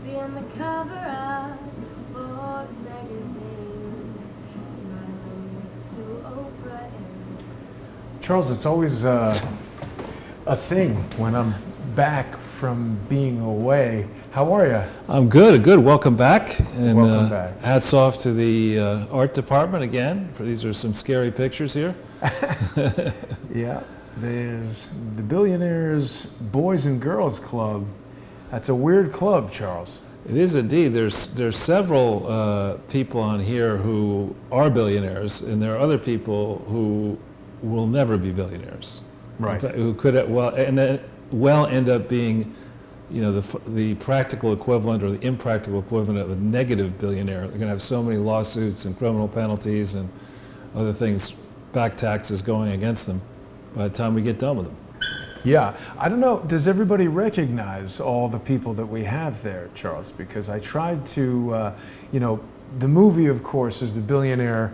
be on the cover of Forbes magazine, smiling next to Oprah and... Charles, it's always a thing when I'm back from being away. How are you? I'm good, good. Welcome back. And, Welcome back. Hats off to the art department again. These are some scary pictures here. Yeah, there's the Billionaires Boys and Girls Club. That's a weird club, Charles. It is indeed. There's several people on here who are billionaires, and there are other people who will never be billionaires. Right. Who could end up being, the practical equivalent or the impractical equivalent of a negative billionaire. They're going to have so many lawsuits and criminal penalties and other things, back taxes going against them by the time we get done with them. Yeah, I don't know, does everybody recognize all the people that we have there, Charles? Because I tried to, the movie, of course, is the Billionaire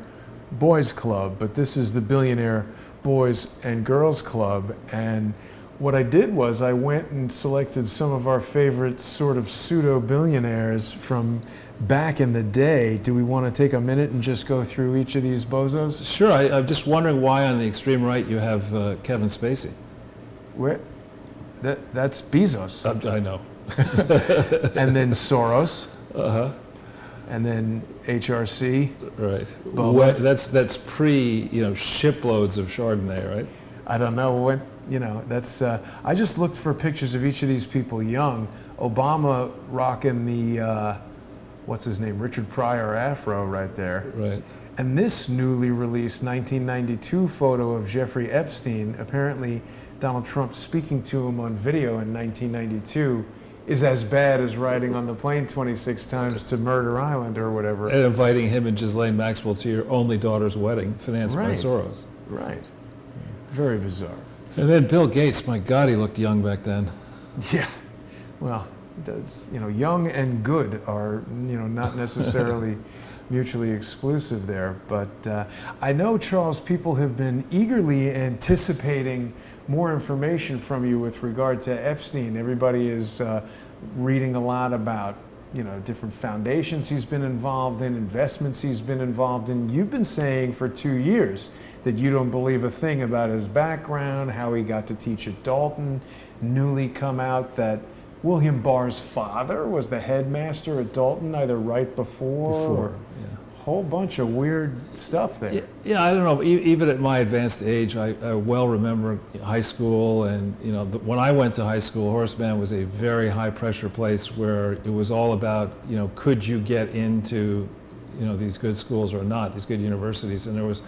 Boys Club, but this is the Billionaire Boys and Girls Club. And what I did was I went and selected some of our favorite sort of pseudo-billionaires from back in the day. Do we want to take a minute and just go through each of these bozos? Sure. I'm just wondering why on the extreme right you have Kevin Spacey. Where? That's Bezos. I know. And then Soros. Uh-huh. And then HRC. Right. Bubba. That's pre, shiploads of Chardonnay, right? I don't know when, that's, I just looked for pictures of each of these people young. Obama rocking the, what's his name, Richard Pryor afro right there. Right. And this newly released 1992 photo of Jeffrey Epstein, apparently Donald Trump speaking to him on video in 1992, is as bad as riding on the plane 26 times to Murder Island or whatever. And inviting him and Ghislaine Maxwell to your only daughter's wedding, financed by Right. Soros. Right. Very bizarre. And then Bill Gates, my God, he looked young back then. Yeah. Well, that's, young and good are, not necessarily mutually exclusive there. But I know, Charles, people have been eagerly anticipating more information from you with regard to Epstein. Everybody is reading a lot about, different foundations he's been involved in, investments he's been involved in. You've been saying for 2 years that you don't believe a thing about his background, how he got to teach at Dalton. Newly come out that William Barr's father was the headmaster at Dalton, either right before yeah. Whole bunch of weird stuff there. Yeah, I don't know. Even at my advanced age, I well remember high school, and when I went to high school, Horace Mann was a very high-pressure place where it was all about, could you get into, these good schools or not, these good universities, and there was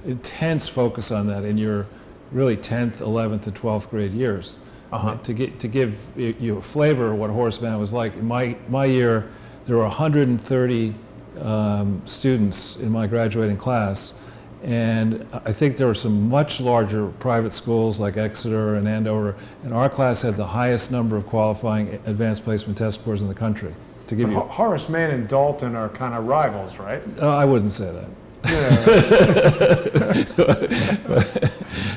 intense focus on that in your really 10th, 11th, and 12th grade years. Uh-huh. To give you a flavor of what Horace Mann was like, in my year, there were 130 students in my graduating class, and I think there were some much larger private schools like Exeter and Andover, and our class had the highest number of qualifying advanced placement test scores in the country. To give you, Horace Mann and Dalton are kind of rivals, right? I wouldn't say that. Yeah.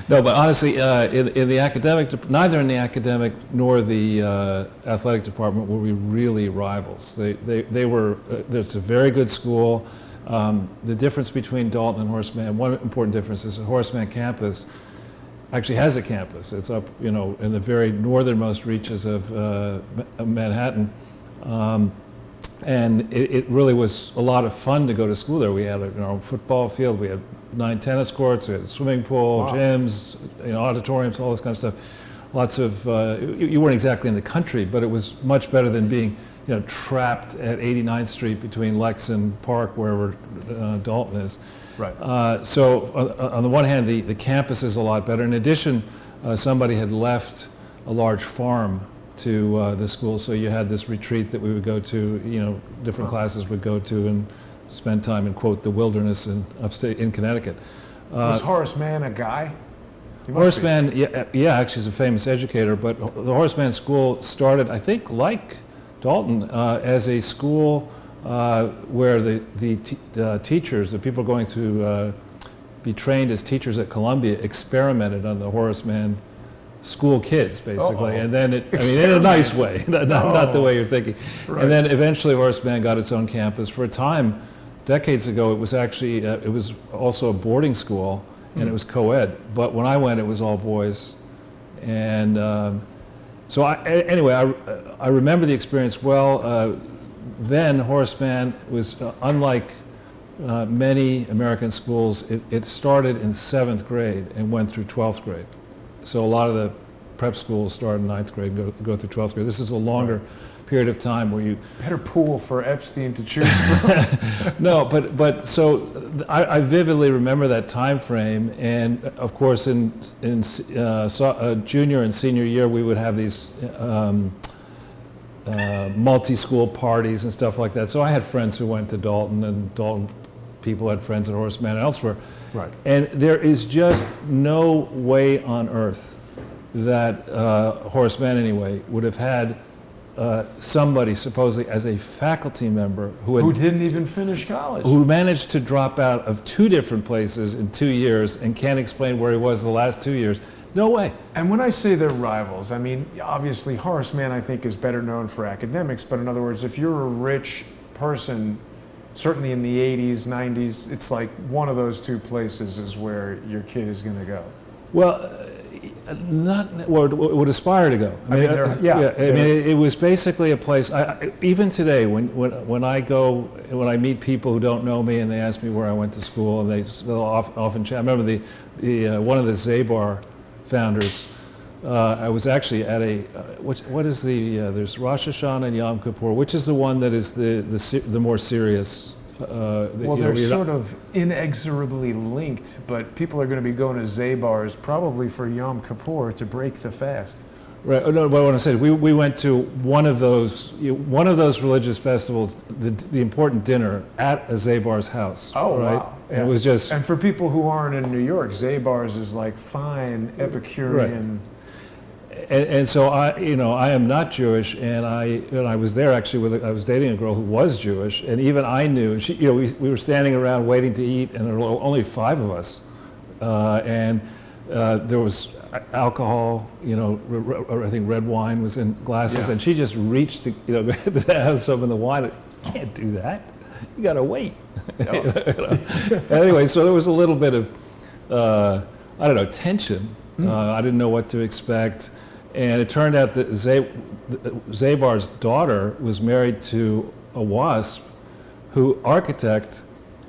No, but honestly, in the academic, neither in the academic nor the athletic department were we really rivals. They were. It's a very good school. The difference between Dalton and Horace Mann, one important difference is the Horace Mann campus actually has a campus. It's up, in the very northernmost reaches of Manhattan. And it really was a lot of fun to go to school there. We had our own football field, we had 9 tennis courts, we had a swimming pool, Wow. gyms, auditoriums, all this kind of stuff. Lots of, you weren't exactly in the country, but it was much better than being, trapped at 89th Street between Lex and Park, wherever Dalton is. Right. So on the one hand, the campus is a lot better. In addition, somebody had left a large farm to the school, so you had this retreat that we would go to, different classes would go to and spend time in, quote, the wilderness in upstate in Connecticut. Was Horace Mann a guy? He must Horace be. Mann, yeah, actually he's a famous educator, but the Horace Mann School started, I think, like Dalton, as a school where the teachers, the people going to be trained as teachers at Columbia, experimented on the Horace Mann school kids, basically. Uh-oh. And then in a nice way, not the way you're thinking. Right. And then eventually Horace Mann got its own campus. For a time, decades ago, it was actually, it was also a boarding school, and it was co-ed. But when I went, it was all boys. And so I remember the experience well. Then Horace Mann was, unlike many American schools, it started in 7th grade and went through 12th grade. So a lot of the prep schools start in 9th grade and go through 12th grade. This is a longer period of time where you... Better pool for Epstein to choose from. No, but so I vividly remember that time frame, and of course in junior and senior year we would have these multi-school parties and stuff like that. So I had friends who went to Dalton, and Dalton people had friends at Horace Mann and elsewhere. Right. And there is just no way on earth that Horace Mann, anyway, would have had somebody supposedly as a faculty member who didn't even finish college. Who managed to drop out of 2 different places in 2 years and can't explain where he was the last 2 years. No way. And when I say they're rivals, I mean, obviously Horace Mann, I think, is better known for academics, but in other words, if you're a rich person, certainly in the 80s, 90s, it's like one of those 2 places is where your kid is going to go. Well, would aspire to go. I mean, it was basically a place. Even today, when I meet people who don't know me and they ask me where I went to school, and they'll often chat. I remember the one of the Zabar founders. I was actually at a what is the there's Rosh Hashanah and Yom Kippur. Which is the one that is the more serious? Well, they're sort of inexorably linked, but people are going to be going to Zabar's probably for Yom Kippur to break the fast. Right. No, but what I'm saying, we went to one of those religious festivals, the important dinner at a Zabar's house. Oh, right? wow. And it was just. And for people who aren't in New York, Zabar's is like fine Epicurean. Right. And so I am not Jewish, and I was there actually I was dating a girl who was Jewish, and even I knew we were standing around waiting to eat, and there were only 5 of us, and there was alcohol, I think red wine was in glasses, and she just reached to to have some of the wine. You can't do that. You got to wait. Anyway, so there was a little bit of tension. I didn't know what to expect. And it turned out that Zabar's daughter was married to a WASP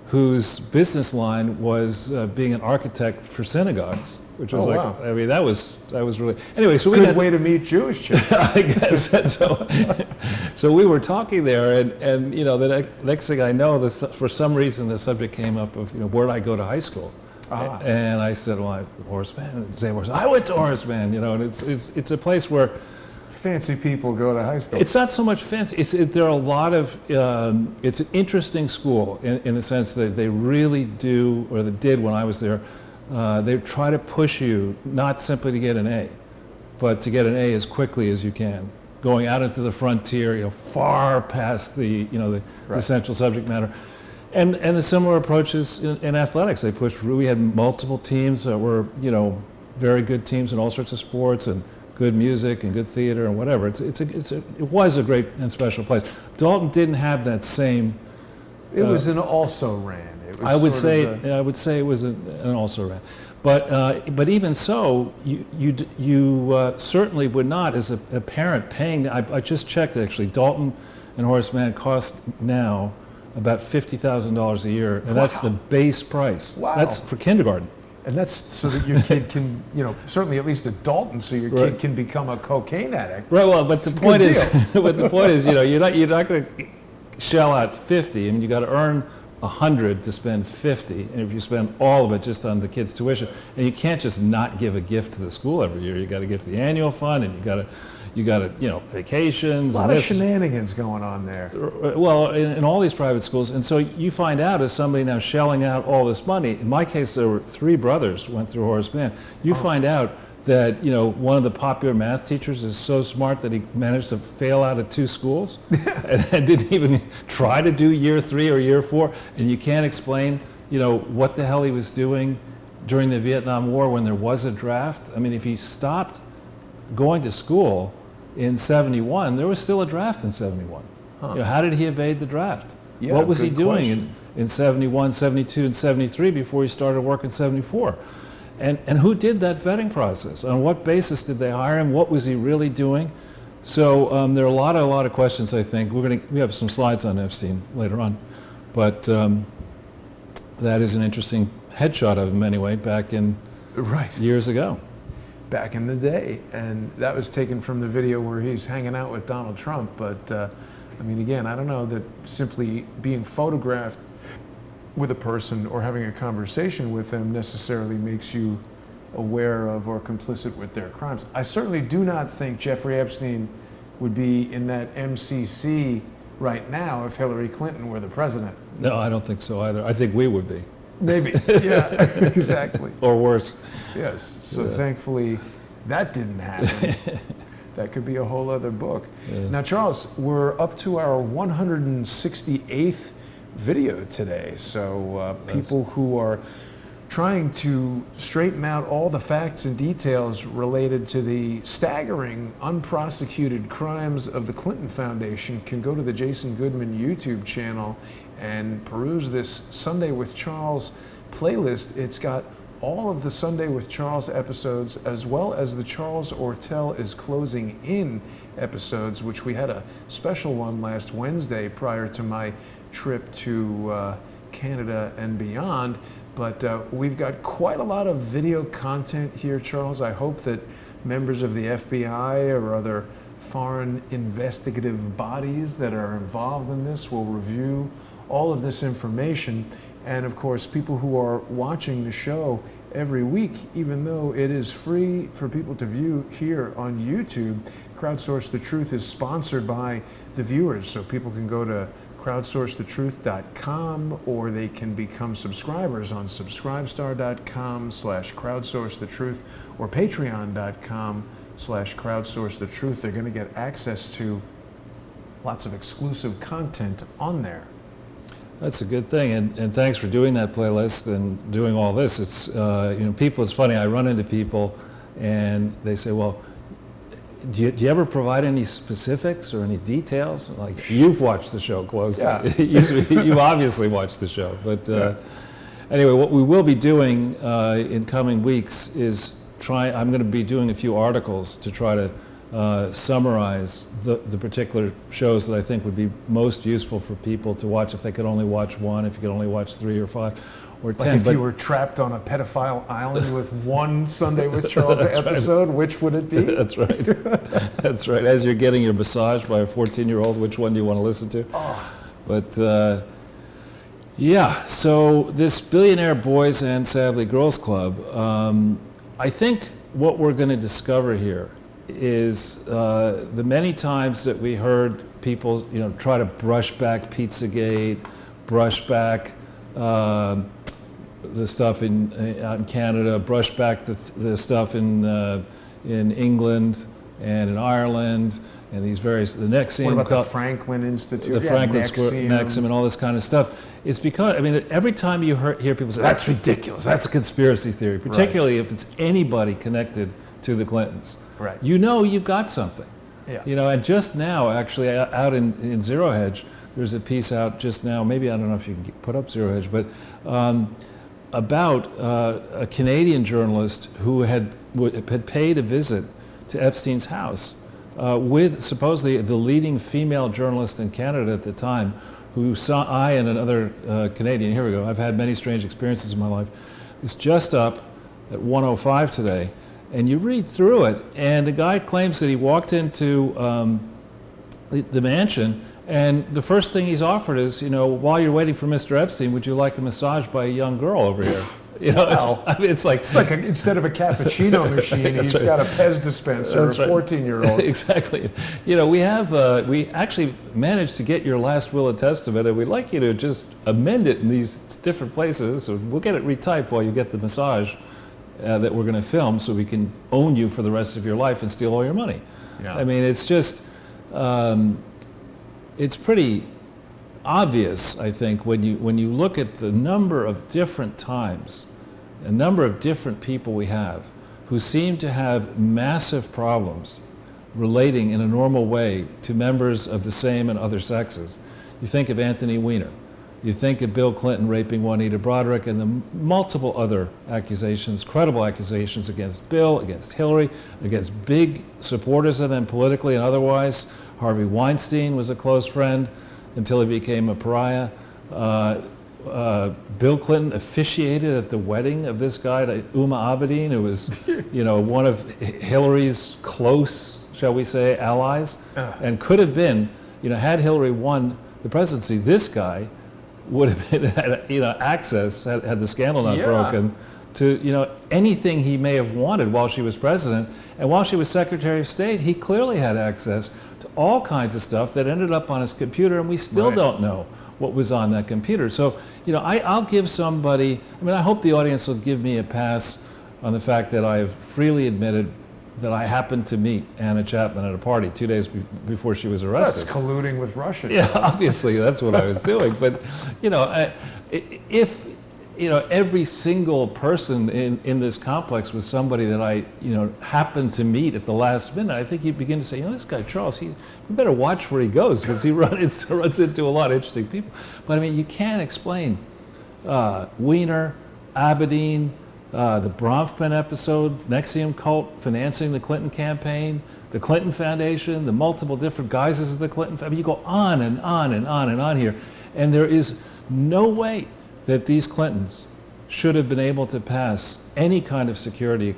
whose business line was being an architect for synagogues, which was wow. I mean, that was really, anyway, so good way to meet Jewish children. I guess. So we were talking there, and the next thing I know, for some reason the subject came up of, where did I go to high school? And I said, well, Horace Mann. And Zabar said, I went to Horace Mann, and it's a place where fancy people go to high school. It's not so much fancy. There are a lot of. It's an interesting school in the sense that they really do, or they did when I was there. They try to push you not simply to get an A, but to get an A as quickly as you can, going out into the frontier, far past the essential subject matter. And the similar approaches in athletics. They pushed. We had multiple teams that were, very good teams in all sorts of sports, and good music and good theater and whatever. It was a great and special place. Dalton didn't have that same. It was an also ran. It was I would say it was an also ran, but even so, you certainly would not, as a parent paying. I just checked actually. Dalton and Horace Mann cost now about $50,000 a year, and that's the base price. Wow. That's for kindergarten. And that's so that your kid can, certainly at least a Dalton, so your kid can become a cocaine addict. Right. Well, but the point is, you're not going to shell out 50. I mean, you got to earn 100 to spend 50, and if you spend all of it just on the kid's tuition, and you can't just not give a gift to the school every year. You got to give to the annual fund, and you got to vacations. A lot of shenanigans going on there. Well, in all these private schools, and so you find out as somebody now shelling out all this money. In my case, there were 3 brothers went through Horace Mann. You find out that one of the popular math teachers is so smart that he managed to fail out of 2 schools and didn't even try to do year 3 or year 4, and you can't explain what the hell he was doing during the Vietnam War when there was a draft. I mean, if he stopped going to school in 71, there was still a draft in 71. Huh. You know, how did he evade the draft? Yeah, what was he good doing question. in 71, 72, and 73 before he started work in 74? And who did that vetting process? On what basis did they hire him? What was he really doing? So there are a lot of questions, I think. We have some slides on Epstein later on, but that is an interesting headshot of him anyway, back in Right. years ago. Back in the day, and that was taken from the video where he's hanging out with Donald Trump. But I mean, again, I don't know that simply being photographed with a person or having a conversation with them necessarily makes you aware of or complicit with their crimes. I certainly do not think Jeffrey Epstein would be in that MCC right now if Hillary Clinton were the president. No, I don't think so either. I think we would be. Maybe, yeah, exactly. Or worse. Yes, so Yeah. thankfully that didn't happen. That could be a whole other book. Yeah. Now, Charles, we're up to our 168th video today. So people who are trying to straighten out all the facts and details related to the staggering unprosecuted crimes of the Clinton Foundation can go to the Jason Goodman YouTube channel and peruse this Sunday with Charles playlist. It's got all of the Sunday with Charles episodes, as well as the Charles Ortel is Closing In episodes, which we had a special one last Wednesday prior to my trip to Canada and beyond. But we've got quite a lot of video content here, Charles. I hope that members of the FBI or other foreign investigative bodies that are involved in this will review all of this information. And of course, people who are watching the show every week, even though it is free for people to view here on YouTube, Crowdsource the Truth is sponsored by the viewers. So people can go to crowdsourcethetruth.com, or they can become subscribers on subscribestar.com/crowdsourcethetruth or patreon.com/crowdsourcethetruth. They're going to get access to lots of exclusive content on there. That's a good thing, and thanks for doing that playlist and doing all this. It's people. It's funny. I run into people, and they say, "Well, do you ever provide any specifics or any details?" Like, you've watched the show closely. Yeah. You obviously watched the show, but anyway, what we will be doing in coming weeks is I'm going to be doing a few articles to try to summarize the particular shows that I think would be most useful for people to watch if they could only watch one, if you could only watch 3 or 5 or 10. Like if you were trapped on a pedophile island with one Sunday with Charles episode, which would it be? That's right. That's right. As you're getting your massage by a 14-year-old, which one do you want to listen to? Oh. But yeah, so this Billionaire Boys and sadly Girls Club, I think what we're going to discover here is the many times that we heard people, try to brush back Pizzagate, brush back the stuff out in Canada, brush back the stuff in England and in Ireland, and these various the Nexium. What about the Franklin Institute? The Franklin Nexium and all this kind of stuff. It's because every time you hear people say that's ridiculous, that's a conspiracy theory, particularly if it's anybody connected to the Clintons. Right. You've got something. Yeah. And just now, actually, out in Zero Hedge, there's a piece out just now. Maybe I don't know if you can put up Zero Hedge, but about a Canadian journalist who had paid a visit to Epstein's house with supposedly the leading female journalist in Canada at the time, who saw I and another Canadian. Here we go. I've had many strange experiences in my life. It's just up at 1:05 today. And you read through it, and the guy claims that he walked into the mansion, and the first thing he's offered is, while you're waiting for Mr. Epstein, would you like a massage by a young girl over here? Well, it's like instead of a cappuccino machine, he's got a Pez dispenser, That's a right. 14-year-old. Exactly. We actually managed to get your last will and testament, and we'd like you to just amend it in these different places. So we'll get it retyped while you get the massage that we're going to film, so we can own you for the rest of your life and steal all your money. Yeah. It's just, it's pretty obvious, I think, when you look at the number of different times, a number of different people we have who seemed to have massive problems relating in a normal way to members of the same and other sexes. You think of Anthony Weiner. You think of Bill Clinton raping Juanita Broderick and the multiple other accusations, credible accusations against Bill, against Hillary, against big supporters of them politically and otherwise. Harvey Weinstein was a close friend until he became a pariah. Bill Clinton officiated at the wedding of this guy, Uma Abedin, who was, one of Hillary's close, shall we say, allies, and could have been, had Hillary won the presidency, this guy would have been, access, had the scandal not broken, to, anything he may have wanted while she was president. And while she was Secretary of State, he clearly had access to all kinds of stuff that ended up on his computer, and we still don't know what was on that computer. So, I'll give somebody, I hope the audience will give me a pass on the fact that I have freely admitted that I happened to meet Anna Chapman at a party 2 days before she was arrested. That's colluding with Russia. Yeah, obviously that's what I was doing. But, if, every single person in this complex was somebody that I, happened to meet at the last minute, I think you'd begin to say, this guy Charles, we better watch where he goes, because he runs into a lot of interesting people. But you can't explain Weiner, Abedin, the Bronfman episode, Nexium cult financing the Clinton campaign, the Clinton Foundation, the multiple different guises of the Clinton Foundation. You go on and on and on and on here. And there is no way that these Clintons should have been able to pass any kind of security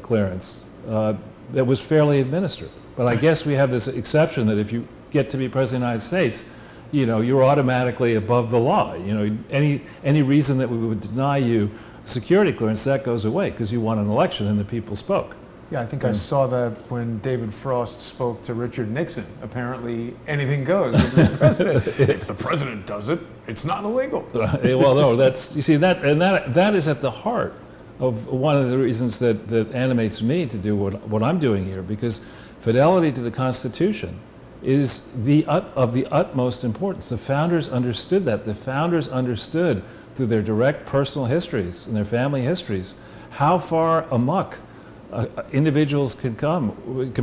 clearance that was fairly administered. But I guess we have this exception that if you get to be President of the United States, you're automatically above the law. Any reason that we would deny you security clearance, that goes away because you won an election and the people spoke. Yeah, I think I saw that when David Frost spoke to Richard Nixon. Apparently, anything goes with the president. If the president does it, it's not illegal. Well, no, that is at the heart of one of the reasons that animates me to do what I'm doing here, because fidelity to the Constitution is of the utmost importance. The founders understood that. The founders understood through their direct personal histories and their family histories how far amok individuals can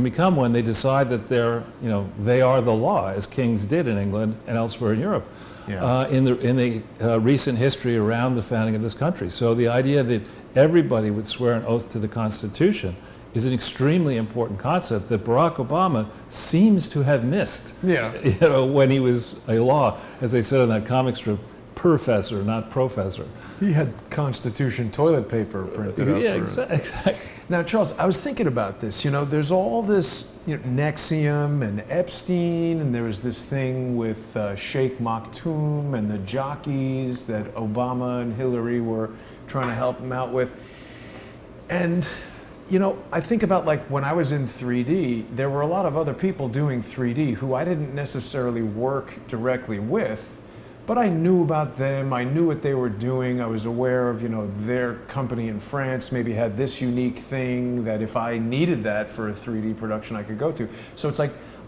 become when they decide that they are the law, as kings did in England and elsewhere in Europe. In the recent history around the founding of this country. So the idea that everybody would swear an oath to the Constitution is an extremely important concept that Barack Obama seems to have missed. When he was a law, as they said in that comic strip, professor, not professor. He had Constitution toilet paper printed up. Yeah, exactly. Now, Charles, I was thinking about this. There's all this Nexium and Epstein, and there was this thing with Sheikh Maktoum and the jockeys that Obama and Hillary were trying to help him out with. And I think about when I was in 3D, there were a lot of other people doing 3D who I didn't necessarily work directly with, but I knew about them. I knew what they were doing. I was aware of, their company in France maybe had this unique thing that if I needed that for a 3D production, I could go to. So it's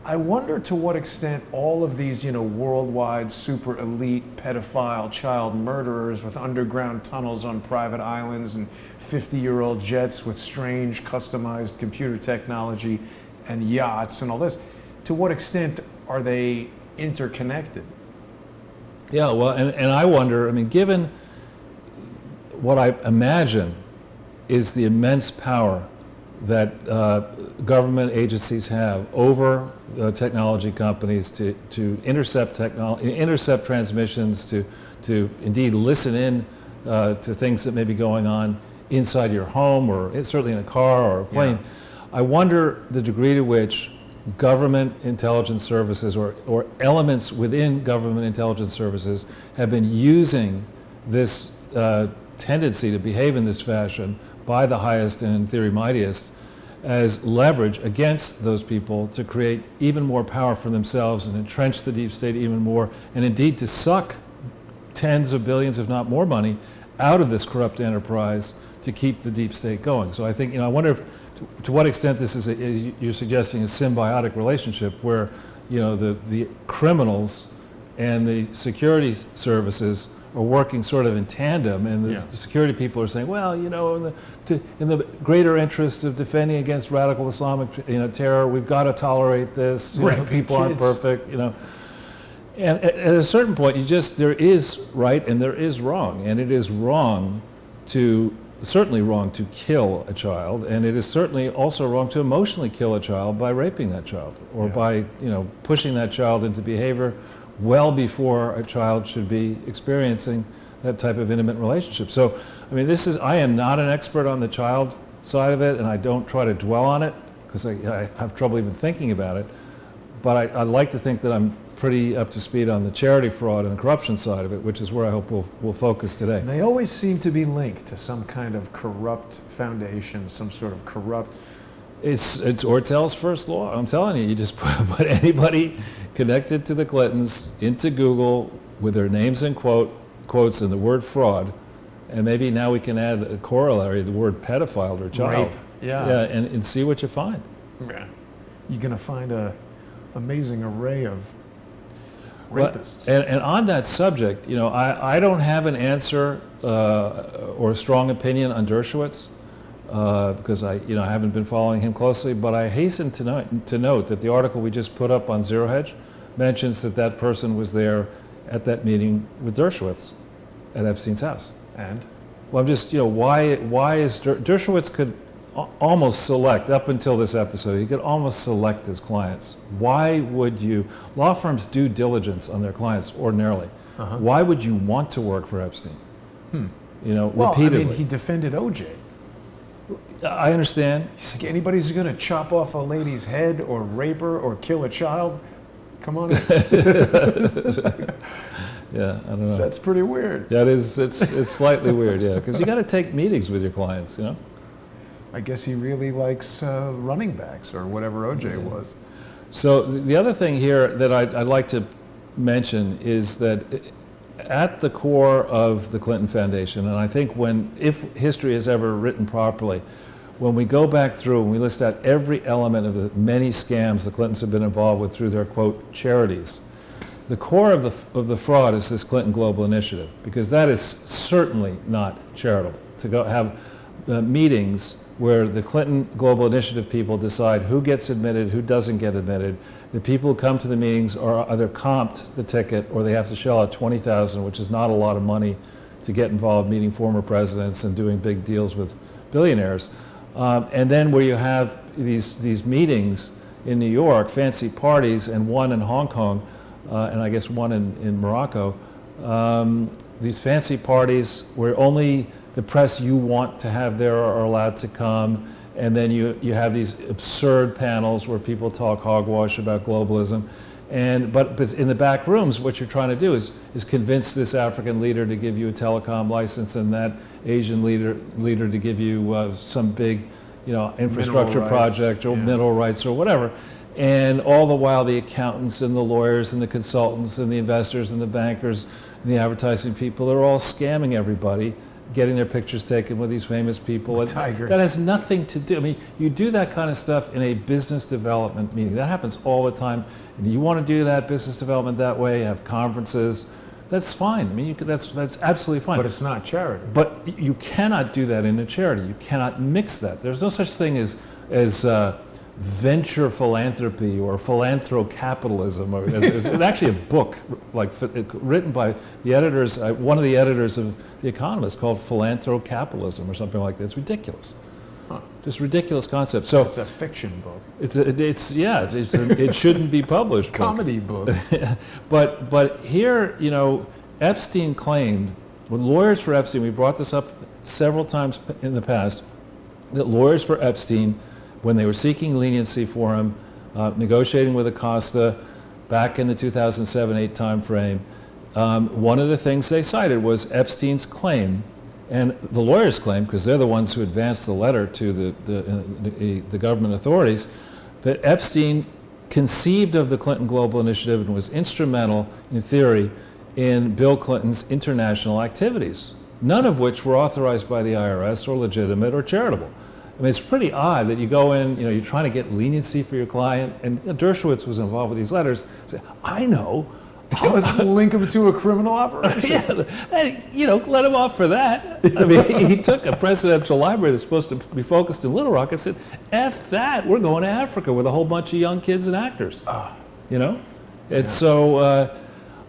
I wonder to what extent all of these, worldwide super elite pedophile child murderers with underground tunnels on private islands and 50-year-old jets with strange customized computer technology and yachts and all this, to what extent are they interconnected? Yeah, well, and I wonder, given what I imagine is the immense power that government agencies have over technology companies to intercept transmissions, to indeed listen in to things that may be going on inside your home or certainly in a car or a plane. Yeah. I wonder the degree to which government intelligence services or elements within government intelligence services have been using this tendency to behave in this fashion by the highest and in theory mightiest as leverage against those people to create even more power for themselves and entrench the deep state even more, and indeed to suck tens of billions, if not more money, out of this corrupt enterprise to keep the deep state going. So I think, I wonder if to what extent this is, you're suggesting, a symbiotic relationship where, the criminals and the security services are working sort of in tandem, and the security people are saying, well, you know, in the greater interest of defending against radical Islamic, terror, we've got to tolerate this. You know, people aren't perfect, you know. And at a certain point, there is right and there is wrong, and it is certainly wrong to kill a child, and it is certainly also wrong to emotionally kill a child by raping that child or by, pushing that child into behavior well before a child should be experiencing that type of intimate relationship. So, I mean, I am not an expert on the child side of it, and I don't try to dwell on it because I have trouble even thinking about it, but I'd like to think that I'm pretty up to speed on the charity fraud and the corruption side of it, which is where I hope we'll focus today. And they always seem to be linked to some kind of corrupt foundation, some sort of corrupt... It's Ortel's first law. I'm telling you, you just put anybody connected to the Clintons into Google with their names in quotes and the word fraud, and maybe now we can add a corollary, the word pedophile or child. Rape. Yeah, and see what you find. Yeah. You're going to find an amazing array of rapists. And on that subject, I don't have an answer or a strong opinion on Dershowitz because I haven't been following him closely. But I hasten to note that the article we just put up on Zero Hedge mentions that person was there at that meeting with Dershowitz at Epstein's house. And well, I'm just why is Dershowitz could almost select, up until this episode, he could almost select his clients. Why would you, law firms do diligence on their clients ordinarily. Why would you want to work for Epstein? Repeatedly. I mean, he defended OJ. I understand. He's like, anybody's going to chop off a lady's head or rape her or kill a child, come on in. Yeah, I don't know. That's pretty weird. Yeah, it's slightly weird, yeah, because you got to take meetings with your clients, I guess he really likes running backs or whatever OJ was. So the other thing here that I'd like to mention is that at the core of the Clinton Foundation, and I think if history is ever written properly, when we go back through and we list out every element of the many scams the Clintons have been involved with through their, quote, charities, the core of the fraud is this Clinton Global Initiative, because that is certainly not charitable. To go have meetings where the Clinton Global Initiative people decide who gets admitted, who doesn't get admitted. The people who come to the meetings are either comped the ticket or they have to shell out $20,000, which is not a lot of money to get involved meeting former presidents and doing big deals with billionaires. And then where you have these meetings in New York, fancy parties, and one in Hong Kong, and I guess one in Morocco, these fancy parties where only the press you want to have there are allowed to come, and then you have these absurd panels where people talk hogwash about globalism, but in the back rooms, what you're trying to do is convince this African leader to give you a telecom license, and that Asian leader to give you some big, infrastructure project or mineral rights or whatever. And all the while, the accountants and the lawyers and the consultants and the investors and the bankers and the advertising people, they're all scamming everybody, getting their pictures taken with these famous people. Tigers. That has nothing to do, you do that kind of stuff in a business development meeting. That happens all the time. And you want to do that business development that way, have conferences, that's fine. That's absolutely fine. But it's not charity. But you cannot do that in a charity. You cannot mix that. There's no such thing as venture philanthropy or philanthrocapitalism. There's actually a book written by the editors, one of the editors of The Economist, called Philanthrocapitalism or something like that. It's ridiculous. Just ridiculous concept. So it's a fiction book. It shouldn't be published. Comedy book. But here, Epstein claimed, when lawyers for Epstein, we brought this up several times in the past, that lawyers for Epstein, when they were seeking leniency for him, negotiating with Acosta back in the 2007-8 timeframe, one of the things they cited was Epstein's claim, and the lawyers' claim, because they're the ones who advanced the letter to the government authorities, that Epstein conceived of the Clinton Global Initiative and was instrumental, in theory, in Bill Clinton's international activities, none of which were authorized by the IRS or legitimate or charitable. It's pretty odd that you go in, you're trying to get leniency for your client, and Dershowitz was involved with these letters. Say, I know, Let's link him to a criminal operation. Yeah, and, let him off for that. I mean, he took a presidential library that's supposed to be focused in Little Rock and said, F that, we're going to Africa with a whole bunch of young kids and actors. And so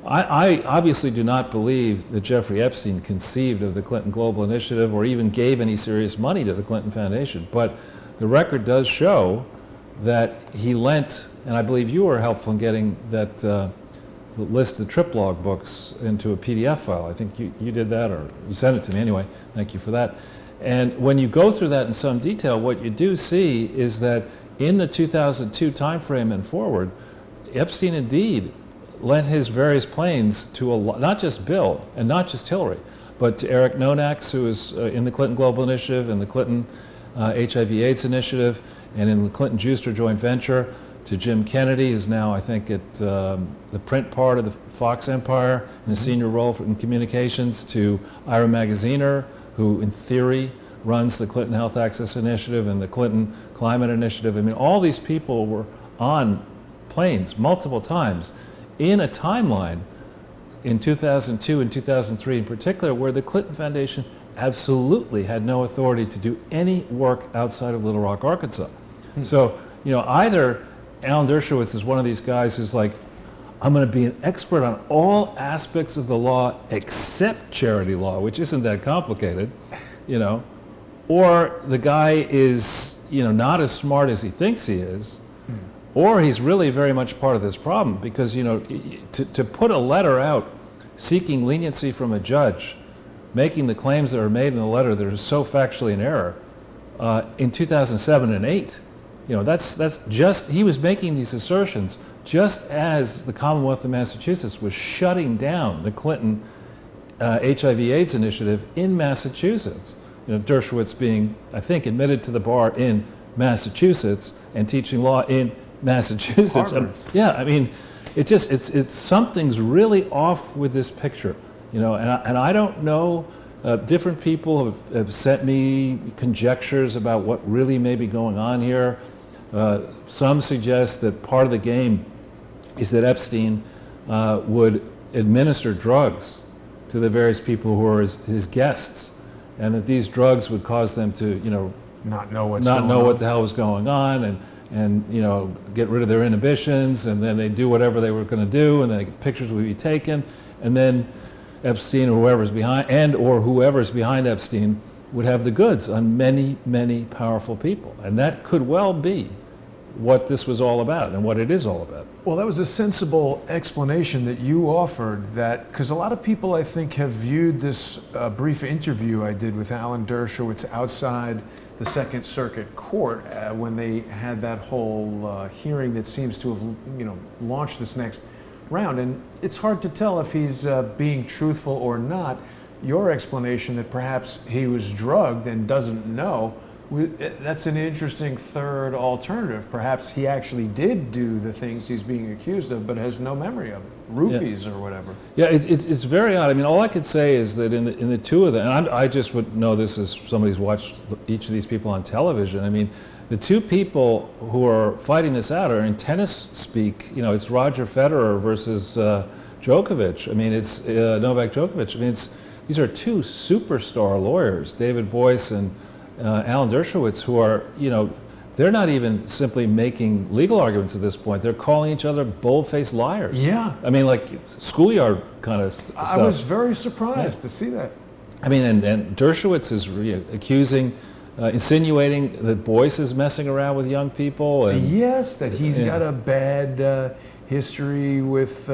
I obviously do not believe that Jeffrey Epstein conceived of the Clinton Global Initiative or even gave any serious money to the Clinton Foundation. But the record does show that he lent, and I believe you were helpful in getting that the list of trip log books into a PDF file. I think you did that, or you sent it to me anyway. Thank you for that. And when you go through that in some detail, what you do see is that in the 2002 timeframe and forward, Epstein indeed lent his various planes to not just Bill and not just Hillary, but to Eric Nonax, who is in the Clinton Global Initiative and the Clinton HIV/AIDS Initiative, and in the Clinton-Juster joint venture, to Jim Kennedy, who's now, I think, at the print part of the Fox empire in a senior role in communications, to Ira Magaziner, who in theory runs the Clinton Health Access Initiative and the Clinton Climate Initiative. I mean, all these people were on planes multiple times in a timeline in 2002 and 2003 in particular, where the Clinton Foundation absolutely had no authority to do any work outside of Little Rock, Arkansas. So, either Alan Dershowitz is one of these guys who's like, I'm going to be an expert on all aspects of the law except charity law, which isn't that complicated, or the guy is, not as smart as he thinks he is, or he's really very much part of this problem, because, to put a letter out seeking leniency from a judge, making the claims that are made in the letter that are so factually in error, in 2007 and 8, that's just, he was making these assertions just as the Commonwealth of Massachusetts was shutting down the Clinton HIV/AIDS initiative in Massachusetts. Dershowitz being, I think, admitted to the bar in Massachusetts and teaching law in Massachusetts. Yeah, I mean, it's something's really off with this picture, and I don't know. Different people have sent me conjectures about what really may be going on here. Some suggest that part of the game is that Epstein would administer drugs to the various people who are his guests, and that these drugs would cause them to, not know what the hell was going on, and get rid of their inhibitions, and then they do whatever they were going to do, and then pictures would be taken, and then Epstein or whoever's behind Epstein would have the goods on many, many powerful people. And that could well be what this was all about and what it is all about. Well, that was a sensible explanation that you offered, that because a lot of people, I think, have viewed this brief interview I did with Alan Dershowitz outside the Second Circuit Court when they had that whole hearing that seems to have launched this next round, and it's hard to tell if he's being truthful or not. Your explanation that perhaps he was drugged and doesn't know, that's an interesting third alternative. Perhaps he actually did do the things he's being accused of, but has no memory of it. Roofies or whatever. Yeah, it's very odd. I mean, all I could say is that in the two of them, and I just would know this as somebody who's watched each of these people on television. I mean, the two people who are fighting this out are in tennis speak. It's Roger Federer versus Djokovic. I mean, it's Novak Djokovic. I mean, these are two superstar lawyers, David Boyce and Alan Dershowitz, who are, they're not even simply making legal arguments at this point. They're calling each other bold-faced liars. Yeah. I mean, like schoolyard kind of stuff. I was very surprised to see that. I mean, and Dershowitz is accusing, insinuating that Boyce is messing around with young people. And, yes, that he's got a bad history with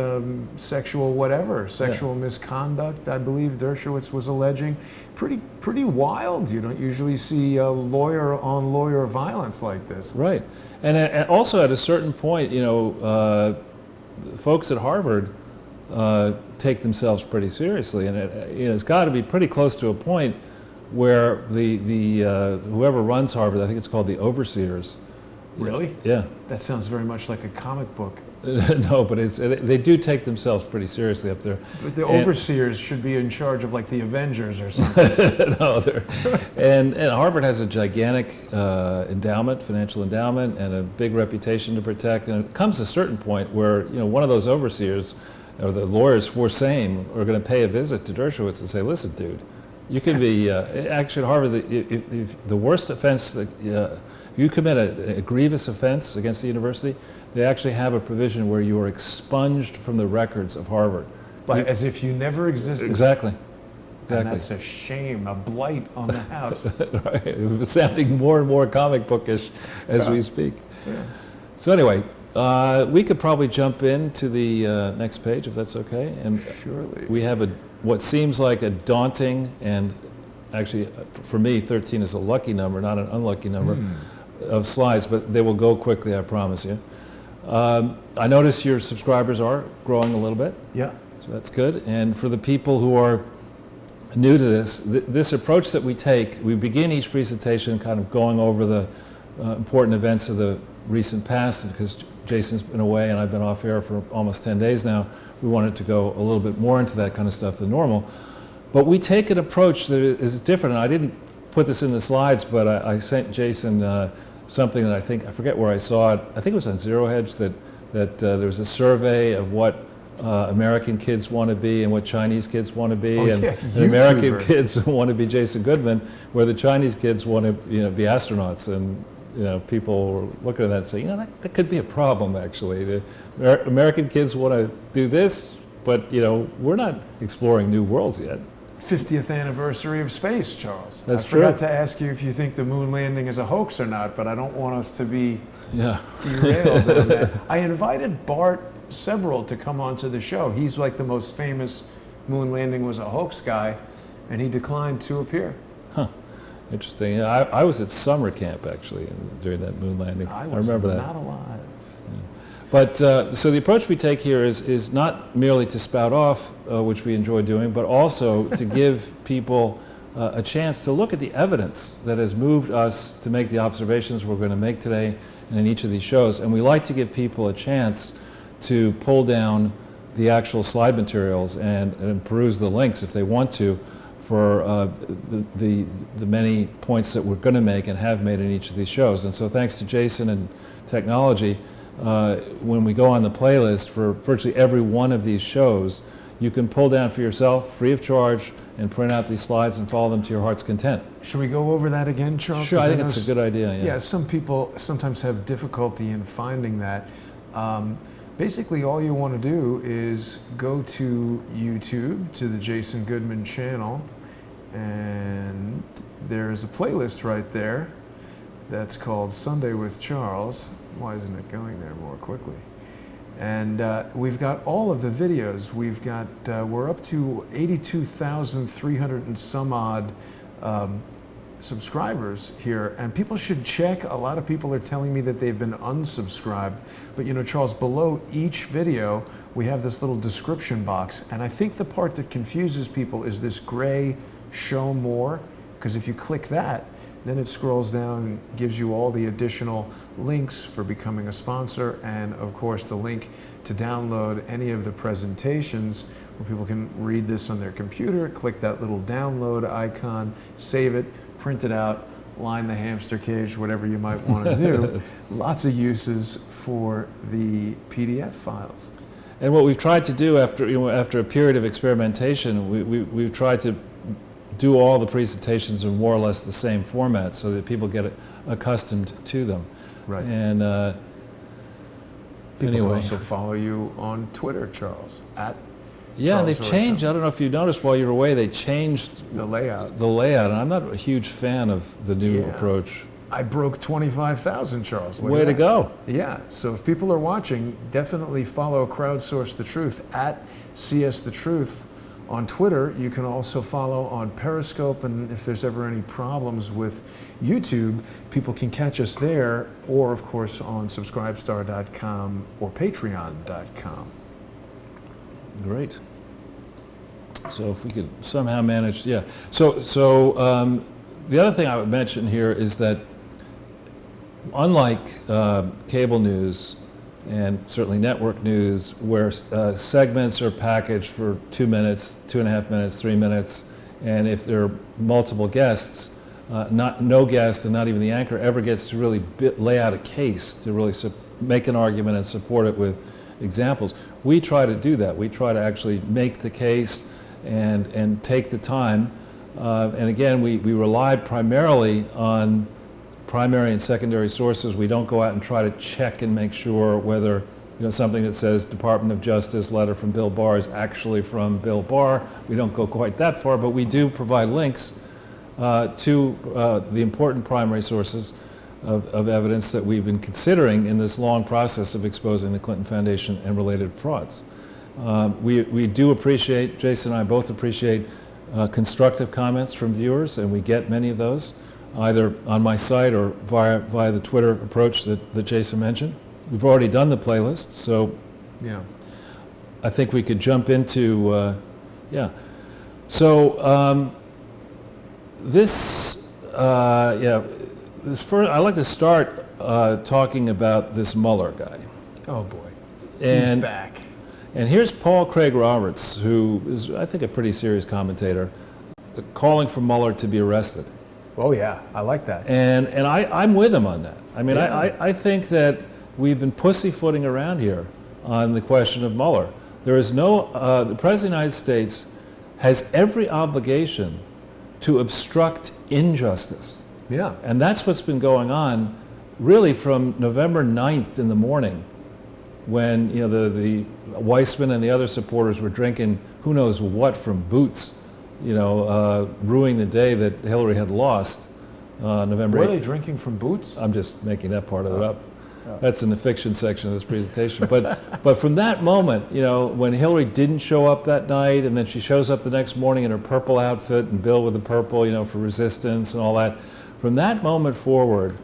sexual misconduct, I believe Dershowitz was alleging. Pretty wild. You don't usually see lawyer-on-lawyer violence like this. Right. And also at a certain point, folks at Harvard take themselves pretty seriously, and it's got to be pretty close to a point where the whoever runs Harvard, I think it's called the overseers, Really? Yeah. That sounds very much like a comic book. No, but they do take themselves pretty seriously up there. But the overseers should be in charge of like the Avengers or something. No, and Harvard has a gigantic endowment, financial endowment, and a big reputation to protect. And it comes to a certain point where one of those overseers or the lawyers for same are going to pay a visit to Dershowitz and say, "Listen, dude, you can be actually at Harvard. If the worst offense that if you commit a grievous offense against the university, they actually have a provision where you are expunged from the records of Harvard." As if you never existed. Exactly. And that's a shame, a blight on the house. Right. It's sounding more and more comic bookish as we speak. Yeah. So anyway, we could probably jump into the next page if that's okay. And surely. We have what seems like a daunting, and actually for me 13 is a lucky number, not an unlucky number, of slides, but they will go quickly, I promise you. I notice your subscribers are growing a little bit. Yeah. So that's good. And for the people who are new to this approach that we take, we begin each presentation kind of going over the important events of the recent past, because Jason's been away and I've been off air for almost 10 days now. We wanted to go a little bit more into that kind of stuff than normal. But we take an approach that is different. And I didn't put this in the slides, but I sent Jason something that I forget where I saw it. I think it was on Zero Hedge that there was a survey of what American kids want to be and what Chinese kids want to be, and American kids want to be Jason Goodman, where the Chinese kids want to be astronauts. And people were looking at that and saying, that could be a problem actually. The American kids want to do this, but we're not exploring new worlds yet. 50th anniversary of space, Charles. That's I true. forgot to ask you if you think the moon landing is a hoax or not, but I don't want us to be derailed on that. I invited Bart Several to come onto the show. He's like the most famous moon landing was a hoax guy, and he declined to appear. Huh. Interesting. Yeah, I was at summer camp actually during that moon landing. I was remember that. Not alive. Yeah. But so the approach we take here is not merely to spout off, which we enjoy doing, but also to give people a chance to look at the evidence that has moved us to make the observations we're going to make today and in each of these shows. And we like to give people a chance to pull down the actual slide materials and peruse the links if they want to for the many points that we're going to make and have made in each of these shows. And so thanks to Jason and technology, when we go on the playlist for virtually every one of these shows, you can pull down for yourself free of charge and print out these slides and follow them to your heart's content. Should we go over that again, Charles? Sure, I think it's a good idea. Yeah, some people sometimes have difficulty in finding that. Basically, all you want to do is go to YouTube, to the Jason Goodman channel, and there's a playlist right there that's called Sunday with Charles. Why isn't it going there more quickly? And we've got all of the videos. We've got, we're up to 82,300 and some odd subscribers here, and people should check. A lot of people are telling me that they've been unsubscribed, but Charles, below each video we have this little description box, and I think the part that confuses people is this gray show more, because if you click that, then it scrolls down and gives you all the additional links for becoming a sponsor, and of course the link to download any of the presentations where people can read this on their computer. Click that little download icon, save it, print it out, line the hamster cage, whatever you might want to do. Lots of uses for the PDF files. And what we've tried to do after a period of experimentation, we've tried to do all the presentations in more or less the same format so that people get accustomed to them. Right. And people anyway. can also follow you on Twitter, Charles, at Yeah, and Charles they've changed. I don't know if you noticed while you were away, they changed the layout. And I'm not a huge fan of the new approach. I broke 25,000, Charles. Look Way at to that. go. Yeah, so if people are watching, definitely follow Crowdsource the Truth at CS the Truth on Twitter. You can also follow on Periscope, and if there's ever any problems with YouTube, people can catch us there, or of course on subscribestar.com or patreon.com. Great. So if we could somehow manage, So the other thing I would mention here is that unlike cable news and certainly network news, where segments are packaged for 2 minutes, 2.5 minutes, 3 minutes, and if there are multiple guests, no guest and not even the anchor ever gets to really lay out a case to really make an argument and support it with examples. We try to do that. We try to actually make the case and take the time. And again, we relied primarily on primary and secondary sources. We don't go out and try to check and make sure whether something that says Department of Justice letter from Bill Barr is actually from Bill Barr. We don't go quite that far, but we do provide links to the important primary sources of evidence that we've been considering in this long process of exposing the Clinton Foundation and related frauds. We do appreciate, Jason and I both appreciate constructive comments from viewers, and we get many of those, either on my site or via the Twitter approach that Jason mentioned. We've already done the playlist, so Yeah. I think we could jump into, yeah. So this first, I'd like to start talking about this Mueller guy. Oh boy. And, He's back. And here's Paul Craig Roberts, who is, I think, a pretty serious commentator, calling for Mueller to be arrested. Oh yeah, I like that. And I'm with him on that. I mean, Yeah. I think that we've been pussyfooting around here on the question of Mueller. There is no, the President of the United States has every obligation to obstruct injustice. Yeah. And that's what's been going on really from November 9th in the morning, when the Weissman and the other supporters were drinking who knows what from boots, ruining the day that Hillary had lost, November 8th. Were they drinking from boots? I'm just making that part of it up. That's in the fiction section of this presentation. But from that moment, when Hillary didn't show up that night, and then she shows up the next morning in her purple outfit, and Bill with the purple, for resistance and all that, from that moment forward,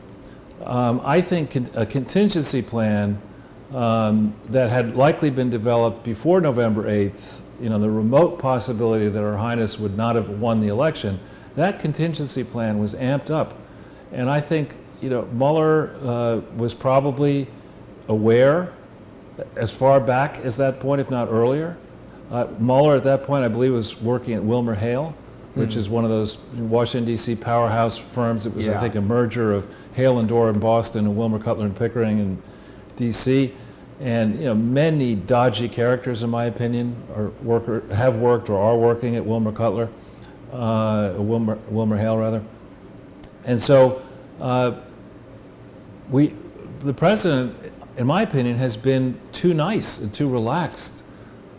I think a contingency plan that had likely been developed before November 8th, the remote possibility that Her Highness would not have won the election, that contingency plan was amped up. And I think, Mueller was probably aware as far back as that point, if not earlier. Mueller at that point, I believe, was working at WilmerHale, which is one of those Washington, D.C. powerhouse firms. It was, I think, a merger of Hale and Dorr in Boston and Wilmer Cutler and Pickering in D.C. And many dodgy characters, in my opinion, have worked or are working at Wilmer Cutler, WilmerHale rather. And so the president, in my opinion, has been too nice and too relaxed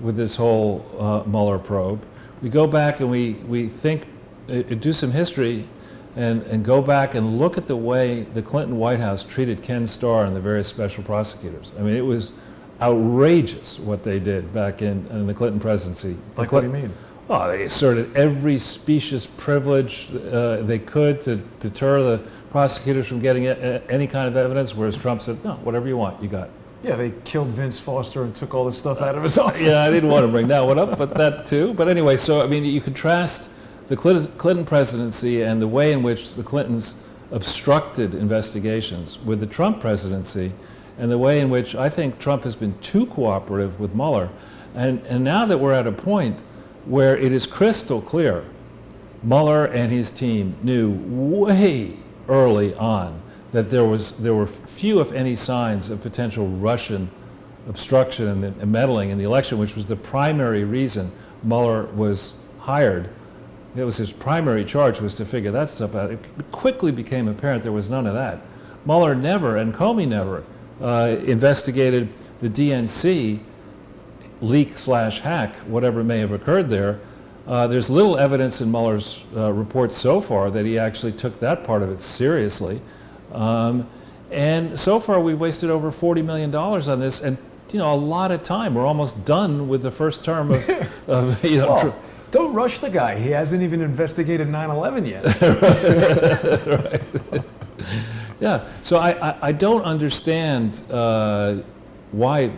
with this whole Mueller probe. We go back and we think, do some history and go back and look at the way the Clinton White House treated Ken Starr and the various special prosecutors. I mean, it was outrageous what they did back in the Clinton presidency. Like what do you mean? Oh, they asserted every specious privilege they could to deter the prosecutors from getting any kind of evidence, whereas Trump said, no, whatever you want, you got. Yeah, they killed Vince Foster and took all the stuff out of his office. Yeah, I didn't want to bring that one up, but that too. But anyway, so I mean, you contrast the Clinton presidency and the way in which the Clintons obstructed investigations with the Trump presidency, and the way in which I think Trump has been too cooperative with Mueller. And now that we're at a point where it is crystal clear Mueller and his team knew way early on that there were few, if any, signs of potential Russian obstruction and meddling in the election, which was the primary reason Mueller was hired. It was his primary charge, was to figure that stuff out. It quickly became apparent there was none of that. Mueller never, and Comey never, investigated the DNC leak/hack, whatever may have occurred there. There's little evidence in Mueller's report so far that he actually took that part of it seriously. And so far we've wasted over $40 million on this, and a lot of time. We're almost done with the first term of well, don't rush the guy. He hasn't even investigated 9/11 yet. Right. Yeah, so I don't understand why,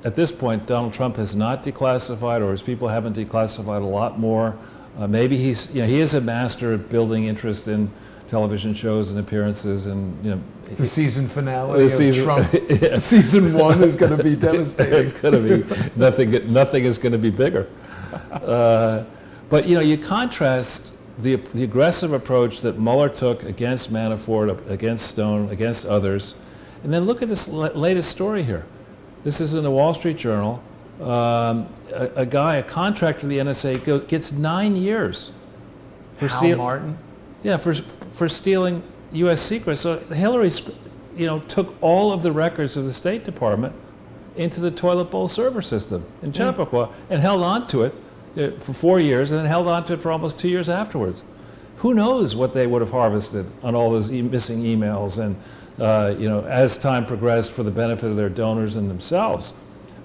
at this point, Donald Trump has not declassified, or his people haven't declassified a lot more. Maybe he is a master at building interest in television shows and appearances, and The season finale The season- of Trump. Yeah. Season 1 is going to be devastating. It's going to be nothing is going to be bigger. But you contrast the aggressive approach that Mueller took against Manafort, against Stone, against others, and then look at this latest story here. This is in the Wall Street Journal. A contractor of the NSA gets 9 years for Hal Martin? Yeah, for stealing U.S. secrets. So Hillary, took all of the records of the State Department into the toilet bowl server system in Chappaqua and held on to it for 4 years, and then held on to it for almost 2 years afterwards. Who knows what they would have harvested on all those missing emails and, as time progressed for the benefit of their donors and themselves.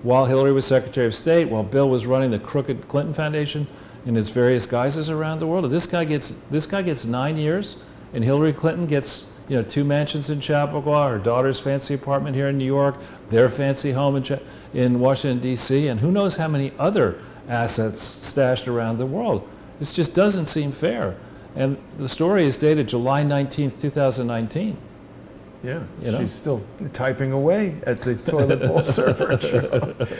While Hillary was Secretary of State, while Bill was running the crooked Clinton Foundation in its various guises around the world, this guy gets 9 years, and Hillary Clinton gets 2 mansions in Chappaqua, her daughter's fancy apartment here in New York, their fancy home in Washington, D.C., and who knows how many other assets stashed around the world. This just doesn't seem fair. And the story is dated July 19th, 2019. Yeah, she's still typing away at the toilet bowl server.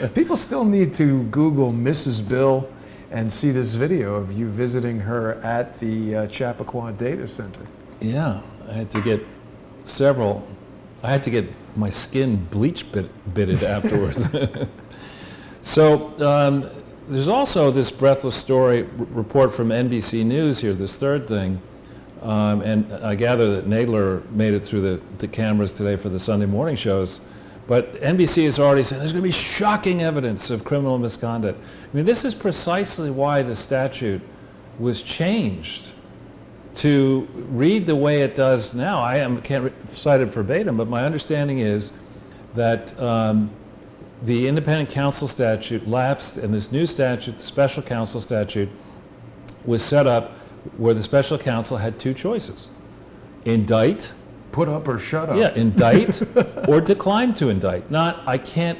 People still need to Google Mrs. Bill and see this video of you visiting her at the Chappaqua Data Center. Yeah, I had to get my skin bleach-bitted afterwards. So there's also this breathless story report from NBC News here, this third thing. And I gather that Nadler made it through the cameras today for the Sunday morning shows. But NBC has already said there's going to be shocking evidence of criminal misconduct. I mean, this is precisely why the statute was changed to read the way it does now. Can't cite it verbatim, but my understanding is that the independent counsel statute lapsed, and this new statute, the special counsel statute, was set up where the special counsel had 2 choices: indict, put up or shut up. Yeah, indict or decline to indict. Not I can't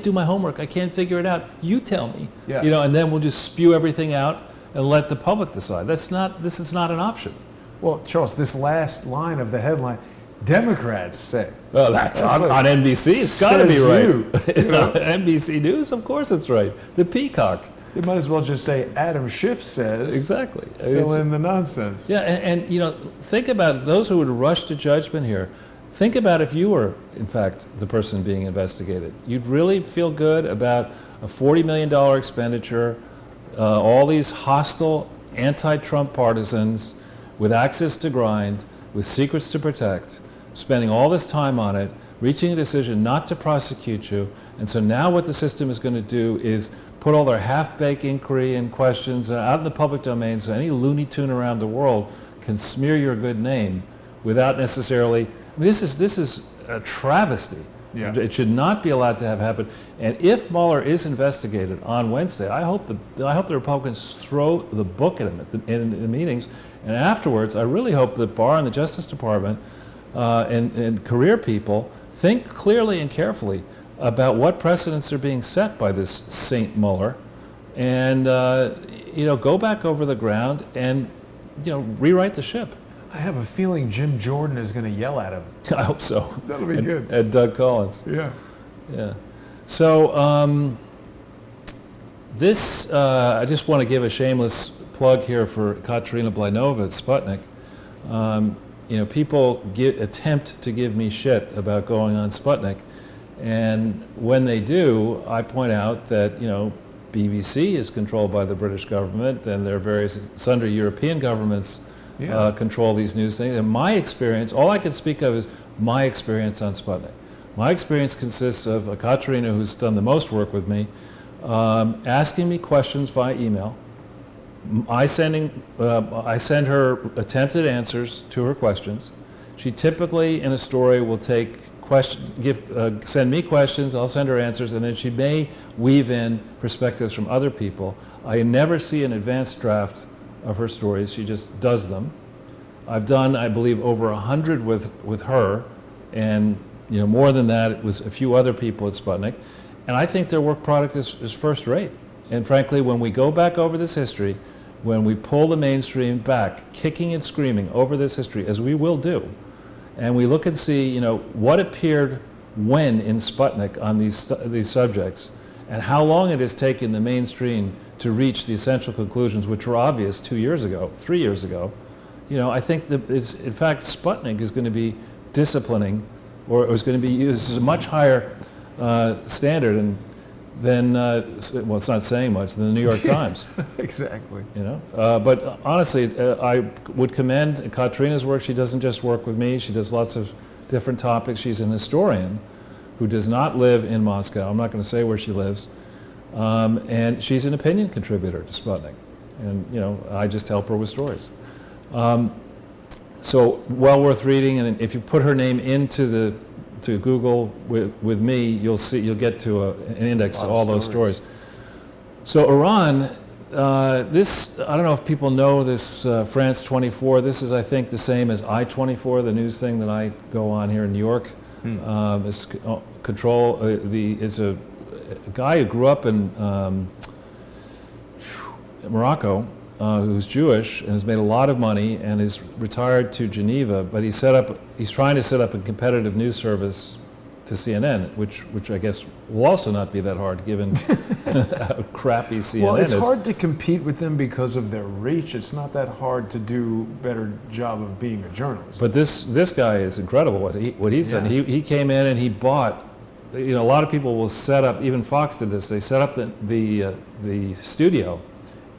do my homework. I can't figure it out. You tell me. Yeah. And then we'll just spew everything out and let the public decide. This is not an option. Well, Charles, this last line of the headline, Democrats say. Well, that's on NBC. It's got to be right. NBC News, of course it's right. The peacock. You might as well just say Adam Schiff says. Exactly. Fill in the nonsense. Yeah, and think about those who would rush to judgment here. Think about if you were, in fact, the person being investigated. You'd really feel good about a $40 million expenditure, all these hostile anti-Trump partisans with access to grind, with secrets to protect, spending all this time on it, reaching a decision not to prosecute you. And so now what the system is going to do is put all their half-baked inquiry and questions out in the public domain so any Looney Tune around the world can smear your good name without necessarily... This is a travesty. Yeah. It should not be allowed to have happen. And if Mueller is investigated on Wednesday, I hope the Republicans throw the book at him in the meetings. And afterwards, I really hope that Barr and the Justice Department and career people think clearly and carefully about what precedents are being set by this Saint Mueller, and go back over the ground and rewrite the ship. I have a feeling Jim Jordan is going to yell at him. I hope so. That'll be good. And Doug Collins. Yeah. Yeah. So this, I just want to give a shameless plug here for Katerina Blinova at Sputnik. People attempt to give me shit about going on Sputnik. And when they do, I point out that, BBC is controlled by the British government, and there are various sundry European governments control these news things. And my experience, all I can speak of is my experience on Sputnik. My experience consists of Katerina, who's done the most work with me, asking me questions via email. I send her attempted answers to her questions. She typically, in a story, will send me questions, I'll send her answers, and then she may weave in perspectives from other people. I never see an advanced draft of her stories, she just does them. I've done, I believe, over 100 with her, and more than that, it was a few other people at Sputnik, and I think their work product is first rate. And frankly, when we go back over this history, when we pull the mainstream back, kicking and screaming over this history, as we will do, and we look and see, what appeared when in Sputnik on these subjects, and how long it has taken the mainstream to reach the essential conclusions, which were obvious 2 years ago, 3 years ago. I think that in fact, Sputnik is going to be disciplining, or is going to be used as a much higher standard than, well, it's not saying much, than the New York Times. Exactly. But honestly, I would commend Katrina's work. She doesn't just work with me. She does lots of different topics. She's an historian who does not live in Moscow. I'm not going to say where she lives. And she's an opinion contributor to Sputnik. And, I just help her with stories. So well worth reading. And if you put her name into Google with me, you'll get to an index of all those stories. So Iran, I don't know if people know this France 24. This is, I think, the same as I-24, the news thing that I go on here in New York. It's it's a guy who grew up in Morocco, who's Jewish and has made a lot of money and is retired to Geneva, but he's trying to set up a competitive news service to CNN, which I guess will also not be that hard given how crappy CNN is. Well, it's hard to compete with them because of their reach. It's not that hard to do a better job of being a journalist. But this guy is incredible what he said. Yeah. He came in and he bought, a lot of people will set up, even Fox did this, they set up the studio,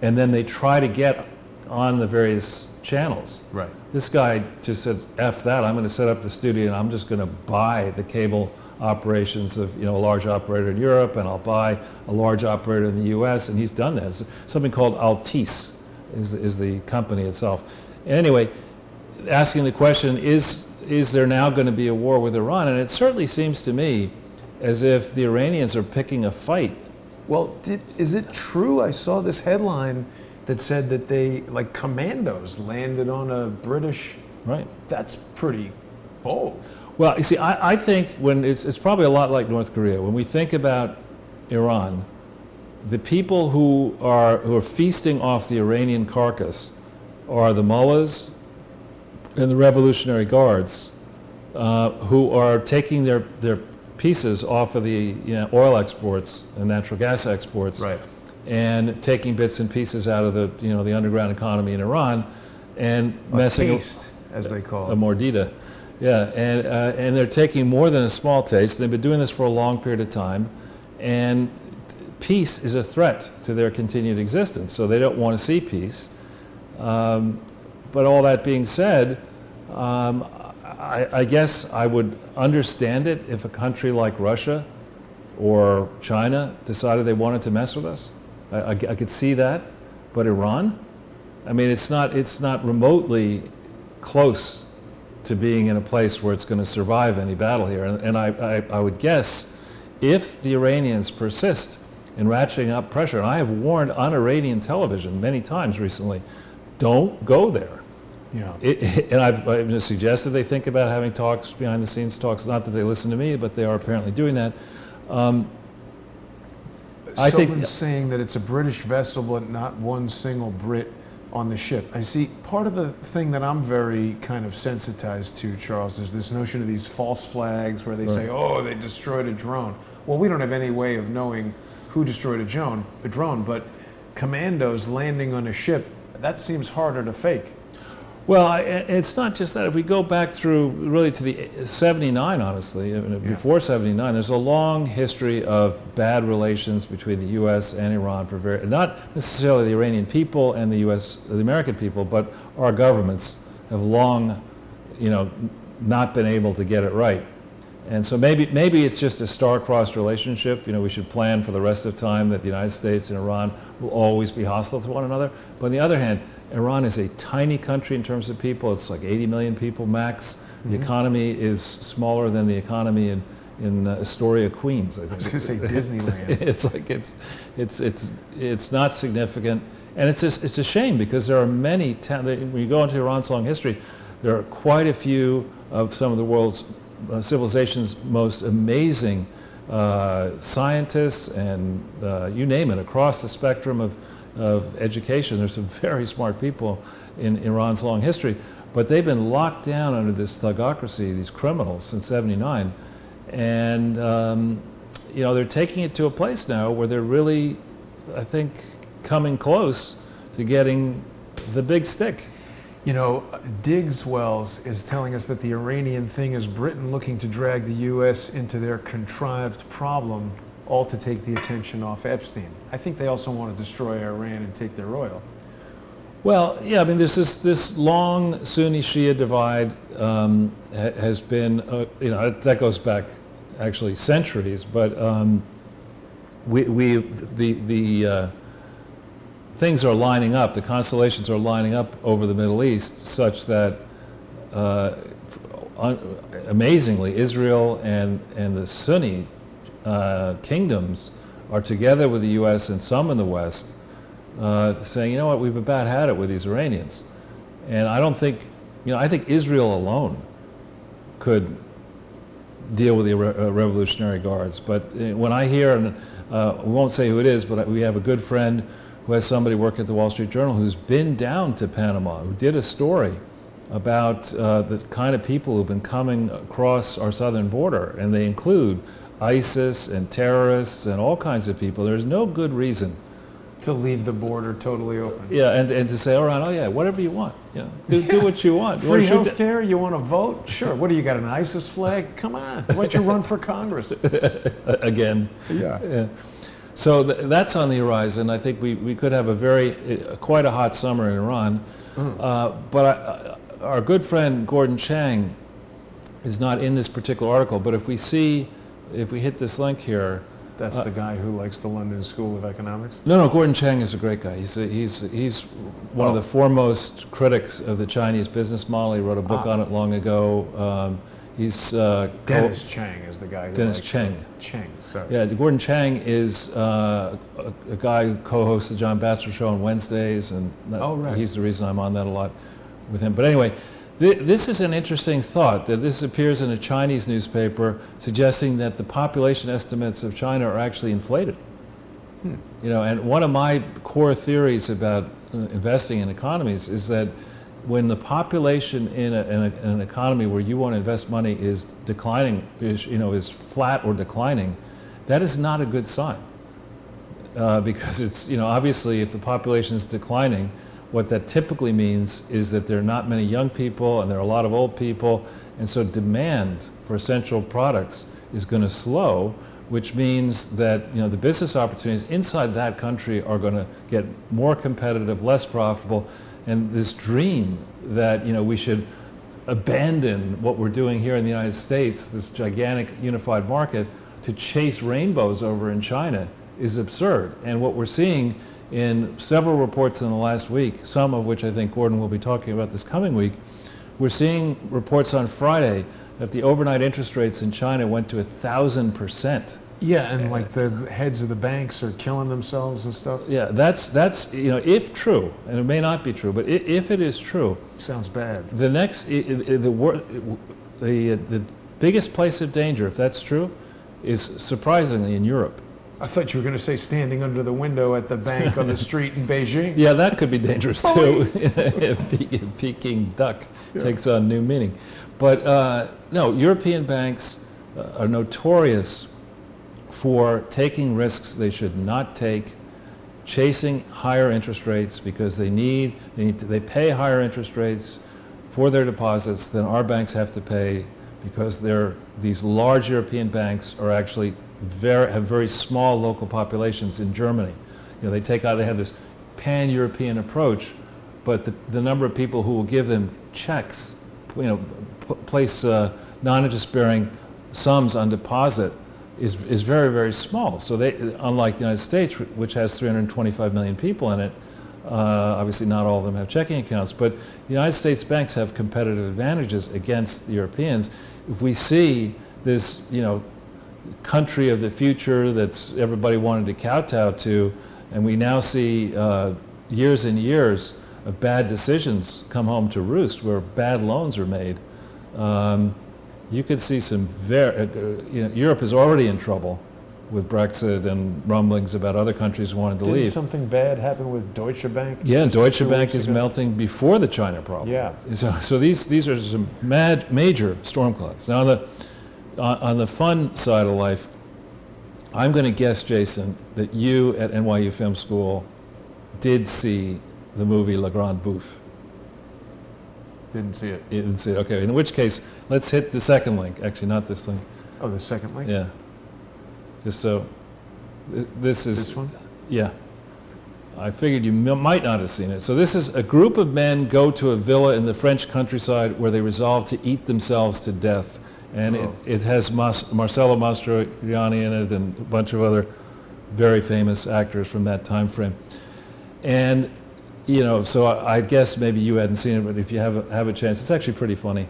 and then they try to get on the various channels. Right. This guy just said, F that, I'm going to set up the studio and I'm just going to buy the cable operations of a large operator in Europe, and I'll buy a large operator in the US, and he's done that. It's something called Altice is the company itself. Anyway, asking the question, is there now going to be a war with Iran? And it certainly seems to me as if the Iranians are picking a fight. Well, is it true? I saw this headline that said that they, like commandos, landed on a British. Right. That's pretty bold. Well, you see, I think when it's probably a lot like North Korea. When we think about Iran, the people who are feasting off the Iranian carcass are the mullahs and the Revolutionary Guards, who are taking their pieces off of the oil exports and natural gas exports, right, and taking bits and pieces out of the underground economy in Iran, and messing taste, as they call it. A mordida, yeah, and they're taking more than a small taste. They've been doing this for a long period of time, and peace is a threat to their continued existence. So they don't want to see peace. But all that being said, I guess I would understand it if a country like Russia or China decided they wanted to mess with us. I could see that. But Iran, I mean, it's not remotely close to being in a place where it's going to survive any battle here. And I would guess if the Iranians persist in ratcheting up pressure, and I have warned on Iranian television many times recently, don't go there. Yeah. And I've just suggested they think about having talks, behind the scenes talks, not that they listen to me, but they are apparently doing that. I think saying that it's a British vessel, but not one single Brit on the ship. I see part of the thing that I'm very kind of sensitized to, Charles, is this notion of these false flags where they say, oh, they destroyed a drone. Well, we don't have any way of knowing who destroyed a drone, but commandos landing on a ship, that seems harder to fake. Well, it's not just that. If we go back through really to the 79, honestly, before 79, there's a long history of bad relations between the U.S. and Iran not necessarily the Iranian people and the American people, but our governments have long, not been able to get it right. And so maybe it's just a star-crossed relationship. We should plan for the rest of time that the United States and Iran will always be hostile to one another. But on the other hand, Iran is a tiny country in terms of people. It's like 80 million people max. The economy is smaller than the economy in Astoria, Queens. I think. I was going to say Disneyland. It's like it's not significant, and it's a shame because there are many. When you go into Iran's long history, there are quite a few of some of the world's civilization's most amazing scientists and you name it, across the spectrum of of education. There's some very smart people in Iran's long history, but they've been locked down under this thugocracy, these criminals, since '79, and they're taking it to a place now where they're really, I think, coming close to getting the big stick. Diggs Wells is telling us that the Iranian thing is Britain looking to drag the U.S. into their contrived problem, all to take the attention off Epstein. I think they also want to destroy Iran and take their oil. Well, yeah, I mean, there's this long Sunni-Shia divide has been, that goes back actually centuries, but things are lining up, the constellations are lining up over the Middle East such that, amazingly, Israel and the Sunni kingdoms are together with the U.S. and some in the West, saying, you know what, we've about had it with these Iranians. And I don't think, I think Israel alone could deal with the Revolutionary Guards. But when I hear, and we won't say who it is, but we have a good friend who has somebody work at the Wall Street Journal who's been down to Panama, who did a story about the kind of people who've been coming across our southern border, and they include ISIS and terrorists and all kinds of people. There's no good reason to leave the border totally open. Yeah, and to say, all right, oh yeah, whatever you want, do what you want. Free health care, you want to vote? Sure. What do you got, an ISIS flag? Come on, why don't you run for Congress? Again. Yeah. So that's on the horizon. I think we could have quite a hot summer in Iran. But our good friend Gordon Chang is not in this particular article, but if we hit this link here. That's the guy who likes the London School of Economics? No, Gordon Chang is a great guy. He's one of the foremost critics of the Chinese business model. He wrote a book on it long ago. Dennis Chang is the guy who Dennis likes Chang. Chang, sorry. Yeah, Gordon Chang is a guy who co-hosts the John Batchelor Show on Wednesdays, and right. He's the reason I'm on that a lot with him. But anyway, this is an interesting thought, that this appears in a Chinese newspaper suggesting that the population estimates of China are actually inflated. And one of my core theories about investing in economies is that when the population in an economy where you want to invest money is declining, is flat or declining, that is not a good sign. Because it's, obviously if the population is declining, what that typically means is that there are not many young people and there are a lot of old people, and so demand for essential products is going to slow, which means that the business opportunities inside that country are going to get more competitive, less profitable, and this dream that we should abandon what we're doing here in the United States, this gigantic unified market, to chase rainbows over in China is absurd. And what we're seeing in several reports in the last week, some of which I think Gordon will be talking about this coming week, we're seeing reports on Friday that the overnight interest rates in China went to 1,000%. Yeah, and like the heads of the banks are killing themselves and stuff. Yeah, that's if true, and it may not be true, but if it is true, sounds bad. The next, the biggest place of danger, if that's true, is surprisingly in Europe. I thought you were going to say standing under the window at the bank on the street in Beijing. Yeah, that could be dangerous too, if Peking duck takes on new meaning. But no, European banks are notorious for taking risks they should not take, chasing higher interest rates because they pay higher interest rates for their deposits than our banks have to pay, because these large European banks are actually have very small local populations in Germany. They have this pan-European approach, but the number of people who will give them checks, place non-interest-bearing sums on deposit is very, very small. So unlike the United States, which has 325 million people in it, obviously not all of them have checking accounts, but the United States banks have competitive advantages against the Europeans. If we see this, country of the future that's everybody wanted to kowtow to, and we now see years and years of bad decisions come home to roost where bad loans are made, you could see some Europe is already in trouble, with Brexit and rumblings about other countries wanting to Didn't leave. something bad happen with Deutsche Bank? Yeah, just Deutsche 2 Bank weeks is ago? melting before the China problem. Yeah. So these are some major storm clouds. Now on the fun side of life, I'm going to guess, Jason, that you at NYU Film School did see the movie Le Grand Bouffe. Didn't see it. You didn't see it. Okay. In which case, let's hit the second link. Actually, not this link. Oh, the second link? Yeah. Just so. This is. This one? Yeah. I figured you might not have seen it. So this is a group of men go to a villa in the French countryside where they resolve to eat themselves to death. And it has Marcello Mastroianni in it and a bunch of other very famous actors from that time frame. And, so I guess maybe you hadn't seen it, but if you have a chance, it's actually pretty funny.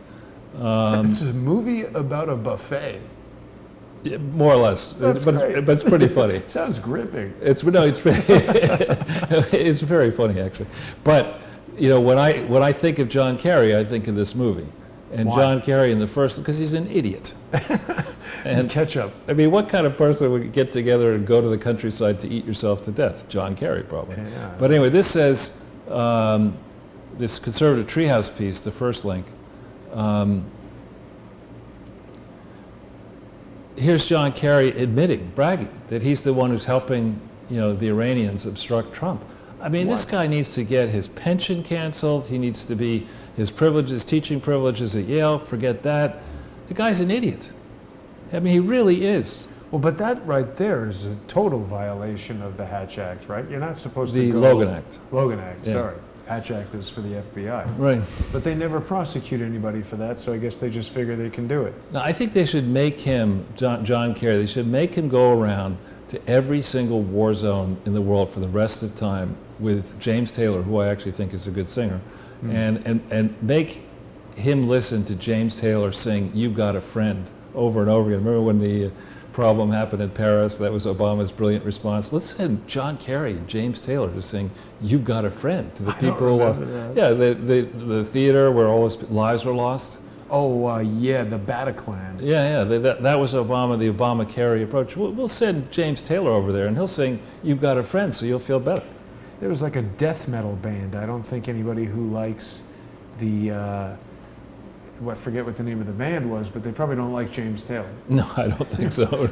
It's a movie about a buffet. Yeah, more or less, That's but great. it's pretty funny. Sounds gripping. It's it's very funny actually. But when I think of John Kerry, I think of this movie, and Why? John Kerry in the first because he's an idiot. And Ketchup. I mean, what kind of person would get together and go to the countryside to eat yourself to death? John Kerry, probably. Yeah. But anyway, this says this conservative treehouse piece, the first link. Here's John Kerry bragging that he's the one who's helping, the Iranians obstruct Trump. I mean, this guy needs to get his pension canceled. He needs to be his teaching privileges at Yale. Forget that. The guy's an idiot. I mean, he really is. Well, but that right there is a total violation of the Hatch Act, right? You're not supposed to The go... Logan Act. Logan Act, Yeah. sorry. Hatch Act is for the FBI. Right. But they never prosecute anybody for that, so I guess they just figure they can do it. Now, I think they should make him, John Kerry, they should make him go around to every single war zone in the world for the rest of time with James Taylor, who I actually think is a good singer, and make him listen to James Taylor sing "You've Got a Friend" over and over again. Remember when the problem happened in Paris? That was Obama's brilliant response. Let's send John Kerry and James Taylor to sing "You've Got a Friend" to the people who lost. that. Yeah, the theater where all his lives were lost. Oh, yeah, the Bataclan. Yeah, that was the Obama Kerry approach. We'll send James Taylor over there, and he'll sing "You've Got a Friend," so you'll feel better. There was like a death metal band. I don't think anybody who likes the, I forget what the name of the band was, but they probably don't like James Taylor. No, I don't think so.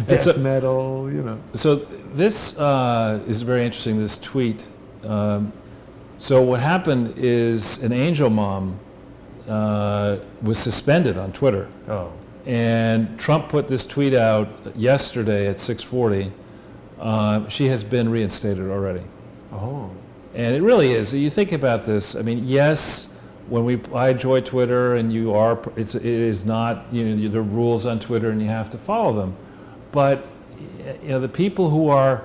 Death metal, So this is very interesting, this tweet. So what happened is an angel mom was suspended on Twitter. Oh. And Trump put this tweet out yesterday at 6:40. She has been reinstated already. Oh. And it really is. You think about this. I mean, yes, I enjoy Twitter, and it is not, the rules on Twitter, and you have to follow them. But the people who are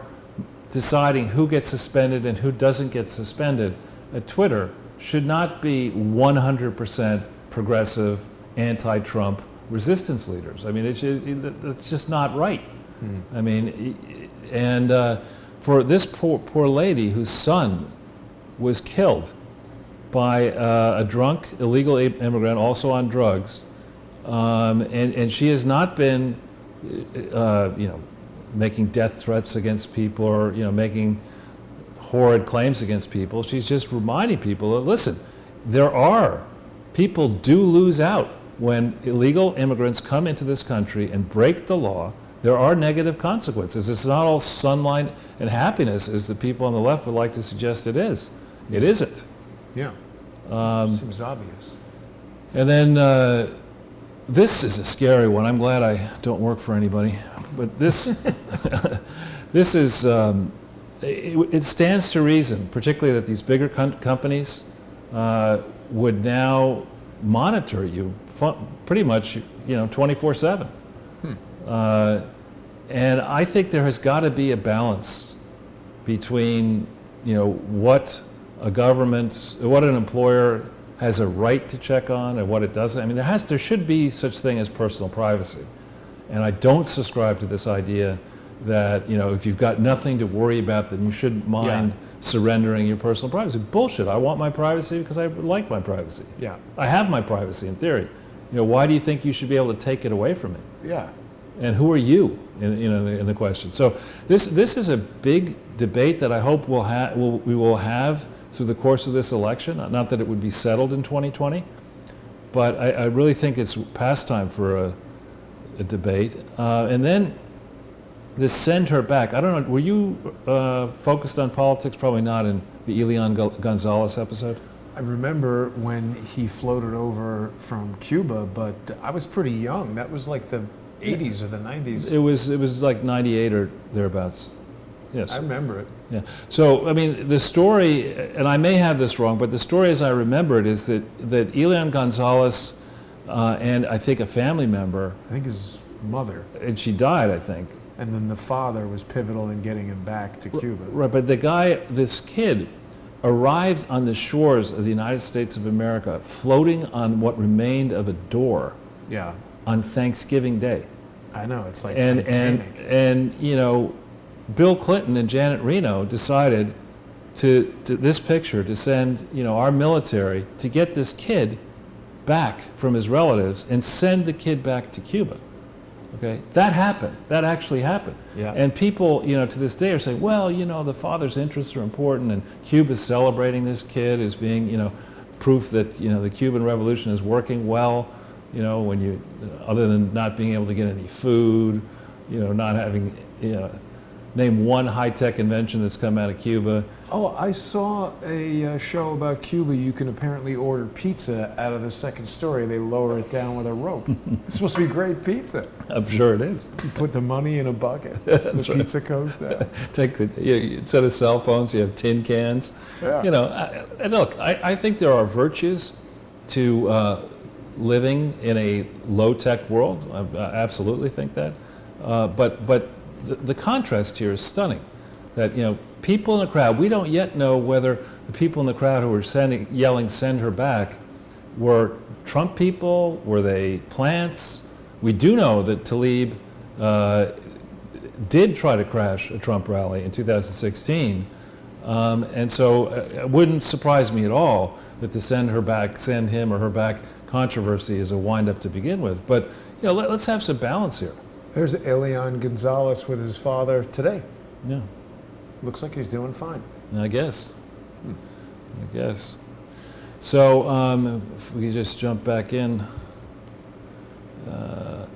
deciding who gets suspended and who doesn't get suspended at Twitter should not be 100% progressive, anti-Trump resistance leaders. I mean, it's just not right. I mean, and for this poor lady whose son was killed by a drunk illegal immigrant, also on drugs, and she has not been, making death threats against people or making horrid claims against people. She's just reminding people that, listen, people do lose out when illegal immigrants come into this country and break the law. There are negative consequences. It's not all sunlight and happiness as the people on the left would like to suggest it is. It isn't. Yeah. Seems obvious. And then this is a scary one. I'm glad I don't work for anybody. But this, this is, it stands to reason, particularly that these bigger companies would now monitor you pretty much, 24/7. And I think there has got to be a balance between, what an employer has a right to check on and what it doesn't. I mean, there should be such thing as personal privacy. And I don't subscribe to this idea that, if you've got nothing to worry about, then you shouldn't mind surrendering your personal privacy. Bullshit. I want my privacy because I like my privacy. Yeah. I have my privacy in theory. Why do you think you should be able to take it away from me? Yeah. And who are you? in the question. So this is a big debate that I hope we will have through the course of this election. Not that it would be settled in 2020, but I really think it's past time for a debate. And then this send her back. I don't know, were you focused on politics? Probably not in the Elian Gonzalez episode. I remember when he floated over from Cuba, but I was pretty young. That was like the 80s or the 90s. It was like 98 or thereabouts. Yes. I remember it. Yeah. So, I mean, the story, and I may have this wrong, but the story as I remember it is that Elian Gonzalez and I think a family member. I think his mother. And she died, I think. And then the father was pivotal in getting him back to Cuba. Right, but this kid, arrived on the shores of the United States of America, floating on what remained of a door. Yeah. On Thanksgiving Day. I know, it's like Titanic. And you know, Bill Clinton and Janet Reno decided to this picture to send, you know, our military to get this kid back from his relatives and send the kid back to Cuba. Okay, that happened. That actually happened. Yeah. And people, you know, to this day are saying, well, you know, the father's interests are important, and Cuba's celebrating this kid as being, you know, proof that, you know, the Cuban Revolution is working well. You know, when you, other than not being able to get any food, you know, not having, you know, name one high-tech invention that's come out of Cuba. Oh, I saw a show about Cuba. You can apparently order pizza out of the second story. They lower it down with a rope. It's supposed to be great pizza. I'm sure it is. You put the money in a bucket. The pizza comes down. Instead of cell phones, you have tin cans. Yeah. You know, and look, I think there are virtues to living in a low-tech world. I absolutely think that. But the contrast here is stunning. That, you know, people in the crowd, we don't yet know whether the people in the crowd who were yelling, send her back, were Trump people, were they plants? We do know that Tlaib did try to crash a Trump rally in 2016. And so it wouldn't surprise me at all that the send him or her back controversy is a wind-up to begin with. But, you know, let's have some balance here. There's Elian Gonzalez with his father today. Yeah. Looks like he's doing fine. I guess. So if we just jump back in.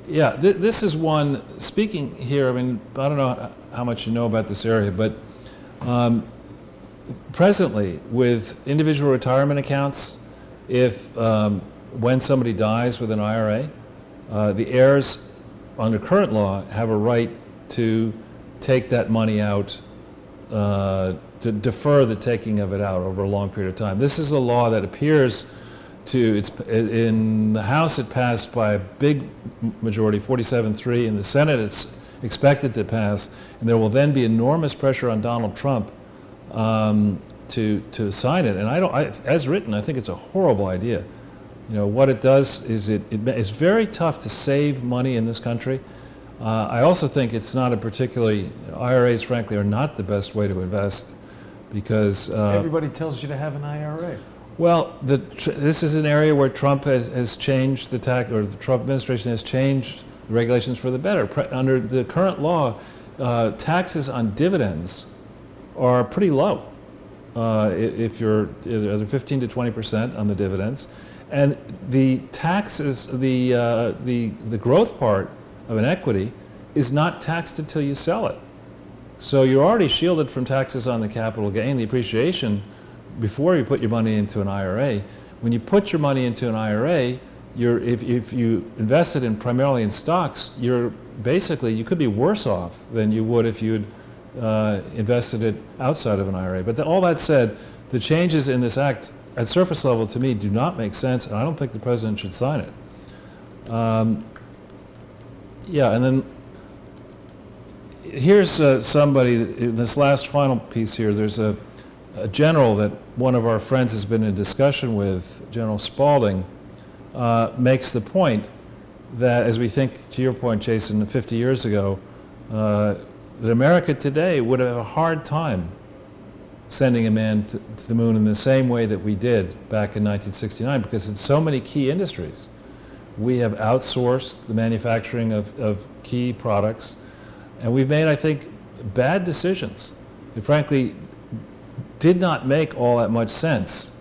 Yeah, this is one, speaking here, I mean, I don't know how much you know about this area, but presently with individual retirement accounts, if when somebody dies with an IRA, the heirs under current law have a right to take that money out, to defer the taking of it out over a long period of time. This is a law that appears to, in the House it passed by a big majority, 47-3. In the Senate it's expected to pass, and there will then be enormous pressure on Donald Trump to sign it. And as written, I think it's a horrible idea. You know, what it does is it's very tough to save money in this country. I also think it's not a particularly, IRAs frankly are not the best way to invest because... everybody tells you to have an IRA. Well, this is an area where Trump has changed the tax, or the Trump administration has changed the regulations for the better. Under the current law, taxes on dividends are pretty low. If you're either 15 to 20% on the dividends. And the taxes, the growth part of an equity is not taxed until you sell it. So you're already shielded from taxes on the capital gain, the appreciation, before you put your money into an IRA. When you put your money into an IRA, if you invested primarily in stocks, you could be worse off than you would if you'd invested it outside of an IRA. But all that said, the changes in this act at surface level, to me, do not make sense, and I don't think the president should sign it. Yeah, and then here's somebody, in this last final piece here, there's a general that one of our friends has been in discussion with, General Spaulding, makes the point that, as we think, to your point, Jason, 50 years ago, that America today would have a hard time sending a man to the moon in the same way that we did back in 1969, because in so many key industries, we have outsourced the manufacturing of key products. And we've made, I think, bad decisions. It frankly did not make all that much sense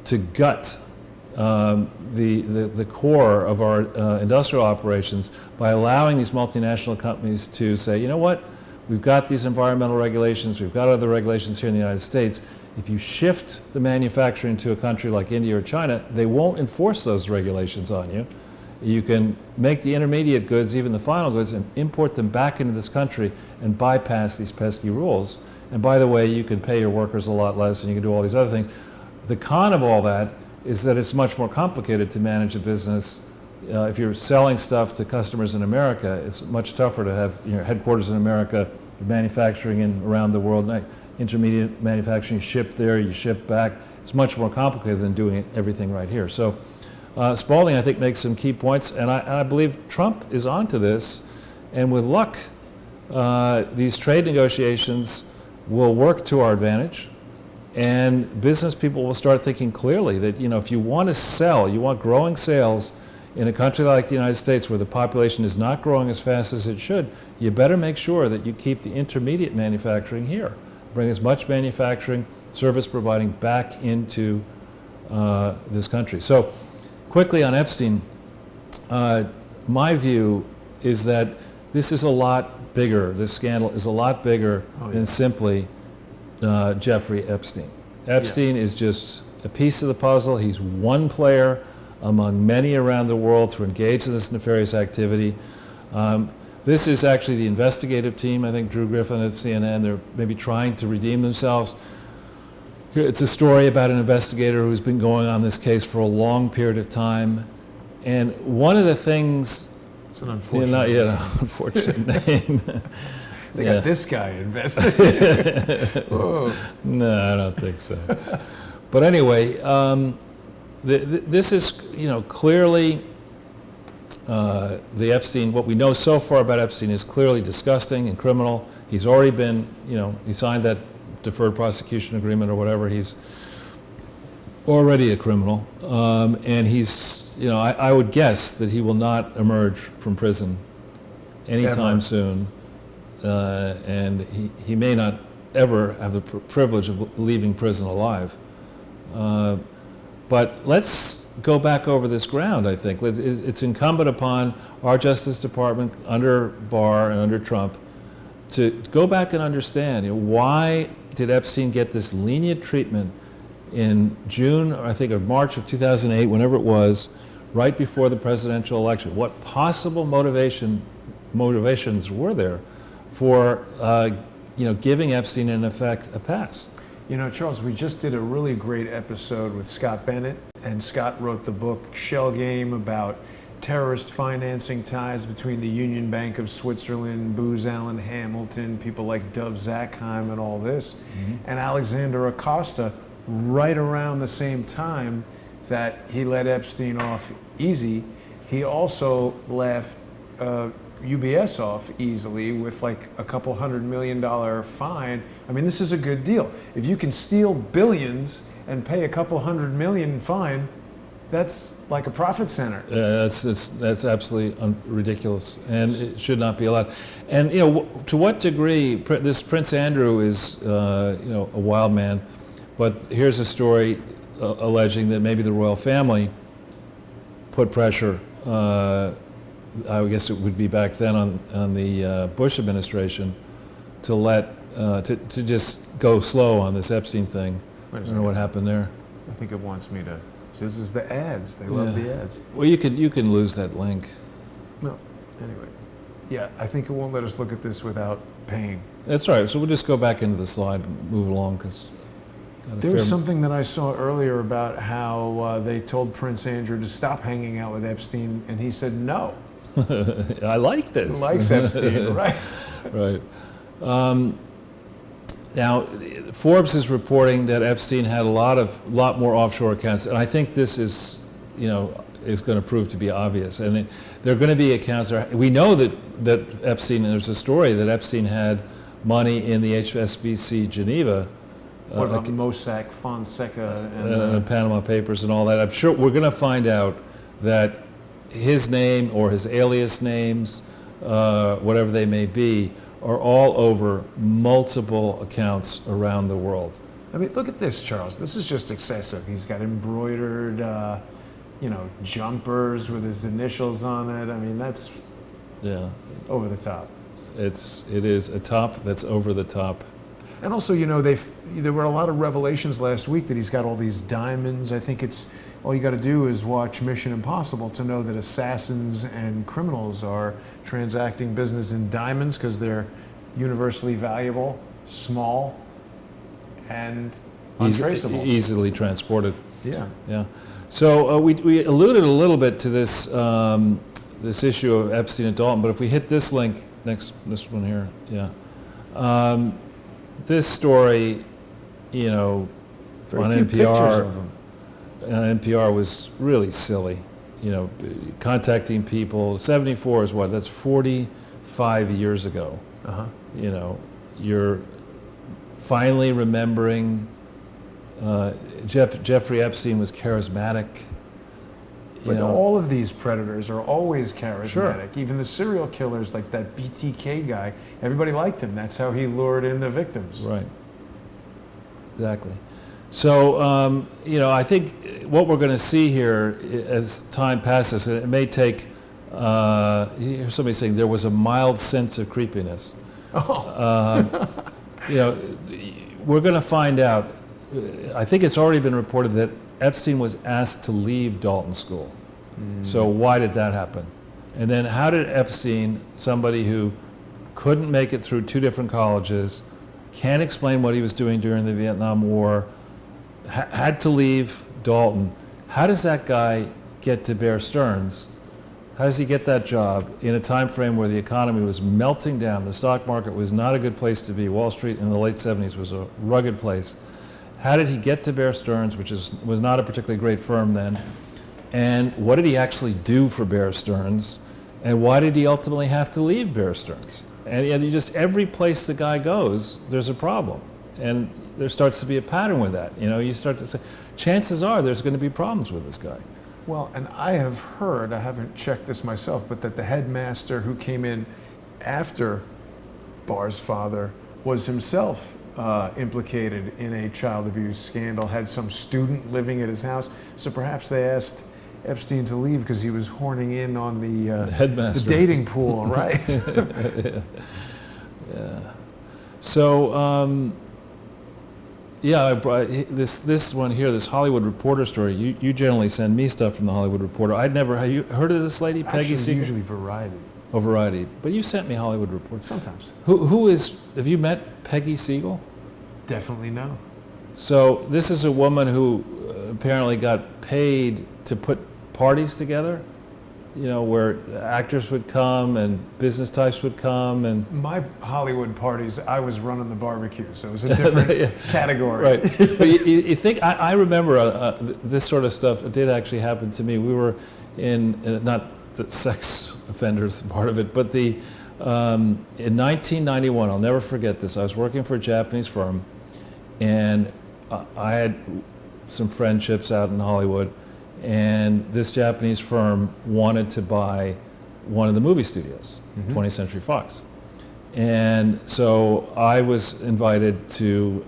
to gut the core of our industrial operations by allowing these multinational companies to say, you know what, we've got these environmental regulations, we've got other regulations here in the United States. If you shift the manufacturing to a country like India or China, they won't enforce those regulations on you. You can make the intermediate goods, even the final goods, and import them back into this country and bypass these pesky rules. And by the way, you can pay your workers a lot less and you can do all these other things. The con of all that is that it's much more complicated to manage a business. If you're selling stuff to customers in America, it's much tougher to have headquarters in America, manufacturing in around the world, intermediate manufacturing, you ship there, you ship back. It's much more complicated than doing everything right here. So Spalding, I think, makes some key points, and I believe Trump is onto this, and with luck, these trade negotiations will work to our advantage, and business people will start thinking clearly that, if you want to sell, you want growing sales in a country like the United States where the population is not growing as fast as it should, you better make sure that you keep the intermediate manufacturing here. Bring as much manufacturing, service providing back into this country. So quickly on Epstein, my view is that this is a lot bigger, this scandal is a lot bigger than simply Jeffrey Epstein. Epstein is just a piece of the puzzle. He's one player among many around the world to engage in this nefarious activity. This is actually the investigative team. I think Drew Griffin at CNN, they're maybe trying to redeem themselves. Here, it's a story about an investigator who's been going on this case for a long period of time. And one of the things... It's an unfortunate not yet an unfortunate name. They got this guy investigated. Whoa. No, I don't think so. But anyway, this is, clearly the Epstein, what we know so far about Epstein is clearly disgusting and criminal. He's already been, he signed that deferred prosecution agreement or whatever. He's already a criminal. And he's, I would guess that he will not emerge from prison anytime soon. And he may not ever have the privilege of leaving prison alive. But let's go back over this ground, I think. It's incumbent upon our Justice Department under Barr and under Trump to go back and understand, why did Epstein get this lenient treatment in June, or I think, or March of 2008, whenever it was, right before the presidential election? What possible motivations were there for giving Epstein, in effect, a pass? Charles, we just did a really great episode with Scott Bennett, and Scott wrote the book Shell Game about terrorist financing ties between the Union Bank of Switzerland, Booz Allen Hamilton, people like Dov Zakheim and all this. Mm-hmm. And Alexander Acosta, right around the same time that he let Epstein off easy, he also left UBS off easily with like a couple $100 million fine. I mean, this is a good deal. If you can steal billions and pay a couple $100 million fine, that's like a profit center. That's absolutely ridiculous, and it should not be allowed. And to what degree this Prince Andrew is a wild man, but here's a story alleging that maybe the royal family put pressure. I guess it would be back then on the Bush administration to to just go slow on this Epstein thing. I don't know what happened there. I think it wants me to. This is the ads. They love the ads. Well, you can lose that link. No. Anyway. Yeah, I think it won't let us look at this without paying. That's right. So we'll just go back into the slide and move along, because there was something that I saw earlier about how they told Prince Andrew to stop hanging out with Epstein, and he said no. I like this. He likes Epstein, right? Right. Now, Forbes is reporting that Epstein had a lot more offshore accounts, and I think this is going to prove to be obvious. And there are going to be accounts. We know that Epstein. There's a story that Epstein had money in the HSBC Geneva. What about Mossack Fonseca and the Panama Papers and all that? I'm sure we're going to find out that his name or his alias names, whatever they may be, are all over multiple accounts around the world. I mean, look at this, Charles. This is just excessive. He's got embroidered, jumpers with his initials on it. I mean, that's over the top. It is a top that's over the top. And also, there were a lot of revelations last week that he's got all these diamonds. I think all you got to do is watch Mission Impossible to know that assassins and criminals are transacting business in diamonds because they're universally valuable, small, and untraceable. Easily transported. Yeah. Yeah. So we alluded a little bit to this this issue of Epstein and Dalton, but if we hit this link, this one here, yeah. This story, Very on few pictures NPR, of him. on NPR was really silly. Contacting people. 74 is what? That's 45 years ago. Uh-huh. You're finally remembering Jeffrey Epstein was charismatic. But all of these predators are always charismatic. Sure. Even the serial killers, like that BTK guy, everybody liked him. That's how he lured in the victims. Right. Exactly. So, I think what we're going to see here as time passes, and it may take, here's somebody saying there was a mild sense of creepiness. Oh. We're going to find out. I think it's already been reported that Epstein was asked to leave Dalton School. So why did that happen? And then how did Epstein, somebody who couldn't make it through 2 different colleges, can't explain what he was doing during the Vietnam War, had to leave Dalton, how does that guy get to Bear Stearns? How does he get that job in a time frame where the economy was melting down, the stock market was not a good place to be, Wall Street in the late 70s was a rugged place? How did he get to Bear Stearns, which was not a particularly great firm then? And what did he actually do for Bear Stearns? And why did he ultimately have to leave Bear Stearns? And just every place the guy goes, there's a problem. And there starts to be a pattern with that. You start to say, chances are there's going to be problems with this guy. Well, and I have heard, I haven't checked this myself, but that the headmaster who came in after Barr's father was himself implicated in a child abuse scandal, had some student living at his house. So perhaps they asked Epstein to leave because he was horning in on the headmaster, the dating pool, right? Yeah. So, I brought this one here, this Hollywood Reporter story. You generally send me stuff from the Hollywood Reporter. Have you heard of this lady, Peggy Siegel? Usually Variety. Oh, Variety. But you sent me Hollywood Reporter. Sometimes. Have you met Peggy Siegel? Definitely no. So this is a woman who apparently got paid to put parties together, where actors would come and business types would come. And my Hollywood parties, I was running the barbecue, so it was a different category. Right. But you think, I remember this sort of stuff did actually happen to me. We were in, not the sex offenders part of it, but in 1991, I'll never forget this, I was working for a Japanese firm, and I had some friendships out in Hollywood, and this Japanese firm wanted to buy one of the movie studios, 20th Century Fox. And so I was invited to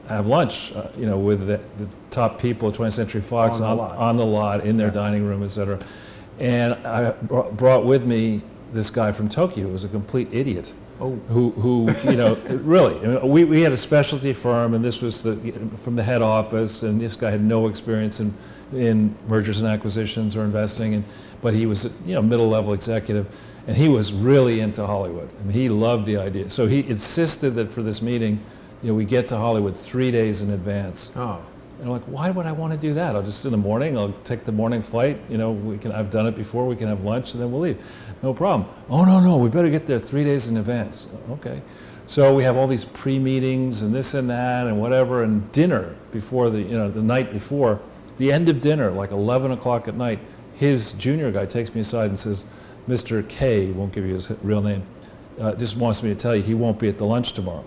have lunch, with the top people at 20th Century Fox on the lot, in their dining room, et cetera. And I brought with me this guy from Tokyo who was a complete idiot. Oh. Who really, we had a specialty firm, and this was from the head office, and this guy had no experience in mergers and acquisitions or investing, but he was middle-level executive, and he was really into Hollywood. I mean, he loved the idea. So he insisted that for this meeting, we get to Hollywood 3 days in advance. Oh. And I'm like, why would I want to do that? I'll just in the morning, I'll take the morning flight. I've done it before. We can have lunch and then we'll leave. No problem. Oh, no, we better get there 3 days in advance. Okay. So we have all these pre-meetings and this and that and whatever, and dinner before the night before, the end of dinner, like 11 o'clock at night, his junior guy takes me aside and says, Mr. K, won't give you his real name, just wants me to tell you he won't be at the lunch tomorrow.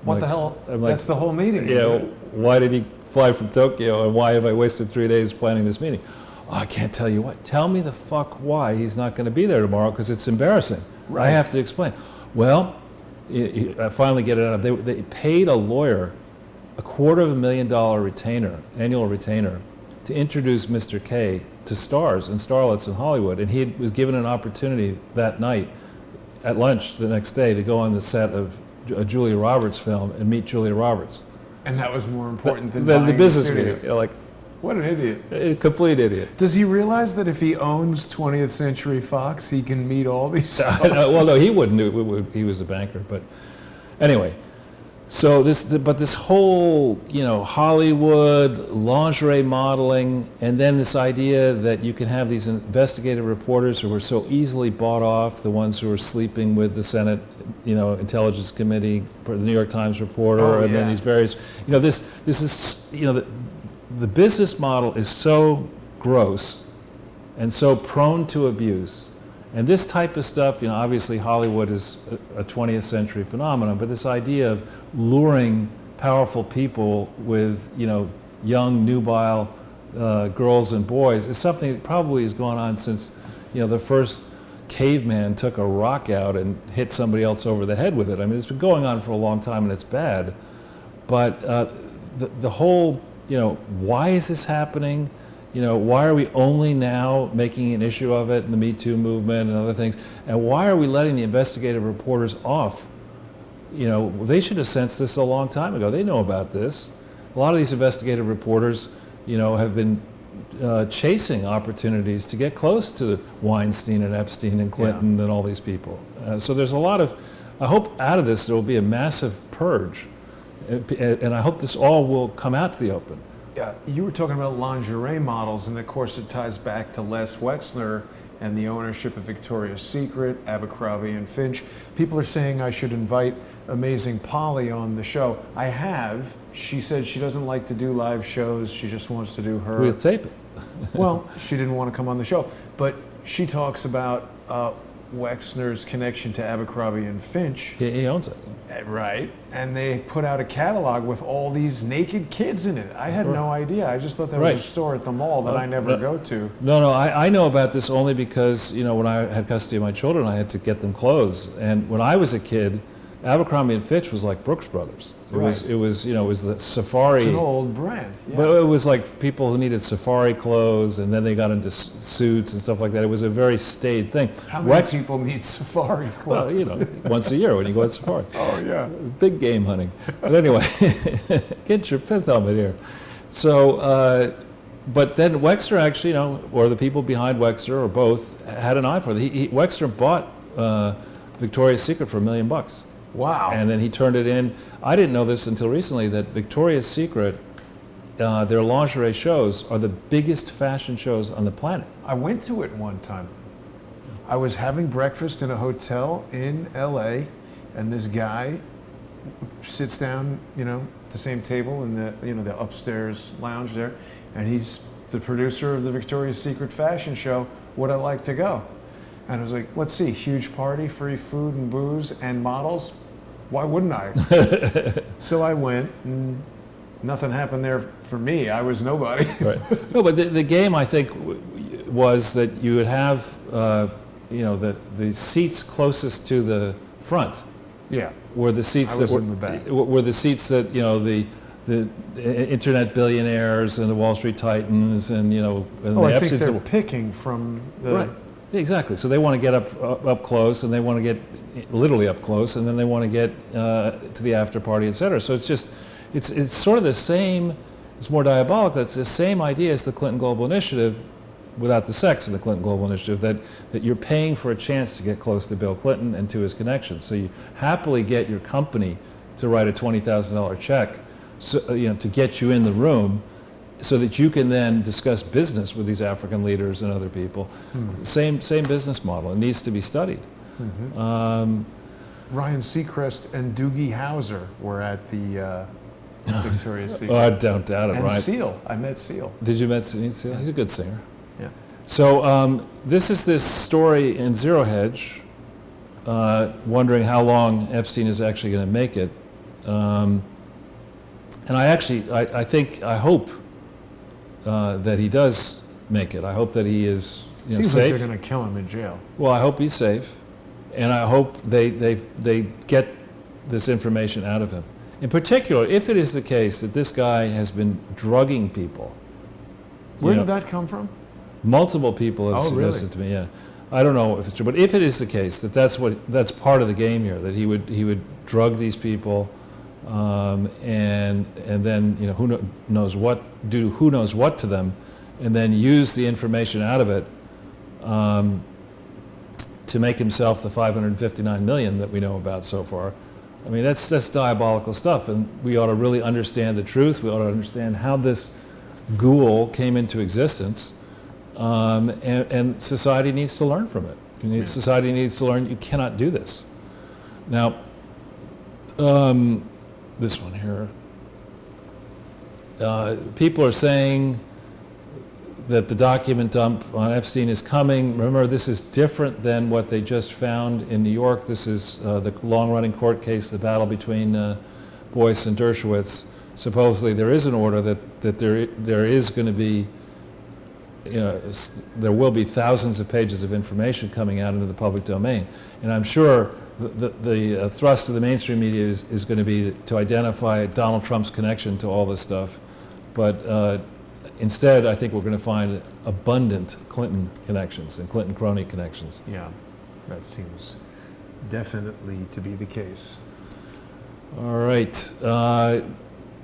What the hell? That's the whole meeting. Why did he fly from Tokyo, and why have I wasted 3 days planning this meeting? Oh, I can't tell you what. Tell me the fuck why he's not going to be there tomorrow, because it's embarrassing. Right. I have to explain. Well, finally get it out. They paid a lawyer $250,000 retainer, annual retainer, to introduce Mr. K to stars and starlets in Hollywood. And he was given an opportunity that night at lunch the next day to go on the set of a Julia Roberts film and meet Julia Roberts. And that was more important than the buying business studio. meeting. You're like, What an idiot. a complete idiot. Does he realize that if he owns 20th Century Fox, he can meet all these stars? Well, no, he wouldn't do it. He was a banker. But anyway, so this whole, Hollywood, lingerie modeling, and then this idea that you can have these investigative reporters who were so easily bought off, the ones who were sleeping with the Senate, Intelligence Committee, the New York Times reporter, and then these various, this is, the business model is so gross and so prone to abuse. And this type of stuff, obviously Hollywood is a 20th century phenomenon, but this idea of luring powerful people with, young, nubile girls and boys is something that probably has gone on since, the first caveman took a rock out and hit somebody else over the head with it. I mean, it's been going on for a long time and it's bad. But the whole, why is this happening? Why are we only now making an issue of it in the Me Too movement and other things? And why are we letting the investigative reporters off? They should have sensed this a long time ago. They know about this. A lot of these investigative reporters, have been chasing opportunities to get close to Weinstein and Epstein and Clinton and all these people. So there's a lot of, I hope out of this there will be a massive purge. And I hope this all will come out to the open. Yeah, you were talking about lingerie models, and of course it ties back to Les Wexner and the ownership of Victoria's Secret, Abercrombie and Finch. People are saying I should invite Amazing Polly on the show. I have. She said she doesn't like to do live shows. She just wants to do her. We'll tape it. Well, she didn't want to come on the show, but she talks about Wexner's connection to Abercrombie and Finch. He owns it. Right, and they put out a catalog with all these naked kids in it. I had no idea. I just thought there was a store at the mall that I never go to. No, I know about this only because, when I had custody of my children, I had to get them clothes. And when I was a kid, Abercrombie and Fitch was like Brooks Brothers. It was the Safari. It's an old brand. Yeah. But it was like people who needed safari clothes, and then they got into suits and stuff like that. It was a very staid thing. How many people need safari clothes? Well, once a year when you go on safari. Oh, yeah. Big game hunting. But anyway, get your pith helmet here. So, but then Wexner actually, or the people behind Wexner, or both, had an eye for it. Wexner bought Victoria's Secret for $1 million. Wow. And then he turned it in. I didn't know this until recently, that Victoria's Secret, their lingerie shows are the biggest fashion shows on the planet. I went to it one time. I was having breakfast in a hotel in LA, and this guy sits down, at the same table in the upstairs lounge there, and he's the producer of the Victoria's Secret fashion show. Would I like to go? And I was like, let's see, huge party, free food and booze and models. Why wouldn't I? So I went, and nothing happened there for me. I was nobody. Right. No, but the game, I think, was that you would have, the seats closest to the front. Yeah. Were the seats that were in the back. Were the seats that the internet billionaires and the Wall Street Titans and and the I think Epsteins they're picking from the. Right. Exactly. So they want to get up close, and they want to get literally up close, and then they want to get to the after party, et cetera. So it's sort of the same. It's more diabolical. It's the same idea as the Clinton Global Initiative, without the sex of the Clinton Global Initiative. That you're paying for a chance to get close to Bill Clinton and to his connections. So you happily get your company to write a $20,000 check, to get you in the room, so that you can then discuss business with these African leaders and other people. Same business model. It needs to be studied. Ryan Seacrest and Doogie Howser were at the Victoria's Secret. Oh, I don't doubt it, and right? Seal. I met Seal. Did you meet Seal? He's a good singer. Yeah. So this is this story in Zero Hedge, wondering how long Epstein is actually going to make it. And I hope that he does make it. I hope that he is Seems safe. like they're going to kill him in jail. Well, I hope he's safe, and I hope they get this information out of him. In particular, if it is the case that this guy has been drugging people. Where did that come from? Multiple people have suggested to me, yeah. I don't know if it's true, but if it is the case that that's part of the game here, that he would drug these people, and then who knows what to them, and then use the information out of it to make himself the 559 million that we know about so far. I mean, that's diabolical stuff, and we ought to really understand the truth. We ought to understand how this ghoul came into existence, and society needs to learn from it. Society needs to learn you cannot do this. Now, this one here, people are saying that the document dump on Epstein is coming. Remember, this is different than what they just found in New York. This is the long-running court case, the battle between Boyce and Dershowitz. Supposedly, there is an order that there is going to be, there will be thousands of pages of information coming out into the public domain. And I'm sure the thrust of the mainstream media is going to be to identify Donald Trump's connection to all this stuff. But instead, I think we're going to find abundant Clinton connections and Clinton crony connections. Yeah, that seems definitely to be the case. All right.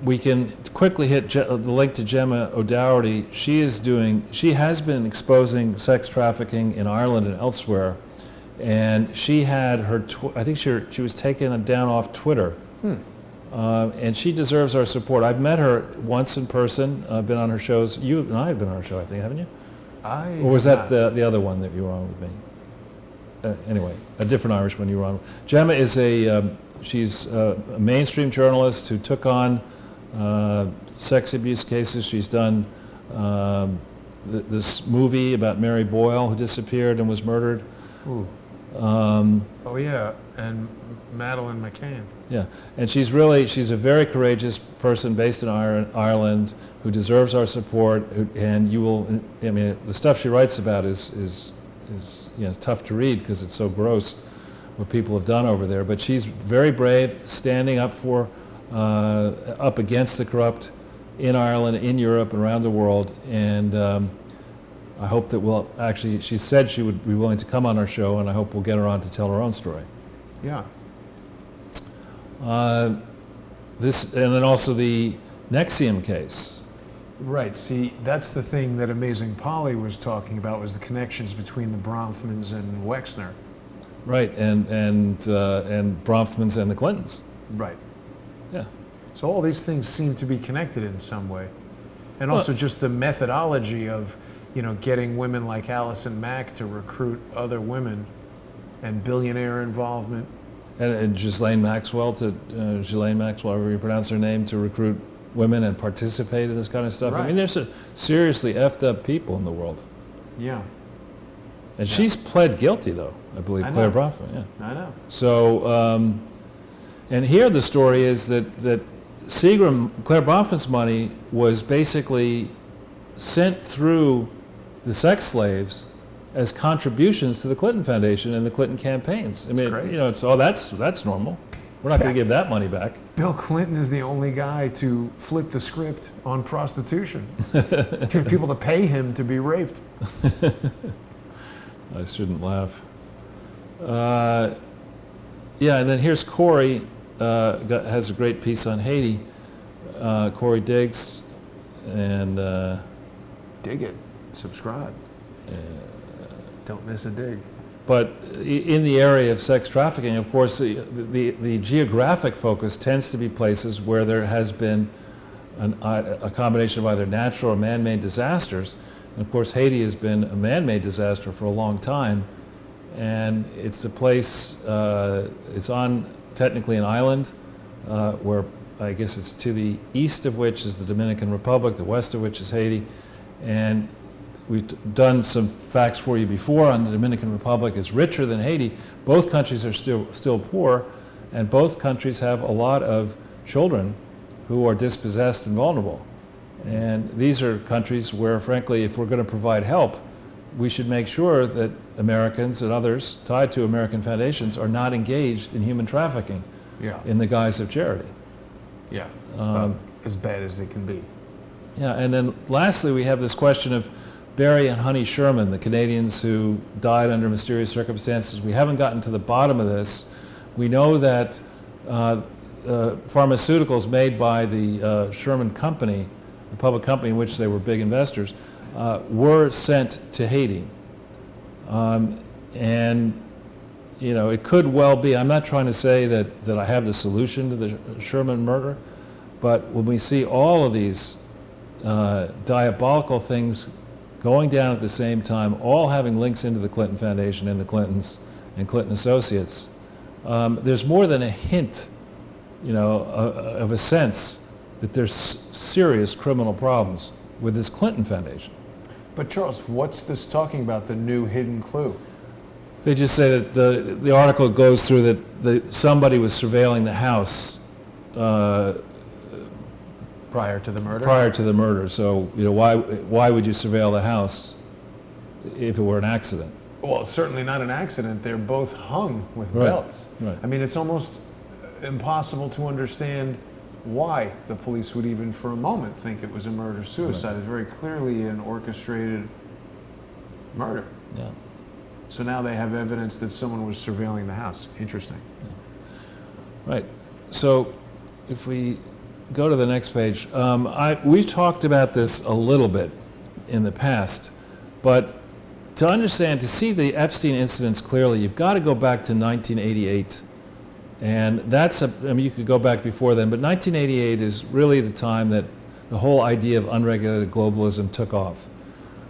We can quickly hit the link to Gemma O'Doherty. She has been exposing sex trafficking in Ireland and elsewhere. And she had her, I think she was taken down off Twitter. And she deserves our support. I've met her once in person. I've been on her shows. You and I have been on her show, I think, haven't you? Or was that the other one that you were on with me? Anyway, a different Irish one you were on. Gemma is she's a mainstream journalist who took on sex abuse cases. She's done this movie about Mary Boyle, who disappeared and was murdered. Ooh. Oh yeah, and Madeleine McCann. Yeah, and she's a very courageous person based in Ireland who deserves our support. And the stuff she writes about is tough to read because it's so gross what people have done over there. But she's very brave, standing up up against the corrupt in Ireland, in Europe, and around the world. And I hope that she said she would be willing to come on our show, and I hope we'll get her on to tell her own story. Yeah. And then also the Nexium case. Right. See, that's the thing that Amazing Polly was talking about, was the connections between the Bronfmans and Wexner. Right, and Bronfmans and the Clintons. Right. Yeah. So all these things seem to be connected in some way, and also just the methodology of, getting women like Allison Mack to recruit other women, and billionaire involvement. And Ghislaine Maxwell, however you pronounce her name, to recruit women and participate in this kind of stuff. Right. I mean, there's seriously effed up people in the world. Yeah. And she's pled guilty, though, I believe, Claire Bronfman. Yeah. I know. So, and here the story is that Seagram, Claire Bronfman's money was basically sent through the sex slaves as contributions to the Clinton Foundation and the Clinton campaigns. I mean, great. That's normal. We're not going to give that money back. Bill Clinton is the only guy to flip the script on prostitution. Get people to pay him to be raped. I shouldn't laugh. And then here's Corey, has a great piece on Haiti. Corey Diggs, and dig it, subscribe. Don't miss a dig. But in the area of sex trafficking, of course, the geographic focus tends to be places where there has been a combination of either natural or man-made disasters. And of course, Haiti has been a man-made disaster for a long time. And it's a place, it's technically an island, where I guess it's to the east of which is the Dominican Republic, the west of which is Haiti. And we've done some facts for you before on the Dominican Republic. Is richer than Haiti. Both countries are still poor, and both countries have a lot of children who are dispossessed and vulnerable. And these are countries where, frankly, if we're going to provide help, we should make sure that Americans and others tied to American foundations are not engaged in human trafficking. Yeah. in the guise of charity. Yeah. It's about as bad as it can be. Yeah, and then lastly, we have this question of Barry and Honey Sherman, the Canadians who died under mysterious circumstances. We haven't gotten to the bottom of this. We know that pharmaceuticals made by the Sherman Company, the public company in which they were big investors, were sent to Haiti. And you know, it could well be, I'm not trying to say that I have the solution to the Sherman murder, but when we see all of these diabolical things going down at the same time, all having links into the Clinton Foundation and the Clintons and Clinton associates, there's more than a hint, you know, of a sense that there's serious criminal problems with this Clinton Foundation. But Charles, what's this talking about, the new hidden clue? They just say that the article goes through that somebody was surveilling the house Prior to the murder? prior to the murder. So, you know, why would you surveil the house if it were an accident? Well, it's certainly not an accident. They're both hung with Right, belts. right. I mean, it's almost impossible to understand why the police would even for a moment think it was a murder-suicide. Right. It's very clearly an orchestrated murder. Yeah. So now they have evidence that someone was surveilling the house. Interesting. Right. So if we go to the next page, we've talked about this a little bit in the past, but to understand, to see the Epstein incidents clearly, you've got to go back to 1988. And that's, I mean, you could go back before then, but 1988 is really the time that the whole idea of unregulated globalism took off.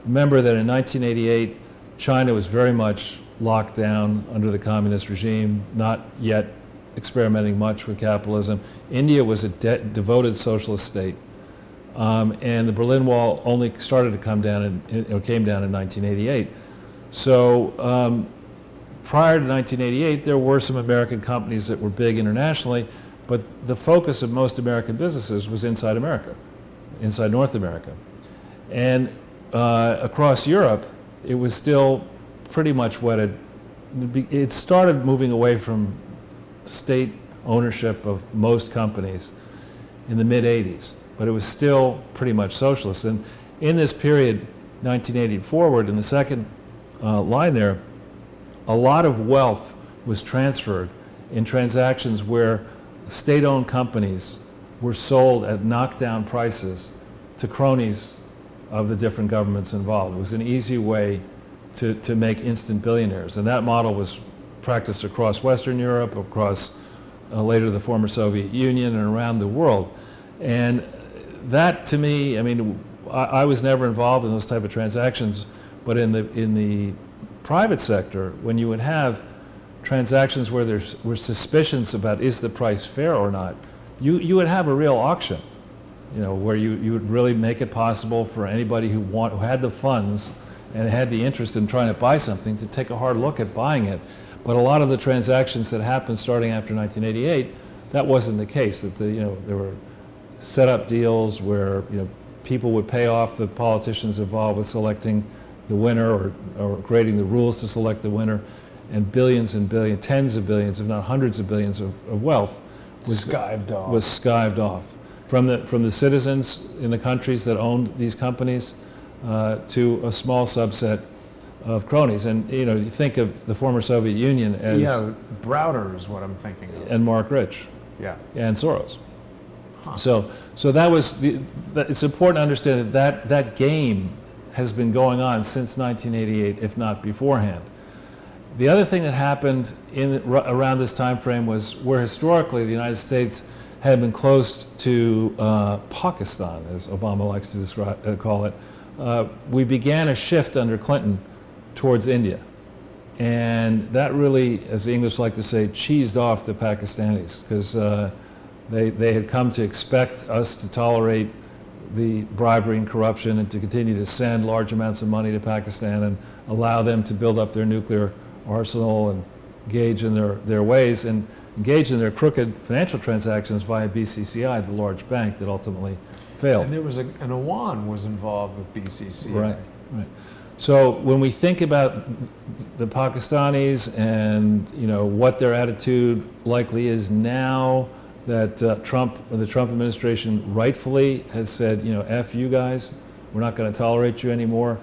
Remember that in 1988, China was very much locked down under the communist regime, not yet experimenting much with capitalism. India was a devoted socialist state. And the Berlin Wall only started to come down, came down in 1988. So prior to 1988, there were some American companies that were big internationally, but the focus of most American businesses was inside America, inside North America. And across Europe, it was still pretty much wedded. It started moving away from state ownership of most companies in the mid-'80s, but it was still pretty much socialist. And in this period, 1980 forward, in the second line there, a lot of wealth was transferred in transactions where state-owned companies were sold at knockdown prices to cronies of the different governments involved. It was an easy way to make instant billionaires. And that model was practiced across Western Europe, across later the former Soviet Union, and around the world. And that, to me, I mean, I was never involved in those type of transactions, but in the private sector, when you would have transactions where there were suspicions about is the price fair or not, you would have a real auction, you know, where you would really make it possible for anybody who had the funds and had the interest in trying to buy something to take a hard look at buying it. But a lot of the transactions that happened starting after 1988, that wasn't the case. That there were set up deals where people would pay off the politicians involved with selecting the winner or creating the rules to select the winner, and billions and billions, tens of billions, if not hundreds of billions of wealth was skived off from the citizens in the countries that owned these companies to a small subset of cronies. And you think of the former Soviet Union as Browder is what I'm thinking of. And Mark Rich, and Soros. Huh. So that was it's important to understand that game has been going on since 1988, if not beforehand. The other thing that happened around this time frame was where historically the United States had been close to Pakistan, as Obama likes to call it. We began a shift under Clinton towards India. And that really, as the English like to say, cheesed off the Pakistanis, because they had come to expect us to tolerate the bribery and corruption and to continue to send large amounts of money to Pakistan and allow them to build up their nuclear arsenal and engage in their ways and engage in their crooked financial transactions via BCCI, the large bank that ultimately failed. And there was an Iran was involved with BCCI. Right. So when we think about the Pakistanis and what their attitude likely is now that the Trump administration rightfully has said, F you guys, we're not going to tolerate you anymore.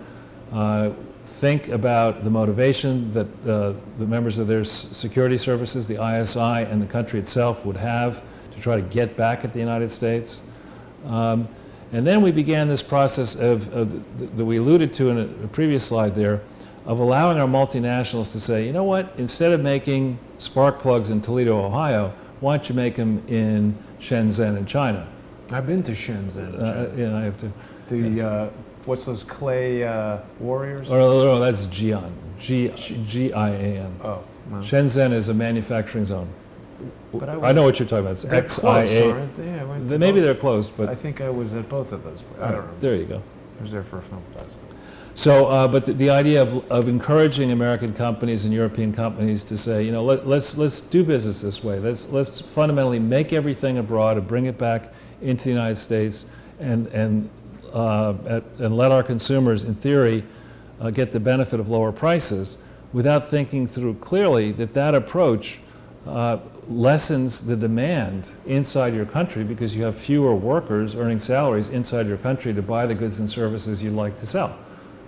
Think about the motivation that the members of their security services, the ISI, and the country itself would have to try to get back at the United States. And then we began this process that we alluded to in a previous slide there, of allowing our multinationals to say, you know what, instead of making spark plugs in Toledo, Ohio, why don't you make them in Shenzhen in China? I've been to Shenzhen. Yeah, I have to. What's those clay warriors? Oh, no, that's Jian. G-I-A-N. Oh. Well. Shenzhen is a manufacturing zone. But I know what you're talking about. It's they're close, XIA. aren't they? I went to Maybe both. they're closed, but I think I was at both of those. I don't know. There you go. I was there for a film festival. So, but the idea of encouraging American companies and European companies to say, let's do business this way. Let's fundamentally make everything abroad and bring it back into the United States, and let our consumers, in theory, get the benefit of lower prices, without thinking through clearly that approach lessens the demand inside your country, because you have fewer workers earning salaries inside your country to buy the goods and services you'd like to sell.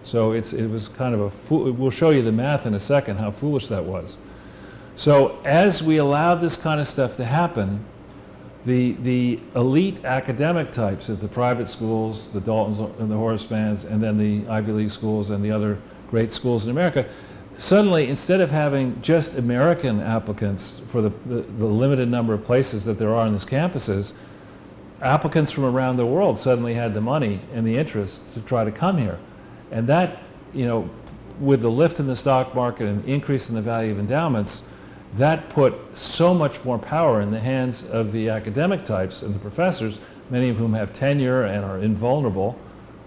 So it was kind of we'll show you the math in a second, how foolish that was. So as we allowed this kind of stuff to happen, the elite academic types at the private schools, the Daltons and the Horace Manns, and then the Ivy League schools and the other great schools in America, suddenly, instead of having just American applicants for the limited number of places that there are on these campuses, applicants from around the world suddenly had the money and the interest to try to come here. And that, with the lift in the stock market and increase in the value of endowments, that put so much more power in the hands of the academic types and the professors, many of whom have tenure and are invulnerable,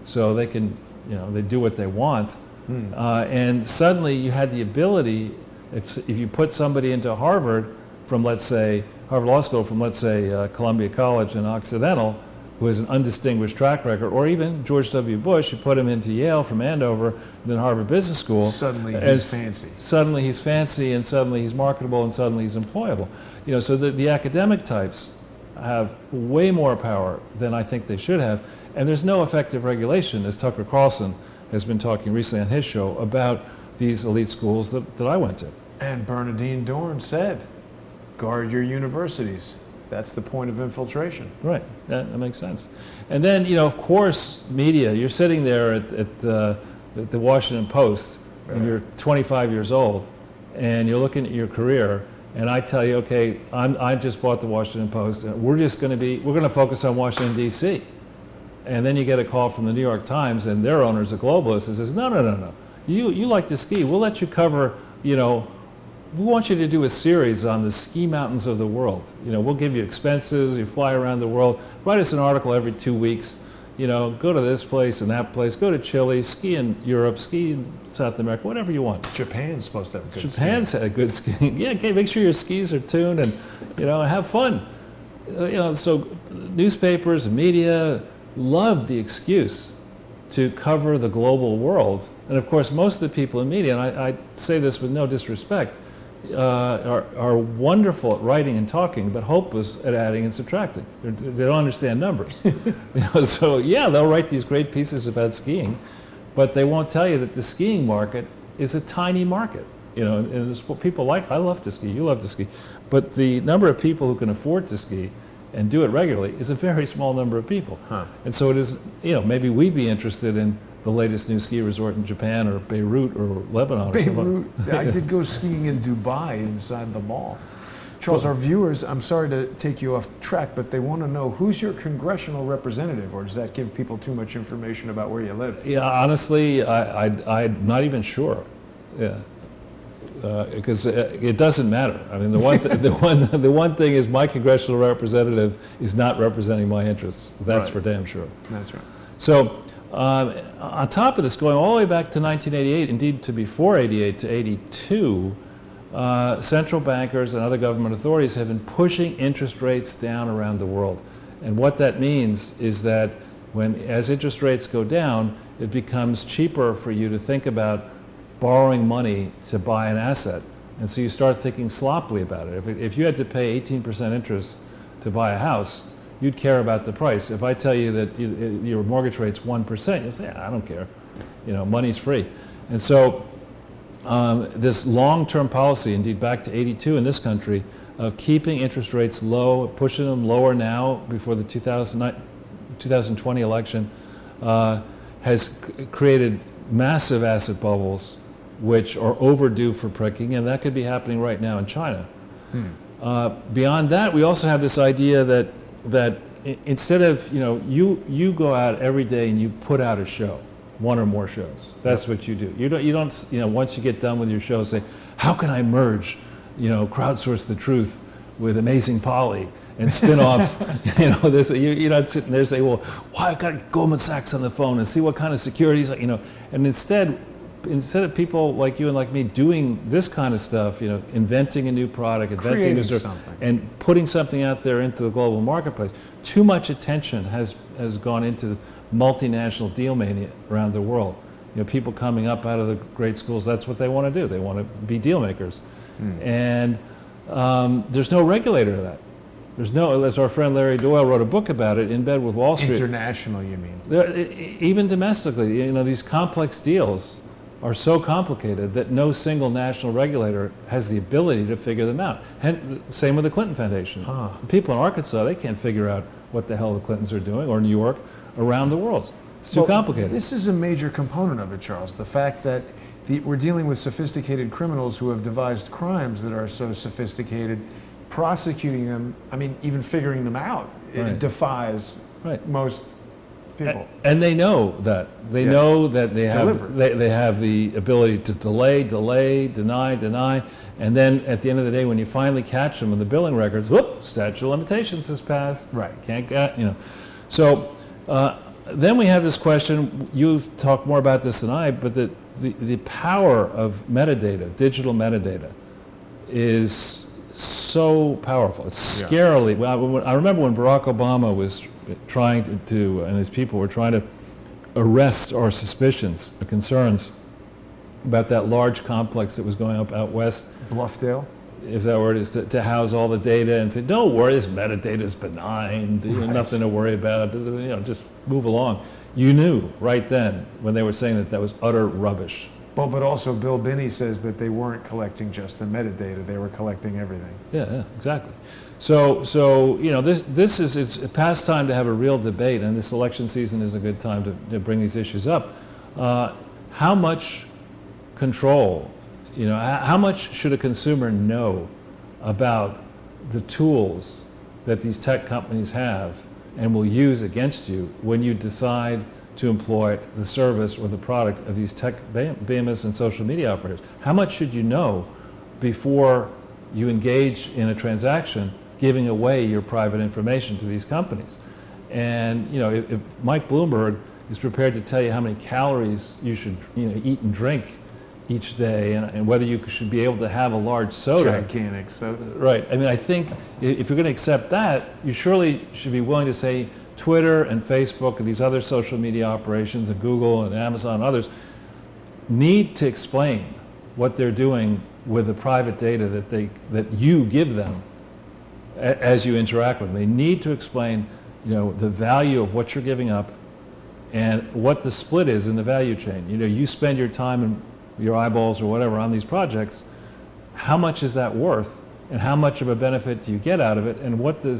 so they can, they do what they want. And suddenly you had the ability, if you put somebody into Harvard from, let's say, Harvard Law School from, let's say, Columbia College and Occidental, who has an undistinguished track record, or even George W. Bush, you put him into Yale from Andover, and then Harvard Business School. Suddenly he's fancy. Suddenly he's fancy, and suddenly he's marketable, and suddenly he's employable. So the academic types have way more power than I think they should have, and there's no effective regulation, as Tucker Carlson has been talking recently on his show about these elite schools that I went to. And Bernardine Dohrn said, guard your universities. That's the point of infiltration. Right, that makes sense. And then, of course, media. You're sitting there at the Washington Post, and you're 25 years old, and you're looking at your career, and I tell you, okay, I just bought the Washington Post, and we're going to focus on Washington, D.C. And then you get a call from the New York Times, and their owner's a globalist, and says, no. You like to ski. We'll let you cover, we want you to do a series on the ski mountains of the world. We'll give you expenses, you fly around the world, write us an article every 2 weeks, go to this place and that place, go to Chile, ski in Europe, ski in South America, whatever you want. Japan's supposed to have good Japan's skiing. had good skiing. Yeah, okay, make sure your skis are tuned and, have fun. So newspapers and media love the excuse to cover the global world. And of course, most of the people in media, and I say this with no disrespect, are wonderful at writing and talking, but hopeless at adding and subtracting. They don't understand numbers. So yeah, they'll write these great pieces about skiing, but they won't tell you that the skiing market is a tiny market. And it's what people like. I love to ski. You love to ski. But the number of people who can afford to ski and do it regularly is a very small number of people. And so it is, maybe we'd be interested in the latest new ski resort in Japan or Beirut or Lebanon or something. I did go skiing in Dubai inside the mall. Charles, our viewers, I'm sorry to take you off track, but they want to know, who's your congressional representative, or does that give people too much information about where you live? Yeah, honestly, I'm not even sure. Yeah. Because it doesn't matter. I mean, the one thing is, my congressional representative is not representing my interests. That's right. For damn sure. That's right. So, on top of this, going all the way back to 1988, indeed to before 88 to 82, central bankers and other government authorities have been pushing interest rates down around the world. And what that means is that As interest rates go down, it becomes cheaper for you to think about borrowing money to buy an asset. And so you start thinking sloppily about it. If you had to pay 18% interest to buy a house, you'd care about the price. If I tell you that your mortgage rate's 1%, you'll say, I don't care. Money's free. And so this long-term policy, indeed back to '82 in this country, of keeping interest rates low, pushing them lower now before the 2020 election, has created massive asset bubbles which are overdue for pricking, and that could be happening right now in China. Beyond that, we also have this idea that instead of, you go out every day and you put out a show, one or more shows. That's what you do. You don't once you get done with your show, say, how can I merge, crowdsource the truth with Amazing Polly and spin off, this, you're not sitting there saying, well, why I got Goldman Sachs on the phone and see what kind of securities, and instead of people like you and like me doing this kind of stuff, inventing a new product, inventing a new service, and putting something out there into the global marketplace, too much attention has gone into multinational deal mania around the world. People coming up out of the great schools, that's what they want to do. They want to be deal makers. And there's no regulator to that. There's no, as our friend Larry Doyle wrote a book about it, In Bed with Wall Street. International, you mean? Even domestically, these complex deals are so complicated that no single national regulator has the ability to figure them out. And same with the Clinton Foundation. People in Arkansas, they can't figure out what the hell the Clintons are doing, or New York, around the world. It's too complicated. This is a major component of it, Charles. The fact that we're dealing with sophisticated criminals who have devised crimes that are so sophisticated, prosecuting them, even figuring them out, it defies most people. And they know that. They know that they have the ability to delay, deny, and then at the end of the day, when you finally catch them in the billing records, whoop, statute of limitations has passed. Right. Can't get, So then we have this question, you've talked more about this than I, but the power of metadata, digital metadata, is so powerful. It's scarily, well, I remember when Barack Obama was trying to, and his people were trying to arrest our suspicions, our concerns about that large complex that was going up out west. Bluffdale? Is that where it is, to house all the data and say, don't worry, this metadata is benign, nothing to worry about, just move along. You knew right then when they were saying that was utter rubbish. Well, but also Bill Binney says that they weren't collecting just the metadata, they were collecting everything. Yeah, exactly. So this is, it's past time to have a real debate, and this election season is a good time to bring these issues up. How much control, how much should a consumer know about the tools that these tech companies have and will use against you when you decide to employ the service or the product of these tech behemoths and social media operators? How much should you know before you engage in a transaction giving away your private information to these companies? And if Mike Bloomberg is prepared to tell you how many calories you should eat and drink each day, and whether you should be able to have a large soda. Gigantic soda. Right. I think if you're going to accept that, you surely should be willing to say Twitter and Facebook and these other social media operations and Google and Amazon and others need to explain what they're doing with the private data that you give them as you interact with them. They need to explain the value of what you're giving up and what the split is in the value chain. You spend your time and your eyeballs or whatever on these projects, how much is that worth, and how much of a benefit do you get out of it, and what do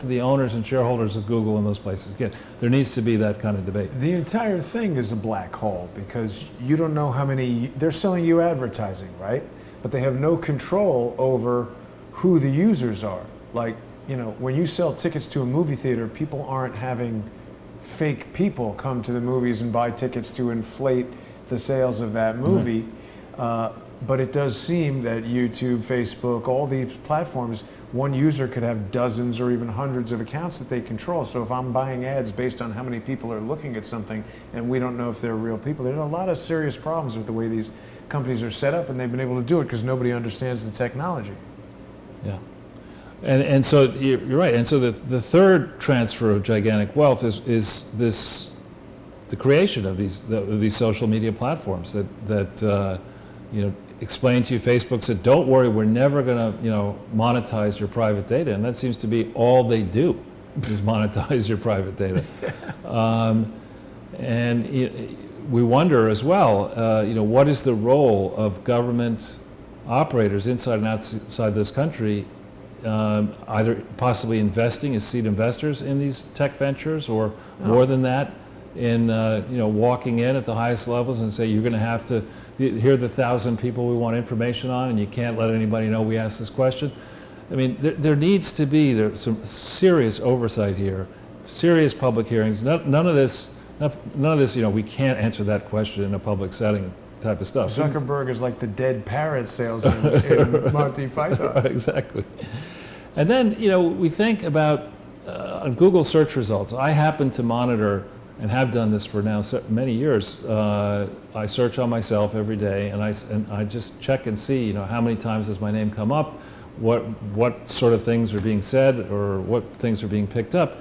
the owners and shareholders of Google and those places get? There needs to be that kind of debate. The entire thing is a black hole because you don't know how many, they're selling you advertising, right? But they have no control over who the users are. Like, when you sell tickets to a movie theater, people aren't having fake people come to the movies and buy tickets to inflate the sales of that movie. But it does seem that YouTube, Facebook, all these platforms, one user could have dozens or even hundreds of accounts that they control. So if I'm buying ads based on how many people are looking at something and we don't know if they're real people, there's a lot of serious problems with the way these companies are set up, and they've been able to do it because nobody understands the technology. Yeah. And so you're right. And so the third transfer of gigantic wealth is the creation of these social media platforms that explain to you. Facebook said, "Don't worry, we're never going to monetize your private data," and that seems to be all they do is monetize your private data. And we wonder as well, what is the role of government operators inside and outside this country, either possibly investing as seed investors in these tech ventures, or more than that, in walking in at the highest levels and say, you're going to have to, here are the 1,000 people we want information on, and you can't let anybody know we asked this question. I mean, there needs to be some serious oversight here, serious public hearings. None of this, we can't answer that question in a public setting type of stuff. Zuckerberg is like the dead parrot salesman in Monty Python. Exactly. And then, we think about on Google search results. I happen to monitor, and have done this for now many years. I search on myself every day, and I just check and see, how many times has my name come up, what sort of things are being said, or what things are being picked up.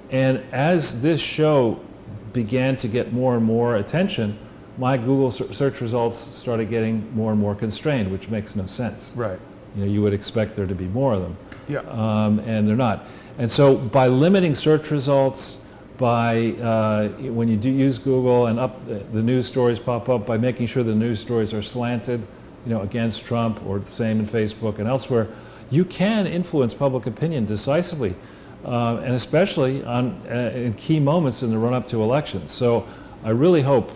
And as this show began to get more and more attention, my Google search results started getting more and more constrained, which makes no sense. Right. You would expect there to be more of them. Yeah. And they're not. And so by limiting search results, by when you do use Google and the news stories pop up, by making sure the news stories are slanted, against Trump, or the same in Facebook and elsewhere, you can influence public opinion decisively, and especially in key moments in the run-up to elections. So I really hope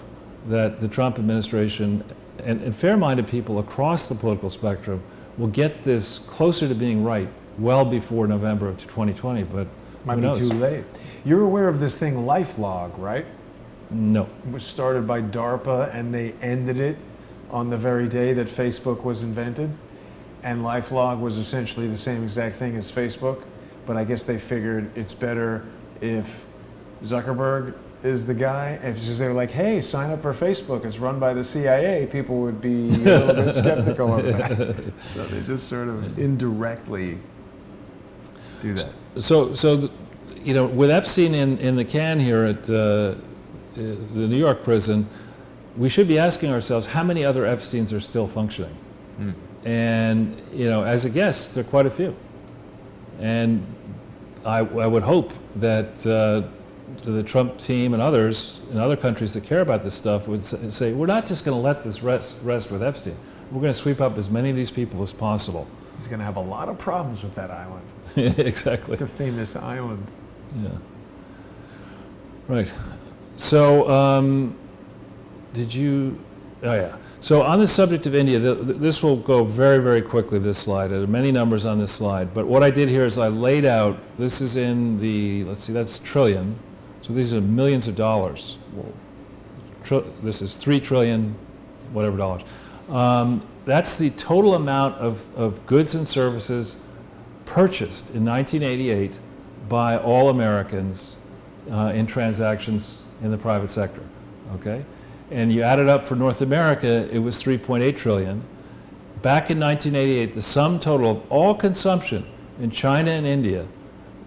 that the Trump administration and fair-minded people across the political spectrum will get this closer to being right well before November of 2020, but might who knows? be too late. You're aware of this thing, LifeLog, right? No. It was started by DARPA, and they ended it on the very day that Facebook was invented. And LifeLog was essentially the same exact thing as Facebook, but I guess they figured it's better if Zuckerberg is the guy. If they were like, hey, sign up for Facebook, it's run by the CIA, people would be a little bit skeptical of that. So they just sort of indirectly do that. So with Epstein in the can here at the New York prison, we should be asking ourselves how many other Epsteins are still functioning. And as a guess, there are quite a few. And I would hope that the Trump team and others in other countries that care about this stuff would say, we're not just going to let this rest with Epstein. We're going to sweep up as many of these people as possible. He's going to have a lot of problems with that island. Exactly. The famous island. Yeah. Right. So, So on the subject of India, this will go very, very quickly, this slide. There are many numbers on this slide. But what I did here is I laid out, this is in the, let's see, that's trillion. So these are millions of dollars. This is 3 trillion, whatever dollars. That's the total amount of goods and services purchased in 1988 by all Americans in transactions in the private sector, okay? And you add it up for North America, it was 3.8 trillion. Back in 1988, the sum total of all consumption in China and India,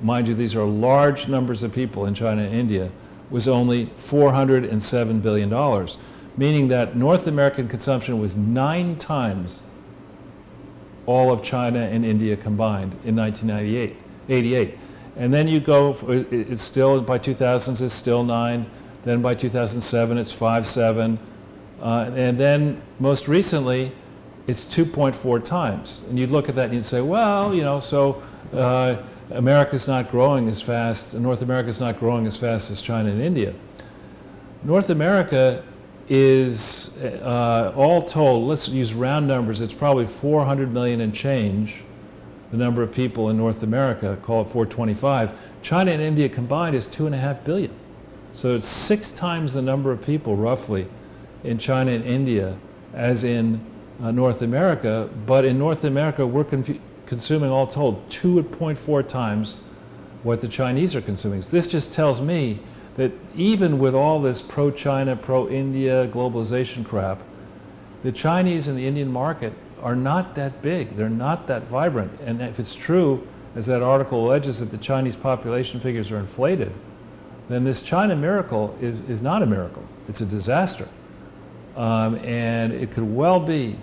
mind you, these are large numbers of people in China and India, was only $407 billion, meaning that North American consumption was 9 times all of China and India combined in 1988. And then you go, it's still, by 2000s, it's still 9. Then by 2007, it's 5.7. And then most recently, it's 2.4 times. And you'd look at that and you'd say, well, so America's not growing as fast, North America's not growing as fast as China and India. North America is, all told, let's use round numbers, it's probably 400 million and change, the number of people in North America, call it 425. China and India combined is 2.5 billion. So it's 6 times the number of people, roughly, in China and India as in North America. But in North America, we're consuming, all told, 2.4 times what the Chinese are consuming. So this just tells me that even with all this pro-China, pro-India globalization crap, the Chinese and the Indian market are not that big. They're not that vibrant. And if it's true as that article alleges, that the Chinese population figures are inflated, then this China miracle is not a miracle. It's a disaster. And it could well be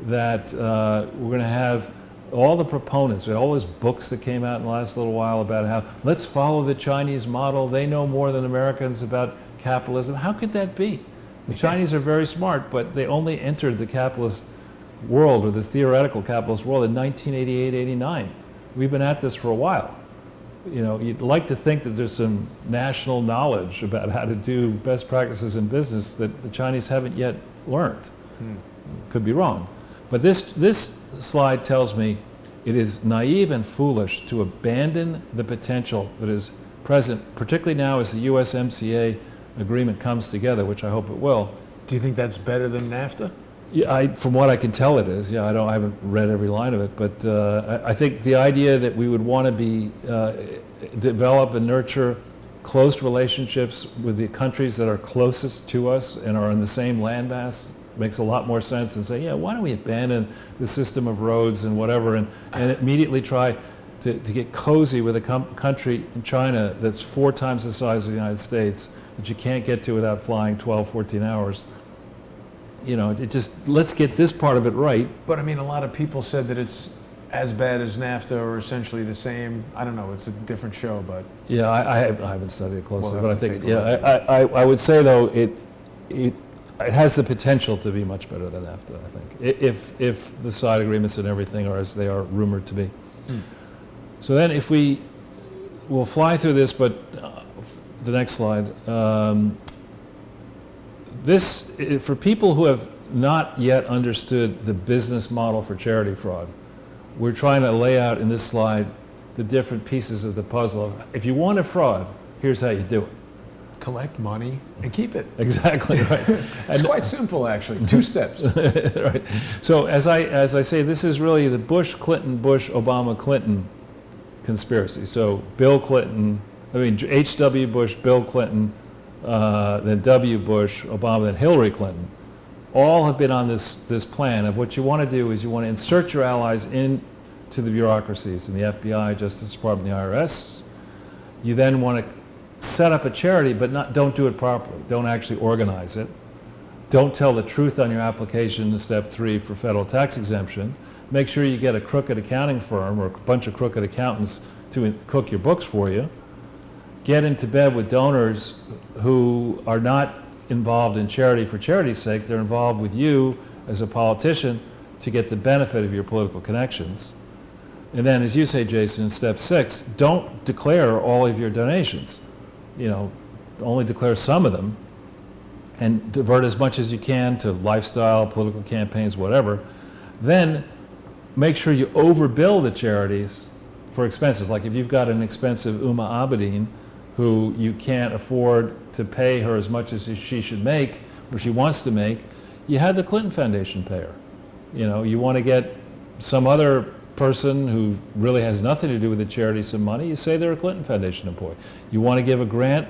that we're going to have all the proponents, all those books that came out in the last little while about how let's follow the Chinese model. They know more than Americans about capitalism. How could that be? The Chinese are very smart, but they only entered the capitalist world, or the theoretical capitalist world, in 1988, 89. We've been at this for a while. You know, you'd like to think that there's some national knowledge about how to do best practices in business that the Chinese haven't yet learned. Could be wrong. But this slide tells me it is naive and foolish to abandon the potential that is present, particularly now as the USMCA agreement comes together, which I hope it will. Do you think that's better than NAFTA? Yeah, from what I can tell, it is. Yeah, I haven't read every line of it, but I think the idea that we would want to be develop and nurture close relationships with the countries that are closest to us and are in the same landmass makes a lot more sense than say, yeah, why don't we abandon the system of roads and whatever, and immediately try to get cozy with a country in China that's 4 times the size of the United States that you can't get to without flying 12, 14 hours. You know, it just, let's get this part of it right. But I mean, a lot of people said that it's as bad as NAFTA or essentially the same. I don't know, it's a different show, but... Yeah, I haven't studied it closely, We'll but I have to think, take a look. I would say though, it has the potential to be much better than NAFTA, I think, if the side agreements and everything are as they are rumored to be. So then we'll fly through this, but the next slide. For people who have not yet understood the business model for charity fraud, we're trying to lay out in this slide the different pieces of the puzzle. If you want a fraud, here's how you do it. Collect money and keep it. Exactly right. It's quite simple, actually. 2 steps. Right. So as I say, this is really the Bush, Clinton, Bush, Obama, Clinton conspiracy. So H.W. Bush, Bill Clinton, then W. Bush, Obama, then Hillary Clinton, all have been on this plan of what you want to do is you want to insert your allies into the bureaucracies, in the FBI, Justice Department, the IRS. You then want to set up a charity, but don't do it properly. Don't actually organize it. Don't tell the truth on your application in step 3 for federal tax exemption. Make sure you get a crooked accounting firm or a bunch of crooked accountants to cook your books for you. Get into bed with donors who are not involved in charity for charity's sake. They're involved with you as a politician to get the benefit of your political connections. And then, as you say, Jason, in step 6, don't declare all of your donations. You know, only declare some of them and divert as much as you can to lifestyle, political campaigns, whatever. Then make sure you overbill the charities for expenses. Like if you've got an expensive Uma Abedin who you can't afford to pay her as much as she should make or she wants to make, you had the Clinton Foundation pay her. You know, you want to get some other person who really has nothing to do with the charity some money, you say they're a Clinton Foundation employee. You want to give a grant,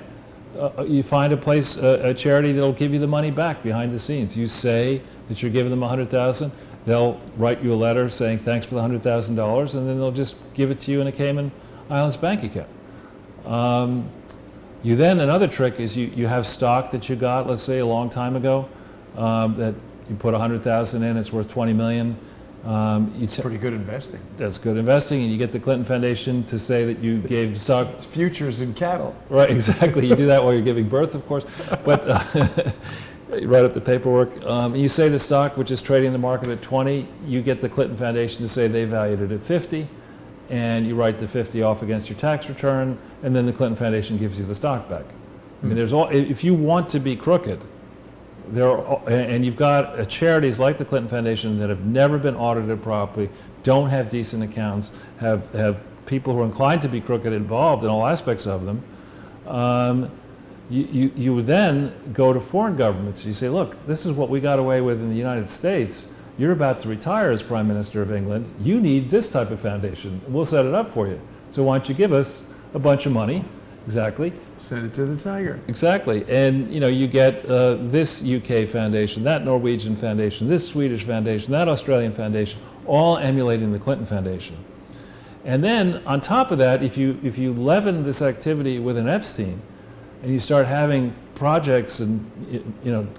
you find a charity that'll give you the money back behind the scenes. You say that you're giving them $100,000, they'll write you a letter saying thanks for the $100,000, and then they'll just give it to you in a Cayman Islands bank account. Another trick is you have stock that you got, let's say a long time ago, that you put $100,000 in, it's worth $20 million. It's pretty good investing. That's good investing, and you get the Clinton Foundation to say that you gave stock. It's futures in cattle. Right, exactly. You do that while you're giving birth, of course. But you write up the paperwork. You say the stock, which is trading in the market at 20, you get the Clinton Foundation to say they valued it at 50, and you write the 50 off against your tax return, and then the Clinton Foundation gives you the stock back. I mean, if you want to be crooked, and you've got charities like the Clinton Foundation that have never been audited properly, don't have decent accounts, have people who are inclined to be crooked involved in all aspects of them, you would then go to foreign governments. You say, look, this is what we got away with in the United States. You're about to retire as Prime Minister of England. You need this type of foundation. We'll set it up for you. So why don't you give us a bunch of money? Exactly. Send it to the tiger. Exactly. And you get this UK foundation, that Norwegian foundation, this Swedish foundation, that Australian foundation, all emulating the Clinton Foundation. And then on top of that, if you leaven this activity with an Epstein, and you start having projects and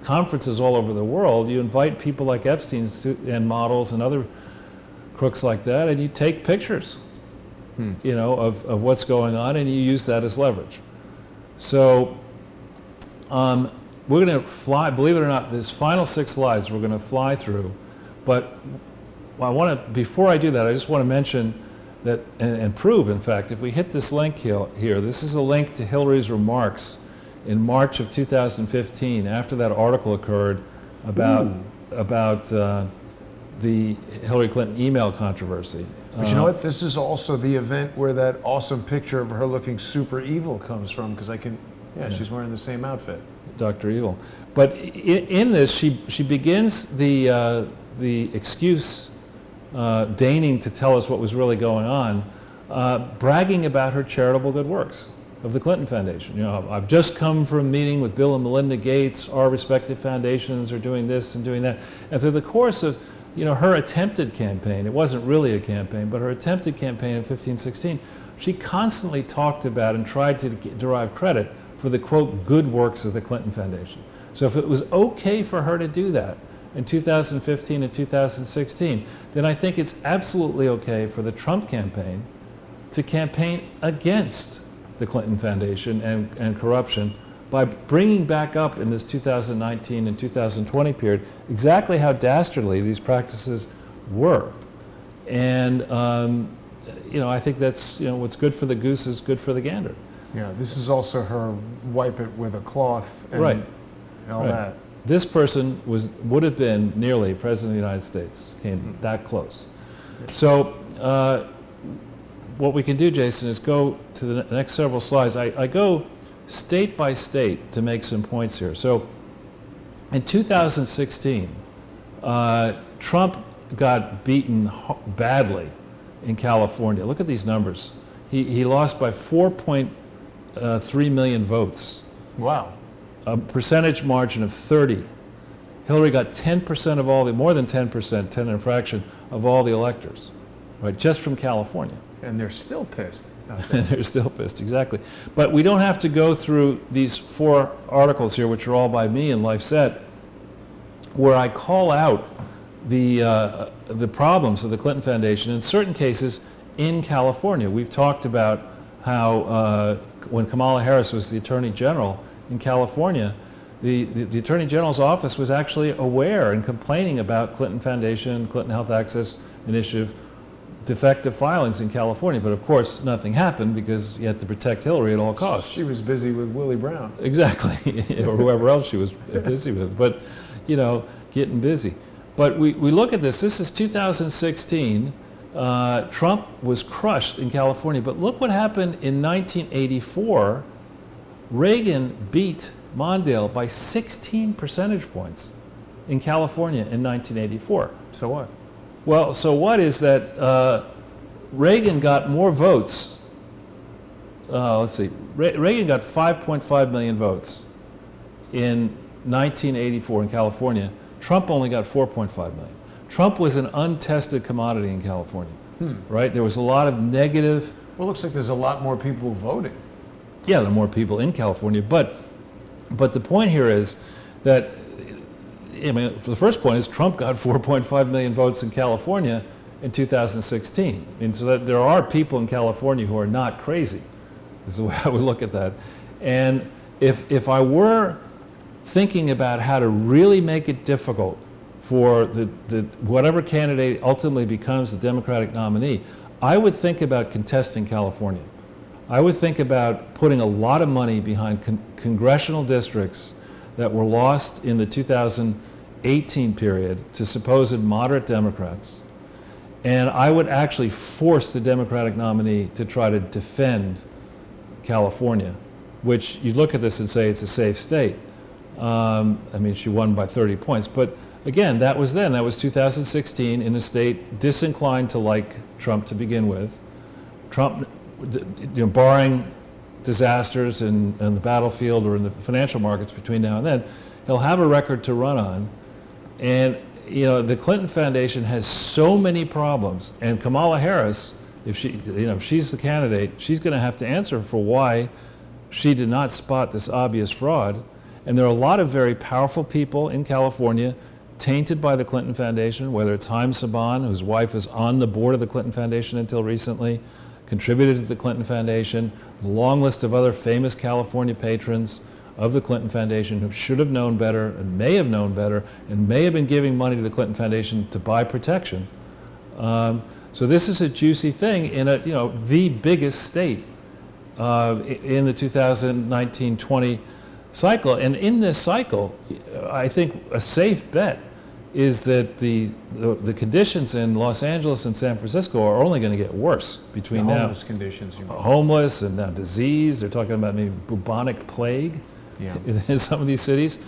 conferences all over the world, you invite people like Epstein's and models and other crooks like that, and you take pictures, of what's going on, and you use that as leverage. So we're going to fly, believe it or not, this final 6 slides we're going to fly through, but before I do that, I just want to mention that, and prove, in fact, if we hit this link here, this is a link to Hillary's remarks in March of 2015, after that article occurred about the Hillary Clinton email controversy. But you know what? This is also the event where that awesome picture of her looking super evil comes from, because she's wearing the same outfit. Dr. Evil. But in this, she begins the excuse, deigning to tell us what was really going on, bragging about her charitable good works of the Clinton Foundation. I've just come from a meeting with Bill and Melinda Gates. Our respective foundations are doing this and doing that. And through the course of her attempted campaign, it wasn't really a campaign, but her attempted campaign in 15-16, she constantly talked about and tried to derive credit for the, quote, good works of the Clinton Foundation. So if it was okay for her to do that in 2015 and 2016, then I think it's absolutely okay for the Trump campaign to campaign against the Clinton Foundation and corruption by bringing back up in this 2019 and 2020 period exactly how dastardly these practices were. And I think that's, what's good for the goose is good for the gander. Yeah, this is also her wipe it with a cloth and all that. This person would have been nearly President of the United States, came that close. So what we can do, Jason, is go to the next several slides. I go state by state to make some points here. So in 2016, Trump got beaten badly in California. Look at these numbers. He lost by 4.3 million votes. Wow. A percentage margin of 30. Hillary got 10% of more than 10%, 10 and a fraction, of all the electors, right, just from California. And they're still pissed. They're still pissed, exactly. But we don't have to go through these 4 articles here, which are all by me in LifeSet, where I call out the problems of the Clinton Foundation in certain cases in California. We've talked about how when Kamala Harris was the Attorney General in California, the Attorney General's office was actually aware and complaining about Clinton Foundation, Clinton Health Access Initiative, defective filings in California. But of course, nothing happened because you had to protect Hillary at all costs. She was busy with Willie Brown. Exactly, or whoever else she was busy with. But, getting busy. But we look at this. This is 2016. Trump was crushed in California. But look what happened in 1984. Reagan beat Mondale by 16 percentage points in California in 1984. So what? Well, so what is that Reagan got more votes. Let's see. Reagan got 5.5 million votes in 1984 in California. Trump only got 4.5 million. Trump was an untested commodity in California, right? There was a lot of negative. Well, it looks like there's a lot more people voting. Yeah, there are more people in California, but the point here is that, the first point is Trump got 4.5 million votes in California in 2016. And so that there are people in California who are not crazy, is the way I would look at that. And if I were thinking about how to really make it difficult for whatever candidate ultimately becomes the Democratic nominee, I would think about contesting California. I would think about putting a lot of money behind congressional districts that were lost in the 2018 period to supposed moderate Democrats. And I would actually force the Democratic nominee to try to defend California, which you look at this and say it's a safe state. She won by 30 points. But again, that was then. That was 2016 in a state disinclined to like Trump to begin with. Trump, barring disasters in the battlefield or in the financial markets between now and then, he'll have a record to run on. And the Clinton Foundation has so many problems, and Kamala Harris if she's the candidate, she's going to have to answer for why she did not spot this obvious fraud. And there are a lot of very powerful people in California tainted by the Clinton Foundation, whether it's Haim Saban, whose wife was on the board of the Clinton Foundation until recently, contributed to the Clinton Foundation, a long list of other famous California patrons of the Clinton Foundation who should have known better and may have known better and may have been giving money to the Clinton Foundation to buy protection. So this is a juicy thing in the biggest state in the 2019-20 cycle. And in this cycle, I think a safe bet is that the conditions in Los Angeles and San Francisco are only going to get worse between The now. homeless conditions, you mean. Homeless and now disease. They're talking about maybe bubonic plague in some of these cities.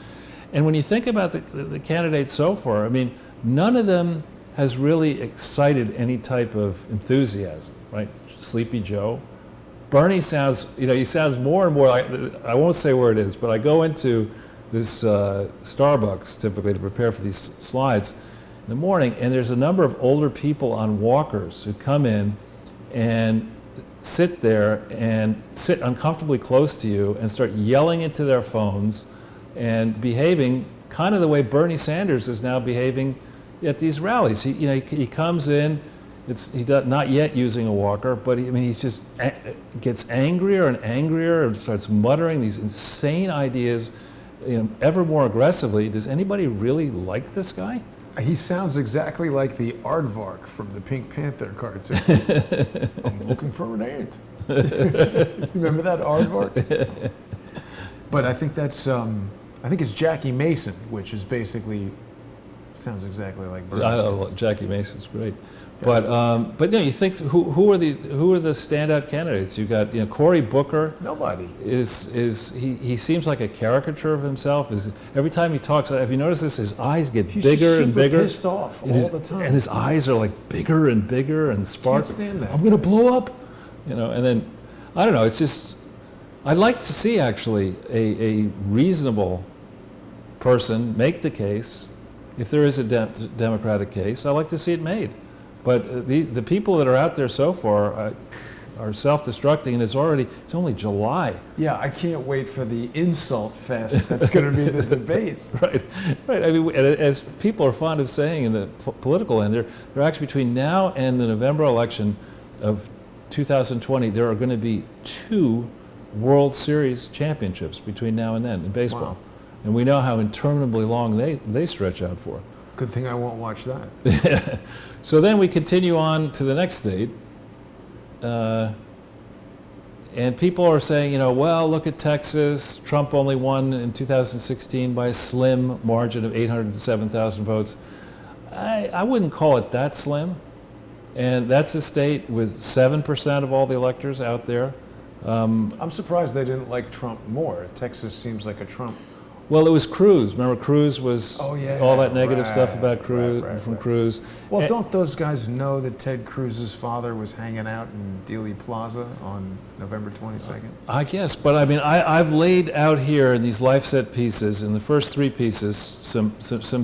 And when you think about the candidates so far, I mean, none of them has really excited any type of enthusiasm, right? Sleepy Joe. Bernie sounds, he sounds more and more like, I won't say where it is, but I go into this Starbucks typically to prepare for these slides in the morning, and there's a number of older people on walkers who come in and sit there and sit uncomfortably close to you and start yelling into their phones and behaving kind of the way Bernie Sanders is now behaving at these rallies. He comes in, he's not yet using a walker, but he's just gets angrier and angrier and starts muttering these insane ideas ever more aggressively. Does anybody really like this guy? He sounds exactly like the aardvark from the Pink Panther cartoon. I'm looking for an ant. Remember that aardvark? But I think that's, I think it's Jackie Mason, which is basically, sounds exactly like Bernie. Jackie Mason's great. But no, you think who are the standout candidates? You got Cory Booker. Nobody he seems like a caricature of himself. Every time he talks, have you noticed this? His eyes get bigger and bigger. He's pissed off all the time, and his eyes are like bigger and bigger and sparkling. Can't stand that. I'm gonna blow up, And then I don't know. It's just I'd like to see actually a reasonable person make the case. If there is a Democratic case, I'd like to see it made. But the people that are out there so far are self-destructing, and it's only July. Yeah, I can't wait for the insult fest that's going to be the debates. Right. I mean, as people are fond of saying in the political end, they're actually between now and the November election of 2020, there are going to be 2 World Series championships between now and then in baseball. Wow. And we know how interminably long they stretch out for. Good thing I won't watch that. So then we continue on to the next date. And people are saying, well, look at Texas. Trump only won in 2016 by a slim margin of 807,000 votes. I wouldn't call it that slim. And that's a state with 7% of all the electors out there. I'm surprised they didn't like Trump more. Texas seems like a Trump. Well, it was Cruz. Remember, Cruz was all that negative stuff about Cruz from Cruz. Well, don't those guys know that Ted Cruz's father was hanging out in Dealey Plaza on November 22nd? I guess, but I mean, I've laid out here in these life set pieces, in the first 3 pieces, some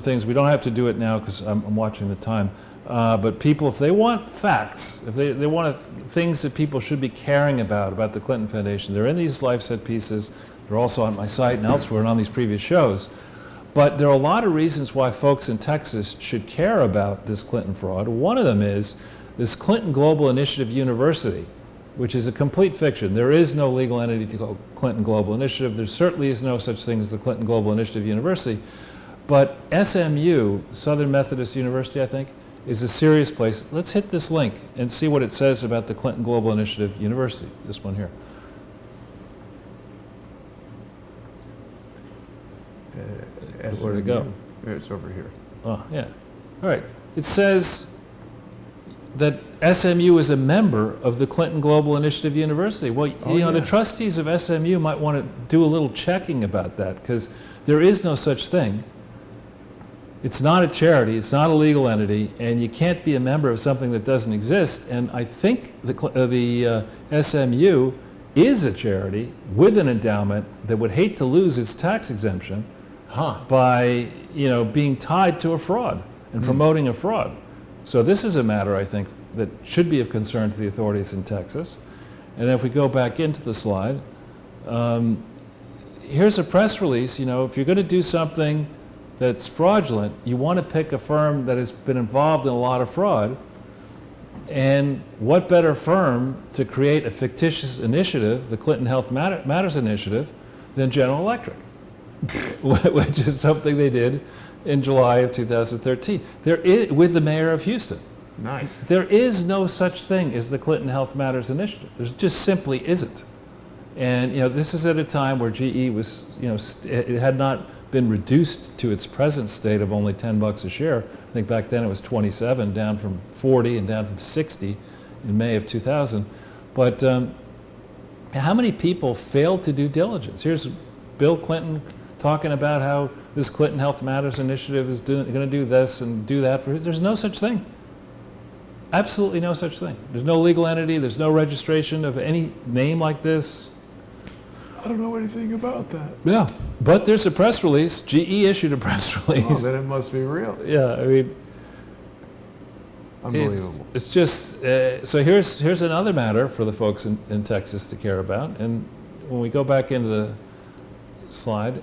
things. We don't have to do it now because I'm watching the time. But people, if they want facts, if they want things that people should be caring about the Clinton Foundation, they're in these life set pieces. They're also on my site and elsewhere and on these previous shows. But there are a lot of reasons why folks in Texas should care about this Clinton fraud. One of them is this Clinton Global Initiative University, which is a complete fiction. There is no legal entity to call Clinton Global Initiative. There certainly is no such thing as the Clinton Global Initiative University. But SMU, Southern Methodist University, I think, is a serious place. Let's hit this link and see what it says about the Clinton Global Initiative University, this one here. Where'd it go? It's over here. Oh, yeah. All right. It says that SMU is a member of the Clinton Global Initiative University. Well, the trustees of SMU might want to do a little checking about that, because there is no such thing. It's not a charity, it's not a legal entity, and you can't be a member of something that doesn't exist. And I think the SMU is a charity with an endowment that would hate to lose its tax exemption by being tied to a fraud and promoting a fraud. So this is a matter, I think, that should be of concern to the authorities in Texas. And if we go back into the slide, here's a press release. You know, if you're going to do something that's fraudulent, you want to pick a firm that has been involved in a lot of fraud. And what better firm to create a fictitious initiative, the Clinton Health Matters Initiative, than General Electric, which is something they did in July of 2013. With the mayor of Houston. Nice. There is no such thing as the Clinton Health Matters Initiative. There just simply isn't. And you know, this is at a time where GE was, you know, it had not been reduced to its present state of only $10 a share. I think back then it was 27, down from 40 and down from 60 in May of 2000. But how many people failed to do diligence? Here's Bill Clinton talking about how this Clinton Health Matters Initiative is going to do this and do that. There's no such thing. Absolutely no such thing. There's no legal entity. There's no registration of any name like this. I don't know anything about that. Yeah, but there's a press release. GE issued a press release. Oh, then it must be real. Yeah, I mean, unbelievable. It's just so. Here's another matter for the folks in Texas to care about. And when we go back into the slide,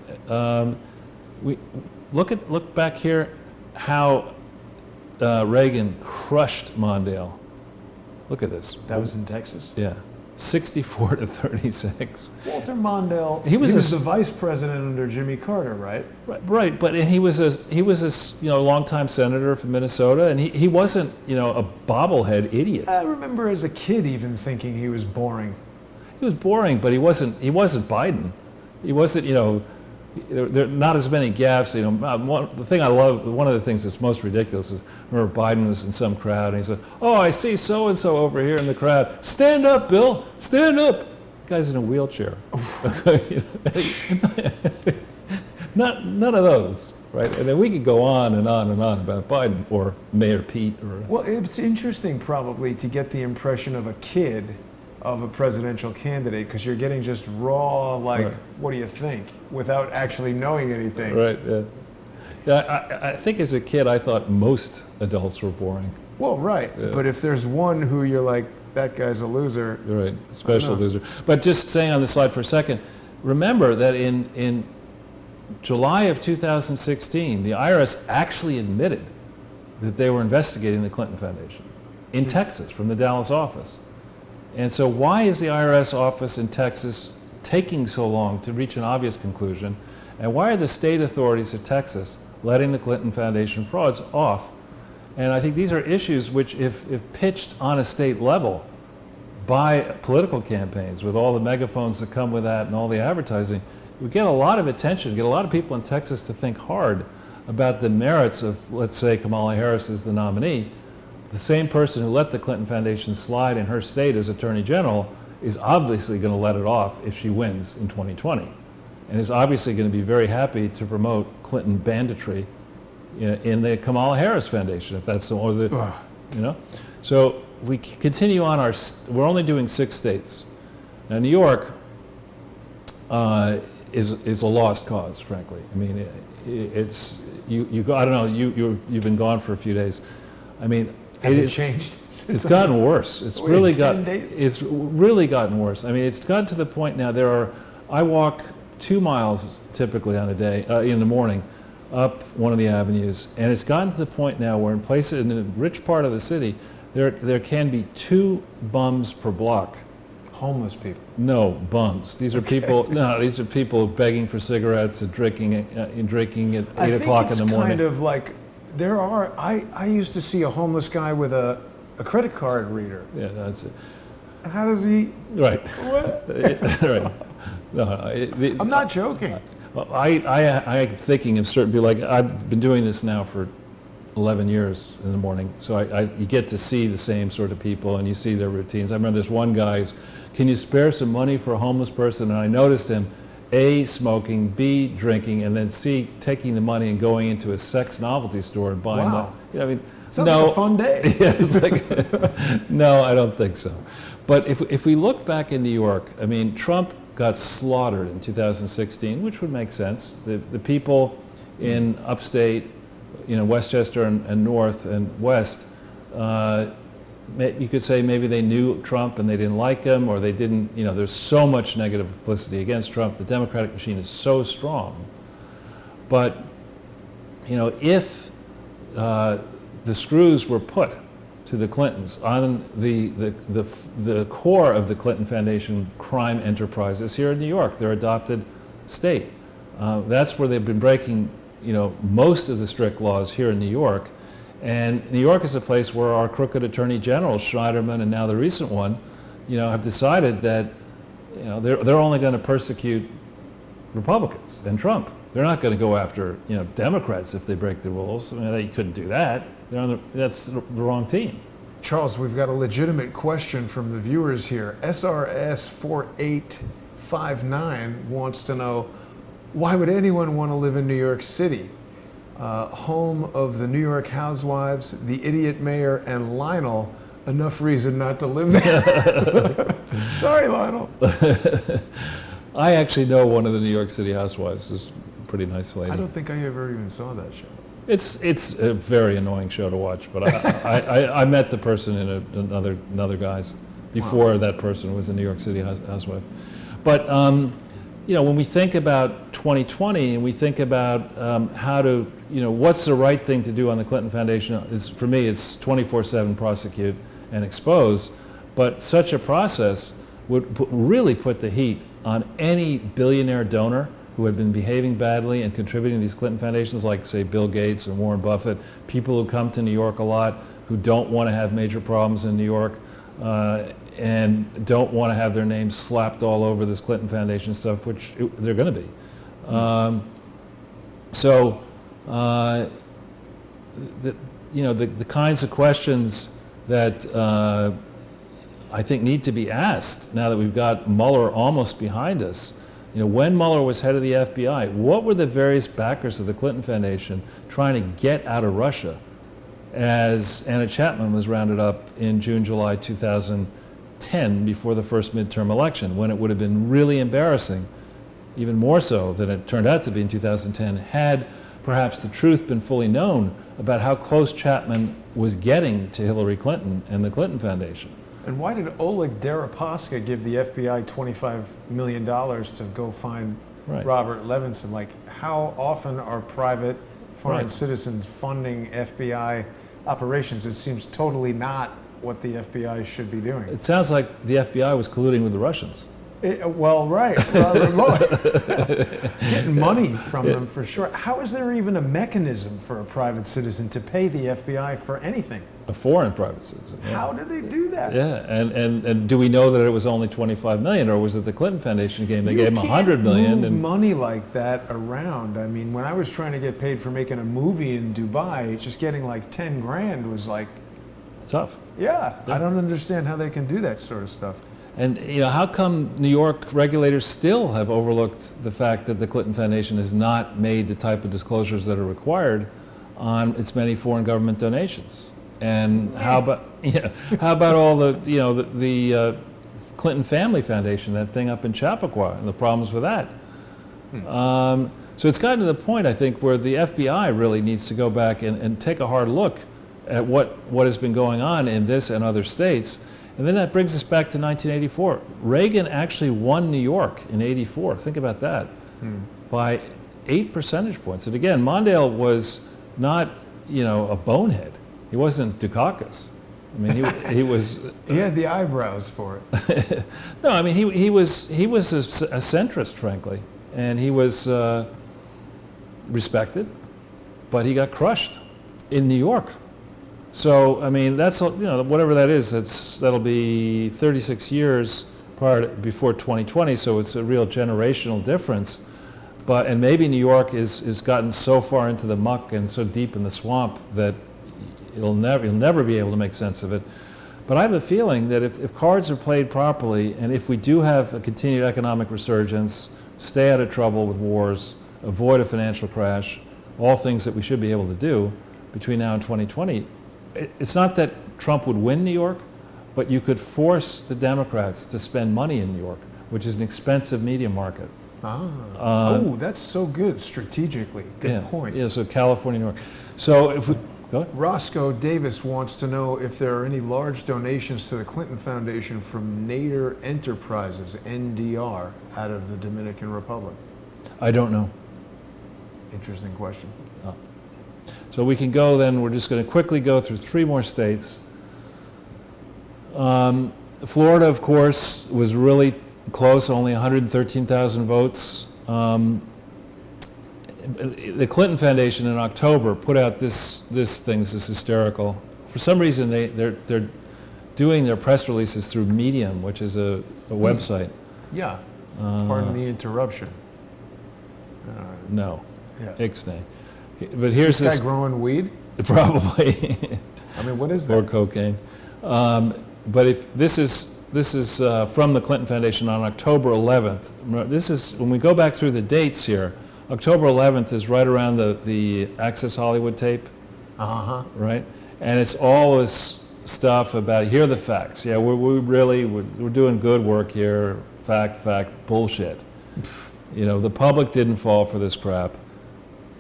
we look back here how Reagan crushed Mondale. Look at this. That was in Texas? Yeah. 64 to 36. Walter Mondale. He was the vice president under Jimmy Carter, right? Right. But he was a longtime senator from Minnesota, and he wasn't a bobblehead idiot. I remember as a kid even thinking he was boring. He was boring, but he wasn't Biden. He wasn't there are not as many gaffes. The thing I love, one of the things that's most ridiculous is, remember Biden was in some crowd and he said, "Oh, I see so and so over here in the crowd. Stand up, Bill. Stand up." The guy's in a wheelchair. None of those, right? And then we could go on and on and on about Biden or Mayor Pete. Well, it's interesting probably to get the impression of a kid of a presidential candidate, because you're getting just raw, right. What do you think, without actually knowing anything. Right, yeah. I think as a kid, I thought most adults were boring. Well, right, yeah. But if there's one who you're like, that guy's a loser. Right, special loser. But just staying on the slide for a second, remember that in July of 2016, the IRS actually admitted that they were investigating the Clinton Foundation in Texas from the Dallas office. And so why is the IRS office in Texas taking so long to reach an obvious conclusion? And why are the state authorities of Texas letting the Clinton Foundation frauds off? And I think these are issues which, if pitched on a state level by political campaigns, with all the megaphones that come with that and all the advertising, we get a lot of attention, get a lot of people in Texas to think hard about the merits of, let's say, Kamala Harris as the nominee. The same person who let the Clinton Foundation slide in her state as Attorney General is obviously going to let it off if she wins in 2020, and is obviously going to be very happy to promote Clinton banditry in the Kamala Harris Foundation, if that's So we continue on we're only doing 6 states. Now, New York is a lost cause, frankly. I mean, it's you go. I don't know. You've been gone for a few days. I mean. Has it changed? It's gotten worse. It's really gotten. 10 days? It's really gotten worse. I mean, it's gotten to the point now. I walk 2 miles typically on a day in the morning, up one of the avenues, and it's gotten to the point now where in a rich part of the city, there can be 2 bums per block. Homeless people. No, bums. These are people. No, these are people begging for cigarettes and drinking at 8 o'clock in the morning. Kind of like. I used to see a homeless guy with a credit card reader. Yeah, that's it. How does he? Right. What? Right. No, I'm not joking. I'm thinking of certain people. Like, I've been doing this now for 11 years in the morning, so you get to see the same sort of people and you see their routines. I remember this one guy who's, "Can you spare some money for a homeless person?" And I noticed him, A, smoking, B, drinking, and then C, taking the money and going into a sex novelty store and buying. Wow. Sounds no, like a fun day. Yeah, it's like, no, I don't think so. But if we look back in New York, I mean, Trump got slaughtered in 2016, which would make sense. The people in upstate, Westchester and North and West, you could say maybe they knew Trump and they didn't like him, or they didn't, there's so much negative publicity against Trump. The Democratic machine is so strong. But, if the screws were put to the Clintons on the core of the Clinton Foundation crime enterprises here in New York, their adopted state. That's where they've been breaking, most of the strict laws here in New York. And New York is a place where our crooked attorney generals, Schneiderman and now the recent one, have decided that, they're only going to persecute Republicans and Trump. They're not going to go after, Democrats if they break the rules. I mean, they couldn't do that. That's the wrong team. Charles, we've got a legitimate question from the viewers here. SRS 4859 wants to know, why would anyone want to live in New York City? Home of the New York housewives, the idiot mayor, and Lionel. Enough reason not to live there. Sorry, Lionel. I actually know one of the New York City housewives. She's a pretty nice lady. I don't think I ever even saw that show. It's a very annoying show to watch, but I met the person in another guise before that person was a New York City housewife. But when we think about 2020 and we think about how to, what's the right thing to do on the Clinton Foundation, for me, it's 24/7 prosecute and expose. But such a process would really put the heat on any billionaire donor who had been behaving badly and contributing to these Clinton foundations, like, say, Bill Gates or Warren Buffett, people who come to New York a lot, who don't want to have major problems in New York, and don't want to have their names slapped all over this Clinton Foundation stuff, which they're going to be. The kinds of questions that I think need to be asked now that we've got Mueller almost behind us. When Mueller was head of the FBI, what were the various backers of the Clinton Foundation trying to get out of Russia as Anna Chapman was rounded up in June, July 2010 before the first midterm election, when it would have been really embarrassing, even more so than it turned out to be in 2010, had perhaps the truth been fully known about how close Chapman was getting to Hillary Clinton and the Clinton Foundation. And why did Oleg Deripaska give the FBI $25 million to go find Robert Levinson? Like, how often are private foreign citizens funding FBI operations? It seems totally not what the FBI should be doing. It sounds like the FBI was colluding with the Russians. Right. Getting money from them for sure. How is there even a mechanism for a private citizen to pay the FBI for anything? A foreign private citizen. Yeah. How did they do that? Yeah, and do we know that it was only $25 million, or was it the Clinton Foundation game? They gave him $100 million. Move money like that around. I mean, when I was trying to get paid for making a movie in Dubai, just getting like 10 grand was like... It's tough. Yeah, I don't understand how they can do that sort of stuff. And how come New York regulators still have overlooked the fact that the Clinton Foundation has not made the type of disclosures that are required on its many foreign government donations? And how about all the Clinton Family Foundation, that thing up in Chappaqua, and the problems with that? So it's gotten to the point, I think, where the FBI really needs to go back and take a hard look at what has been going on in this and other states. And then that brings us back to 1984. Reagan actually won New York in '84. Think about that, by 8 percentage points. And again, Mondale was not, a bonehead. He wasn't Dukakis. I mean, he was. He had the eyebrows for it. No, I mean he was a centrist, frankly, and he was respected, but he got crushed in New York. So, I mean, that's, whatever that is, that'll be 36 years before 2020, so it's a real generational difference. And maybe New York is gotten so far into the muck and so deep in the swamp that you'll never be able to make sense of it. But I have a feeling that if cards are played properly, and if we do have a continued economic resurgence, stay out of trouble with wars, avoid a financial crash, all things that we should be able to do between now and 2020, it's not that Trump would win New York, but you could force the Democrats to spend money in New York, which is an expensive media market. That's so good strategically. Good point. Yeah, so California, New York. So Go ahead. Roscoe Davis wants to know if there are any large donations to the Clinton Foundation from Nader Enterprises, NDR, out of the Dominican Republic. I don't know. Interesting question. Oh. So we can go then, we're just going to quickly go through 3 more states. Florida, of course, was really close, only 113,000 votes. The Clinton Foundation in October put out this thing. This is hysterical. For some reason, they're doing their press releases through Medium, which is a website. Yeah. Pardon the interruption. No. Yeah. Ixnay. But here's this guy growing weed? Probably. I mean, what is that? Or cocaine. But if this is from the Clinton Foundation on October 11th. This is when we go back through the dates here. October 11th is right around the Access Hollywood tape. Right, and it's all this stuff about here are the facts. Yeah, we're doing good work here. Fact, bullshit. You know, the public didn't fall for this crap.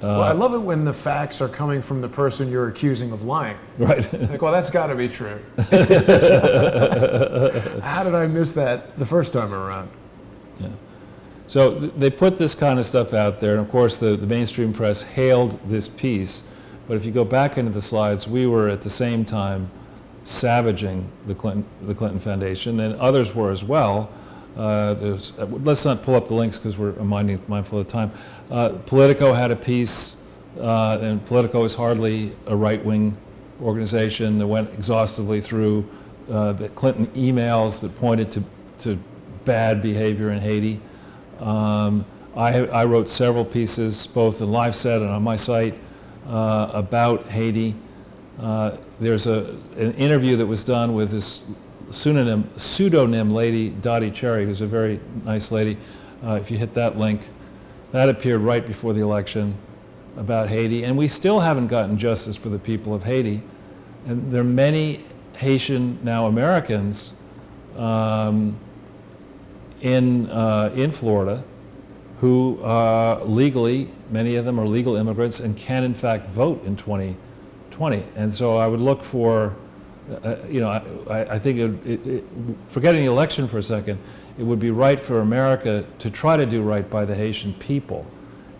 Well, I love it when the facts are coming from the person you're accusing of lying. Right. Like, well, that's got to be true. How did I miss that the first time around? Yeah. So they put this kind of stuff out there, and of course the mainstream press hailed this piece. But if you go back into the slides, we were at the same time savaging the Clinton Foundation, and others were as well. Let's not pull up the links because we're mindful of time. Politico had a piece, and Politico is hardly a right-wing organization that went exhaustively through the Clinton emails that pointed to bad behavior in Haiti. I wrote several pieces, both in LiveSet and on my site, about Haiti. There's an interview that was done with this pseudonym lady, Dottie Cherry, who's a very nice lady. If you hit that link, that appeared right before the election about Haiti. And we still haven't gotten justice for the people of Haiti. And there are many Haitian now Americans in Florida who legally, many of them are legal immigrants and can in fact vote in 2020. And so I would look for, I think forgetting the election for a second, it would be right for America to try to do right by the Haitian people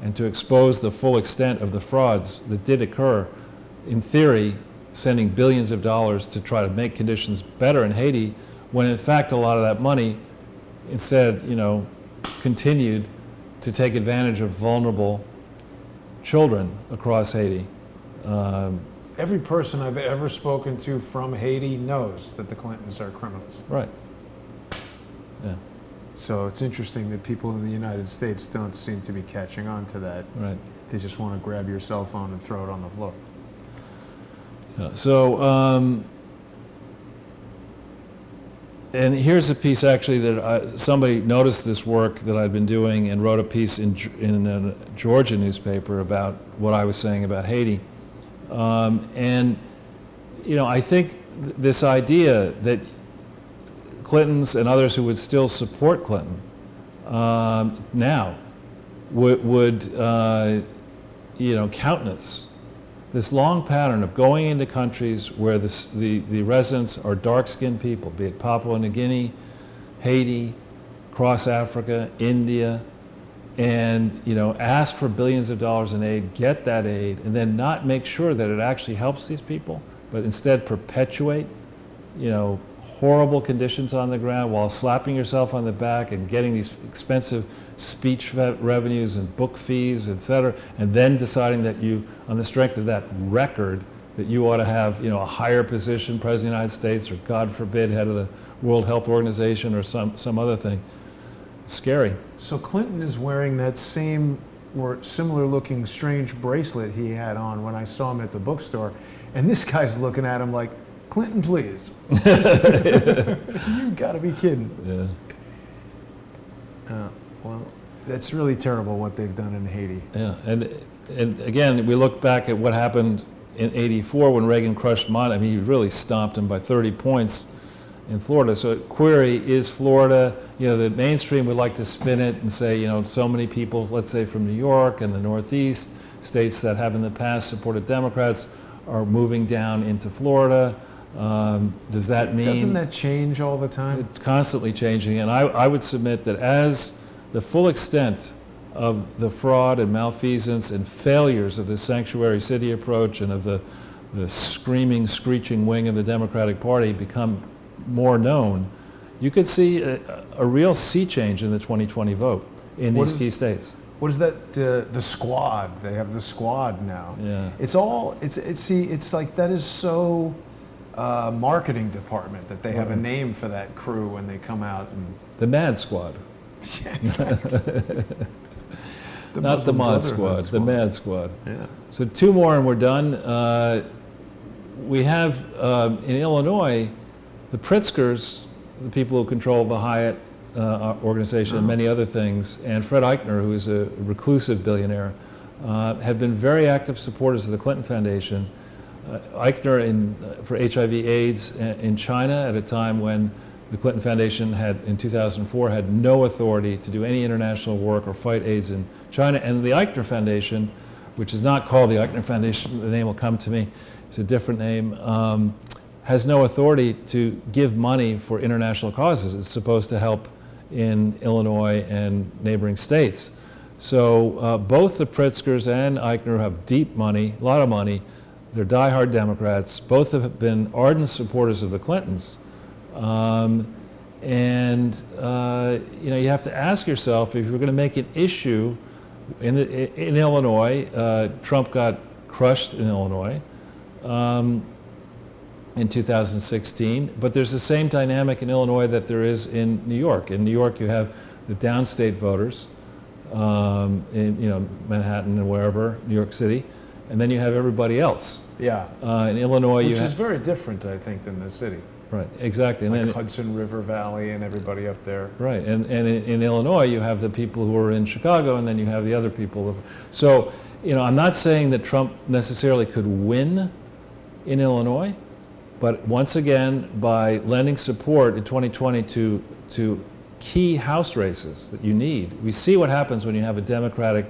and to expose the full extent of the frauds that did occur, in theory, sending billions of dollars to try to make conditions better in Haiti, when in fact a lot of that money instead, continued to take advantage of vulnerable children across Haiti. Every person I've ever spoken to from Haiti knows that the Clintons are criminals. Right. Yeah. So it's interesting that people in the United States don't seem to be catching on to that. Right. They just want to grab your cell phone and throw it on the floor. Yeah. So, and here's a piece actually that somebody noticed this work that I'd been doing and wrote a piece in a Georgia newspaper about what I was saying about Haiti. And, I think this idea that Clintons and others who would still support Clinton now would countenance this long pattern of going into countries where the residents are dark-skinned people, be it Papua New Guinea, Haiti, across Africa, India, and ask for billions of dollars in aid, get that aid, and then not make sure that it actually helps these people, but instead perpetuate, horrible conditions on the ground while slapping yourself on the back and getting these expensive speech revenues and book fees, et cetera, and then deciding that you, on the strength of that record, that you ought to have, a higher position, President of the United States, or God forbid, head of the World Health Organization, or some other thing. It's scary. So Clinton is wearing that same or similar looking strange bracelet he had on when I saw him at the bookstore, and this guy's looking at him like, Clinton, please. You gotta be kidding. Yeah. Well, that's really terrible what they've done in Haiti. Yeah, and again, we look back at what happened in '84 when Reagan crushed Monty. I mean, he really stomped him by 30 points in Florida. So query, is Florida, the mainstream would like to spin it and say, so many people, let's say from New York and the Northeast, states that have in the past supported Democrats, are moving down into Florida. Does that mean... Doesn't that change all the time? It's constantly changing, and I would submit that as the full extent of the fraud and malfeasance and failures of the sanctuary city approach and of the screaming, screeching wing of the Democratic Party become more known, you could see a real sea change in the 2020 vote in these key states. What is that? The squad. They have the squad now. Yeah. It's like that is so marketing department that they have a name for that crew when they come out and. The Mad Squad. Yeah, exactly. Not the Mod Squad, the Mad Squad. Yeah. So 2 more and we're done. We have in Illinois, the Pritzkers, the people who control the Hyatt organization and many other things, and Fred Eichner, who is a reclusive billionaire, have been very active supporters of the Clinton Foundation. Eichner for HIV/AIDS in China at a time when the Clinton Foundation in 2004, had no authority to do any international work or fight AIDS in China. And the Eichner Foundation, which is not called the Eichner Foundation, the name will come to me, it's a different name, has no authority to give money for international causes. It's supposed to help in Illinois and neighboring states. So both the Pritzkers and Eichner have deep money, a lot of money. They're diehard Democrats. Both have been ardent supporters of the Clintons. You have to ask yourself, if you're going to make an issue in Illinois, Trump got crushed in Illinois in 2016, but there's the same dynamic in Illinois that there is in New York. In New York, you have the downstate voters in Manhattan and wherever, New York City, and then you have everybody else. Yeah. In Illinois, which is very different, I think, than the city. Right, exactly. And like then Hudson River Valley and everybody up there. Right, and in Illinois, you have the people who are in Chicago, and then you have the other people. So, I'm not saying that Trump necessarily could win in Illinois, but once again, by lending support in 2020 to key House races that you need, we see what happens when you have a Democratic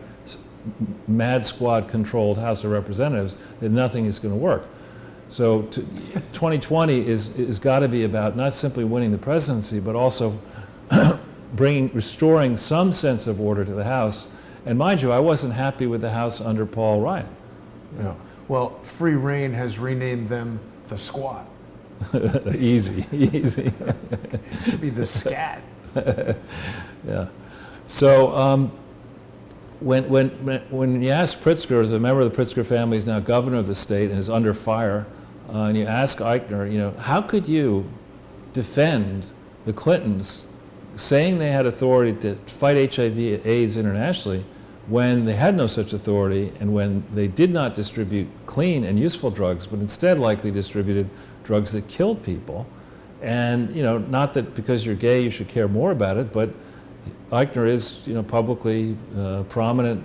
Mad Squad-controlled House of Representatives, that nothing is going to work. So 2020 is got to be about not simply winning the presidency, but also restoring some sense of order to the House. And mind you, I wasn't happy with the House under Paul Ryan. Yeah. Well, Free Reign has renamed them the Squad. Easy. It'd be the Scat. Yeah. So when you ask Pritzker, as a member of the Pritzker family, is now governor of the state and is under fire, and you ask Eichner, how could you defend the Clintons saying they had authority to fight HIV/AIDS internationally when they had no such authority and when they did not distribute clean and useful drugs, but instead likely distributed drugs that killed people? And, not that because you're gay you should care more about it, but Eichner is, publicly prominent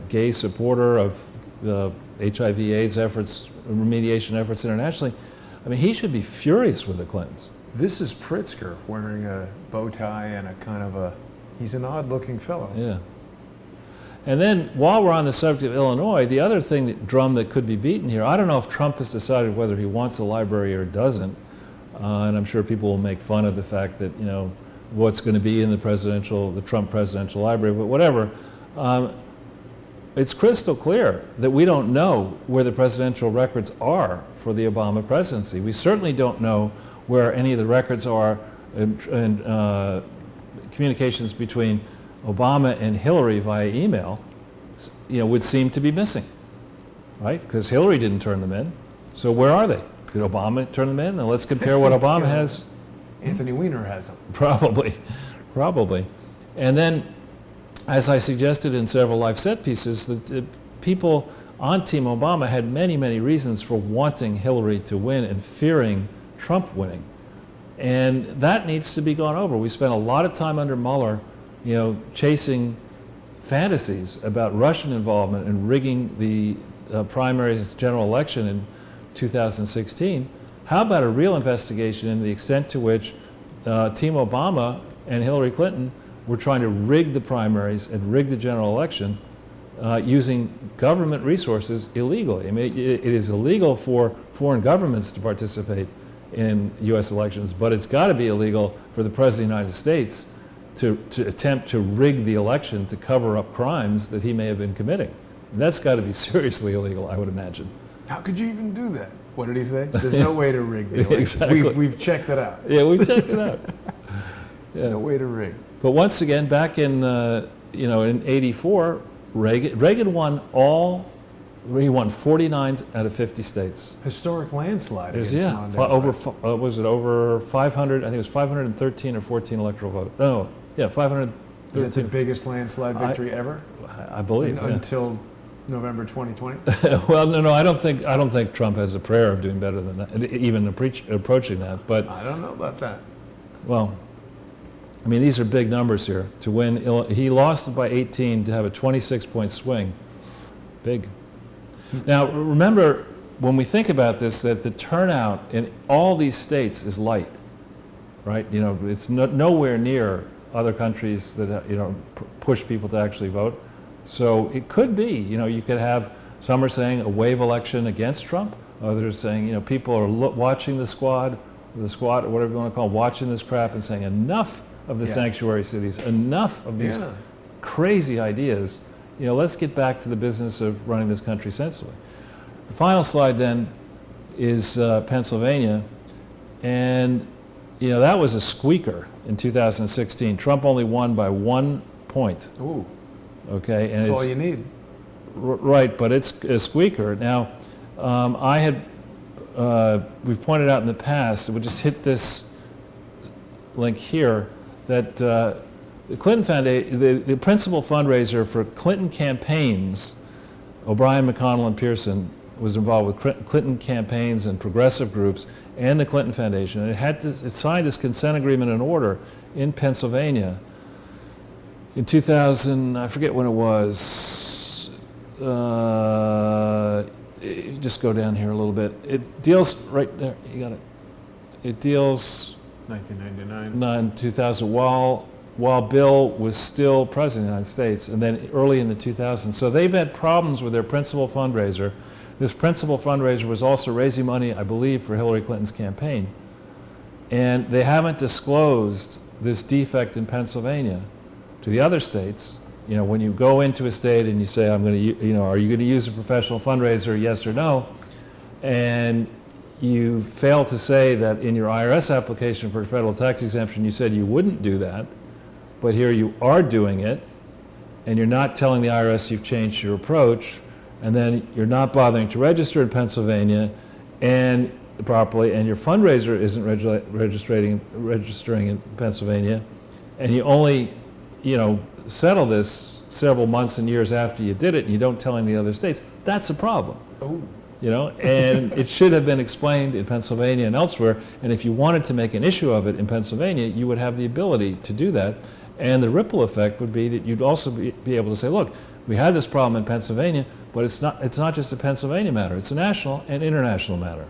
gay supporter of HIV/AIDS efforts, remediation efforts internationally. I mean, he should be furious with the Clintons. This is Pritzker wearing a bow tie and a kind of he's an odd-looking fellow. Yeah. And then, while we're on the subject of Illinois, the other drum that could be beaten here, I don't know if Trump has decided whether he wants a library or doesn't, and I'm sure people will make fun of the fact that, what's going to be in the Trump presidential library, but whatever. It's crystal clear that we don't know where the presidential records are for the Obama presidency. We certainly don't know where any of the records are in communications between Obama and Hillary via email, would seem to be missing, right? Because Hillary didn't turn them in. So where are they? Did Obama turn them in? And let's compare what Obama has. Anthony Weiner has them. Probably. And then, as I suggested in several live set pieces, the people on Team Obama had many, many reasons for wanting Hillary to win and fearing Trump winning. And that needs to be gone over. We spent a lot of time under Mueller, chasing fantasies about Russian involvement and rigging the primaries general election in 2016. How about a real investigation into the extent to which Team Obama and Hillary Clinton were trying to rig the primaries and rig the general election using government resources illegally. I mean, it is illegal for foreign governments to participate in U.S. elections, but it's got to be illegal for the President of the United States to attempt to rig the election to cover up crimes that he may have been committing. And that's got to be seriously illegal, I would imagine. How could you even do that? What did he say? There's no way to rig the election. Exactly. We've checked it out. Yeah, we've checked it out. Yeah. No way to rig. But once again, back in in '84, Reagan won he won 49 out of 50 states. Historic landslide. There's, against yeah, Mondale. was it over 500? I think it was 513 or 14 electoral votes. No, yeah, 513. Is that the biggest landslide victory ever? I believe. Yeah. Until November 2020? Well, no, I don't think Trump has a prayer of doing better than that, even approaching that. But I don't know about that. well, I mean, these are big numbers here. To win, he lost it by 18 to have a 26-point swing. Big. Now, remember, when we think about this, that the turnout in all these states is light, right? You know, it's nowhere near other countries that, push people to actually vote. So it could be, you could have, some are saying a wave election against Trump. Others saying, people are watching the squad, or whatever you want to call it, watching this crap and saying enough of the sanctuary cities, enough of these crazy ideas. Let's get back to the business of running this country sensibly. The final slide then is Pennsylvania, and that was a squeaker in 2016. Trump only won by 1 point. Ooh, okay, and that's all you need. Right, but it's a squeaker. Now, we've pointed out in the past, we'll just hit this link here, that the Clinton Foundation, the principal fundraiser for Clinton campaigns, O'Brien, McConnell, and Pearson, was involved with Clinton campaigns and progressive groups and the Clinton Foundation. And it signed this consent agreement and order in Pennsylvania in 2000, I forget when it was. Just go down here a little bit. It deals, right there, you got it. It deals 1999. 2000, while Bill was still president of the United States, and then early in the 2000s. So they've had problems with their principal fundraiser. This principal fundraiser was also raising money, I believe, for Hillary Clinton's campaign. And they haven't disclosed this defect in Pennsylvania to the other states. When you go into a state and you say, are you going to use a professional fundraiser, yes or no? And you fail to say that in your IRS application for a federal tax exemption, you said you wouldn't do that, but here you are doing it, and you're not telling the IRS you've changed your approach, and then you're not bothering to register in Pennsylvania and properly, and your fundraiser isn't registering in Pennsylvania, and you only, settle this several months and years after you did it, and you don't tell any other states. That's a problem. Oh. And it should have been explained in Pennsylvania and elsewhere. And if you wanted to make an issue of it in Pennsylvania, you would have the ability to do that. And the ripple effect would be that you'd also be able to say, look, we had this problem in Pennsylvania, but it's not just a Pennsylvania matter. It's a national and international matter.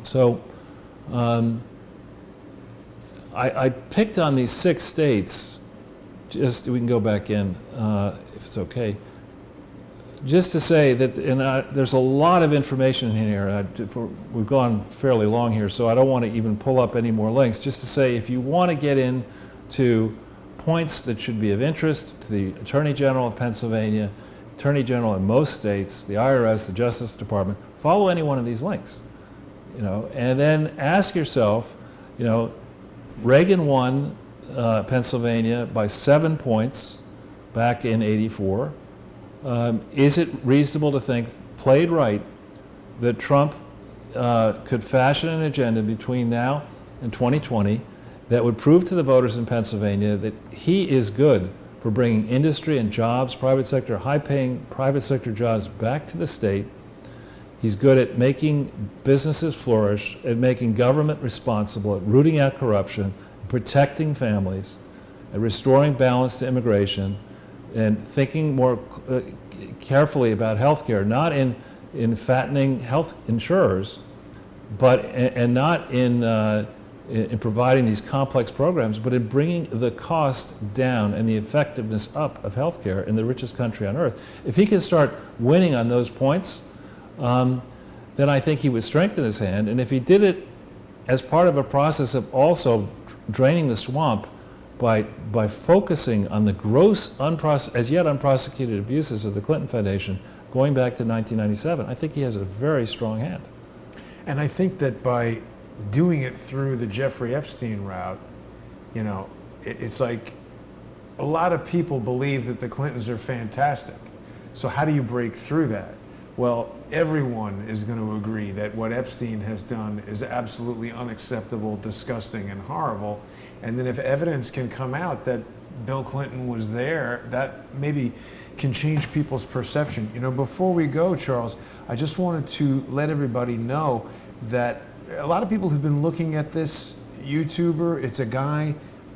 So I picked on these 6 states. We can go back in if it's okay. Just to say that, there's a lot of information in here. We've gone fairly long here, so I don't want to even pull up any more links. Just to say, if you want to get into points that should be of interest to the Attorney General of Pennsylvania, Attorney General in most states, the IRS, the Justice Department, follow any one of these links. And then ask yourself, Reagan won Pennsylvania by 7 points back in '84. Is it reasonable to think, played right, that Trump could fashion an agenda between now and 2020 that would prove to the voters in Pennsylvania that he is good for bringing industry and jobs, private sector, high-paying private sector jobs back to the state? He's good at making businesses flourish, at making government responsible, at rooting out corruption, protecting families, at restoring balance to immigration, and thinking more carefully about health care, not in fattening health insurers, but and not in in providing these complex programs, but in bringing the cost down and the effectiveness up of healthcare in the richest country on earth. If he could start winning on those points, then I think he would strengthen his hand. And if he did it as part of a process of also draining the swamp by focusing on the gross, as yet unprosecuted abuses of the Clinton Foundation going back to 1997, I think he has a very strong hand. And I think that by doing it through the Jeffrey Epstein route, you know, it's like a lot of people believe that the Clintons are fantastic. So how do you break through that? Well, everyone is going to agree that what Epstein has done is absolutely unacceptable, disgusting, and horrible. And then if evidence can come out that Bill Clinton was there, that maybe can change people's perception. You know, before we go, Charles, I just wanted to let everybody know that a lot of people have been looking at this YouTuber. It's a guy,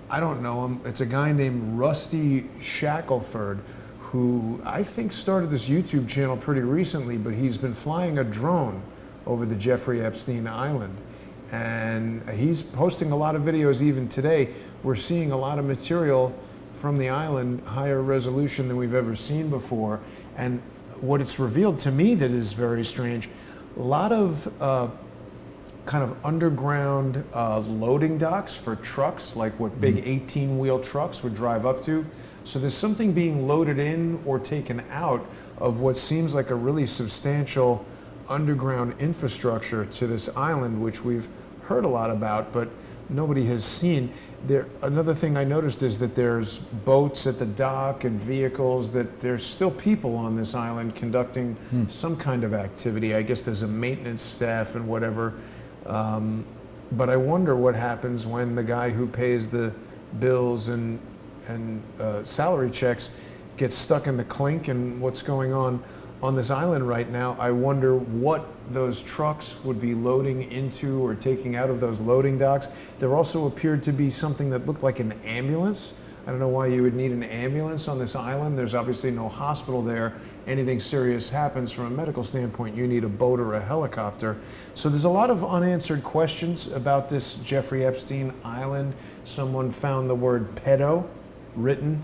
I don't know him, it's a guy named Rusty Shackelford, who I think started this YouTube channel pretty recently, but he's been flying a drone over the Jeffrey Epstein Island. And he's posting a lot of videos even today. We're seeing a lot of material from the island, higher resolution than we've ever seen before. And what it's revealed to me that is very strange, a lot of kind of underground loading docks for trucks, like what big 18-wheel trucks would drive up to. So there's something being loaded in or taken out of what seems like a really substantial underground infrastructure to this island, which we've heard a lot about, but nobody has seen. Another thing I noticed is that there's boats at the dock and vehicles, that there's still people on this island conducting some kind of activity. I guess there's a maintenance staff and whatever. But I wonder what happens when the guy who pays the bills and salary checks gets stuck in the clink, and what's going on this island right now. I wonder what those trucks would be loading into or taking out of those loading docks. There also appeared to be something that looked like an ambulance. I don't know why you would need an ambulance on this island. There's obviously no hospital there. Anything serious happens from a medical standpoint, you need a boat or a helicopter. So there's a lot of unanswered questions about this Jeffrey Epstein Island. Someone found the word pedo written.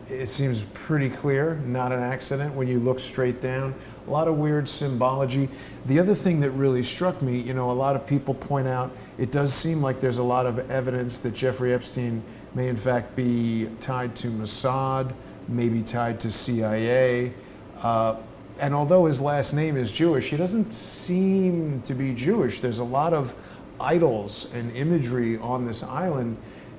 It seems pretty clear, not an accident when you look straight down. A lot of weird symbology. The other thing that really struck me, you know, a lot of people point out, it does seem like there's a lot of evidence that Jeffrey Epstein may in fact be tied to Mossad, maybe tied to CIA. And although his last name is Jewish, he doesn't seem to be Jewish. There's a lot of idols and imagery on this island.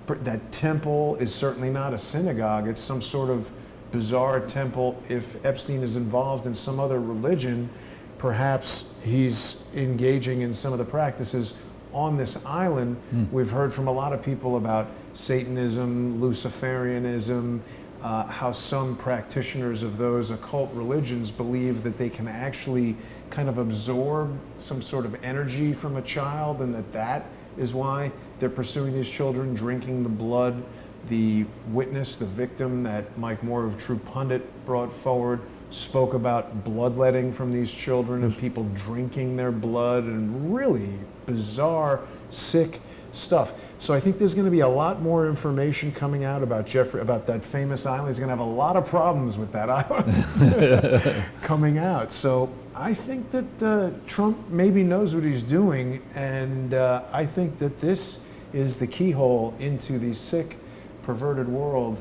That temple is certainly not a synagogue. It's some sort of bizarre temple. If Epstein is involved in some other religion, perhaps he's engaging in some of the practices on this island. We've heard from a lot of people about Satanism, Luciferianism, how some practitioners of those occult religions believe that they can actually kind of absorb some sort of energy from a child, and that is why they're pursuing these children, drinking the blood. The witness, the victim that Mike Moore of True Pundit brought forward, spoke about bloodletting from these children and people drinking their blood, and really bizarre, sick stuff. So I think there's going to be a lot more information coming out about Jeffrey, about that famous island. He's going to have a lot of problems with that island coming out. So I think that Trump maybe knows what he's doing, and I think that this is the keyhole into the sick, perverted world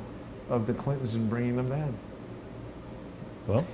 of the Clintons and bringing them down. Well,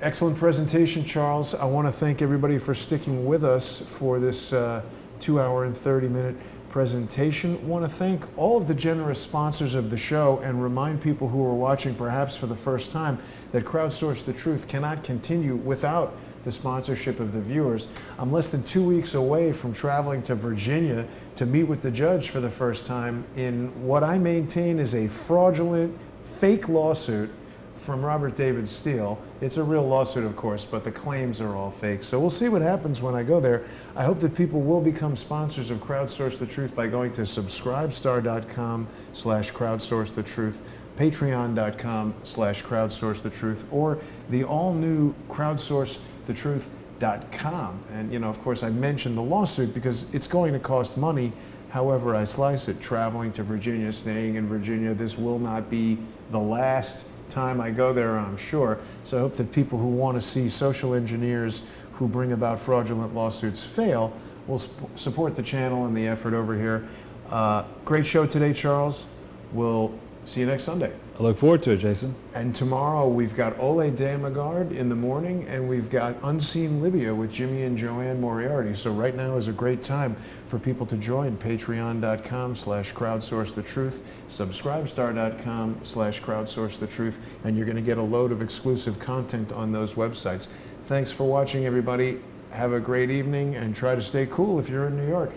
excellent presentation, Charles. I want to thank everybody for sticking with us for this 2-hour and 30-minute presentation. I want to thank all of the generous sponsors of the show and remind people who are watching perhaps for the first time that Crowdsource the Truth cannot continue without the sponsorship of the viewers. I'm less than 2 weeks away from traveling to Virginia to meet with the judge for the first time in what I maintain is a fraudulent, fake lawsuit from Robert David Steele. It's a real lawsuit, of course, but the claims are all fake. So we'll see what happens when I go there. I hope that people will become sponsors of Crowdsource the Truth by going to subscribestar.com/crowdsource the truth, patreon.com/crowdsource the truth, or the all-new crowdsourcethetruth.com. And, you know, of course, I mentioned the lawsuit because it's going to cost money. however I slice it, traveling to Virginia, staying in Virginia. This will not be the last time I go there, I'm sure. So I hope that people who want to see social engineers who bring about fraudulent lawsuits fail will support the channel and the effort over here. Great show today, Charles. We'll see you next Sunday. I look forward to it, Jason. And tomorrow we've got Ole Damagard in the morning, and we've got Unseen Libya with Jimmy and Joanne Moriarty. So right now is a great time for people to join patreon.com/crowdsourcethetruth, subscribestar.com/crowdsourcethetruth, and you're going to get a load of exclusive content on those websites. Thanks for watching, everybody. Have a great evening, and try to stay cool if you're in New York.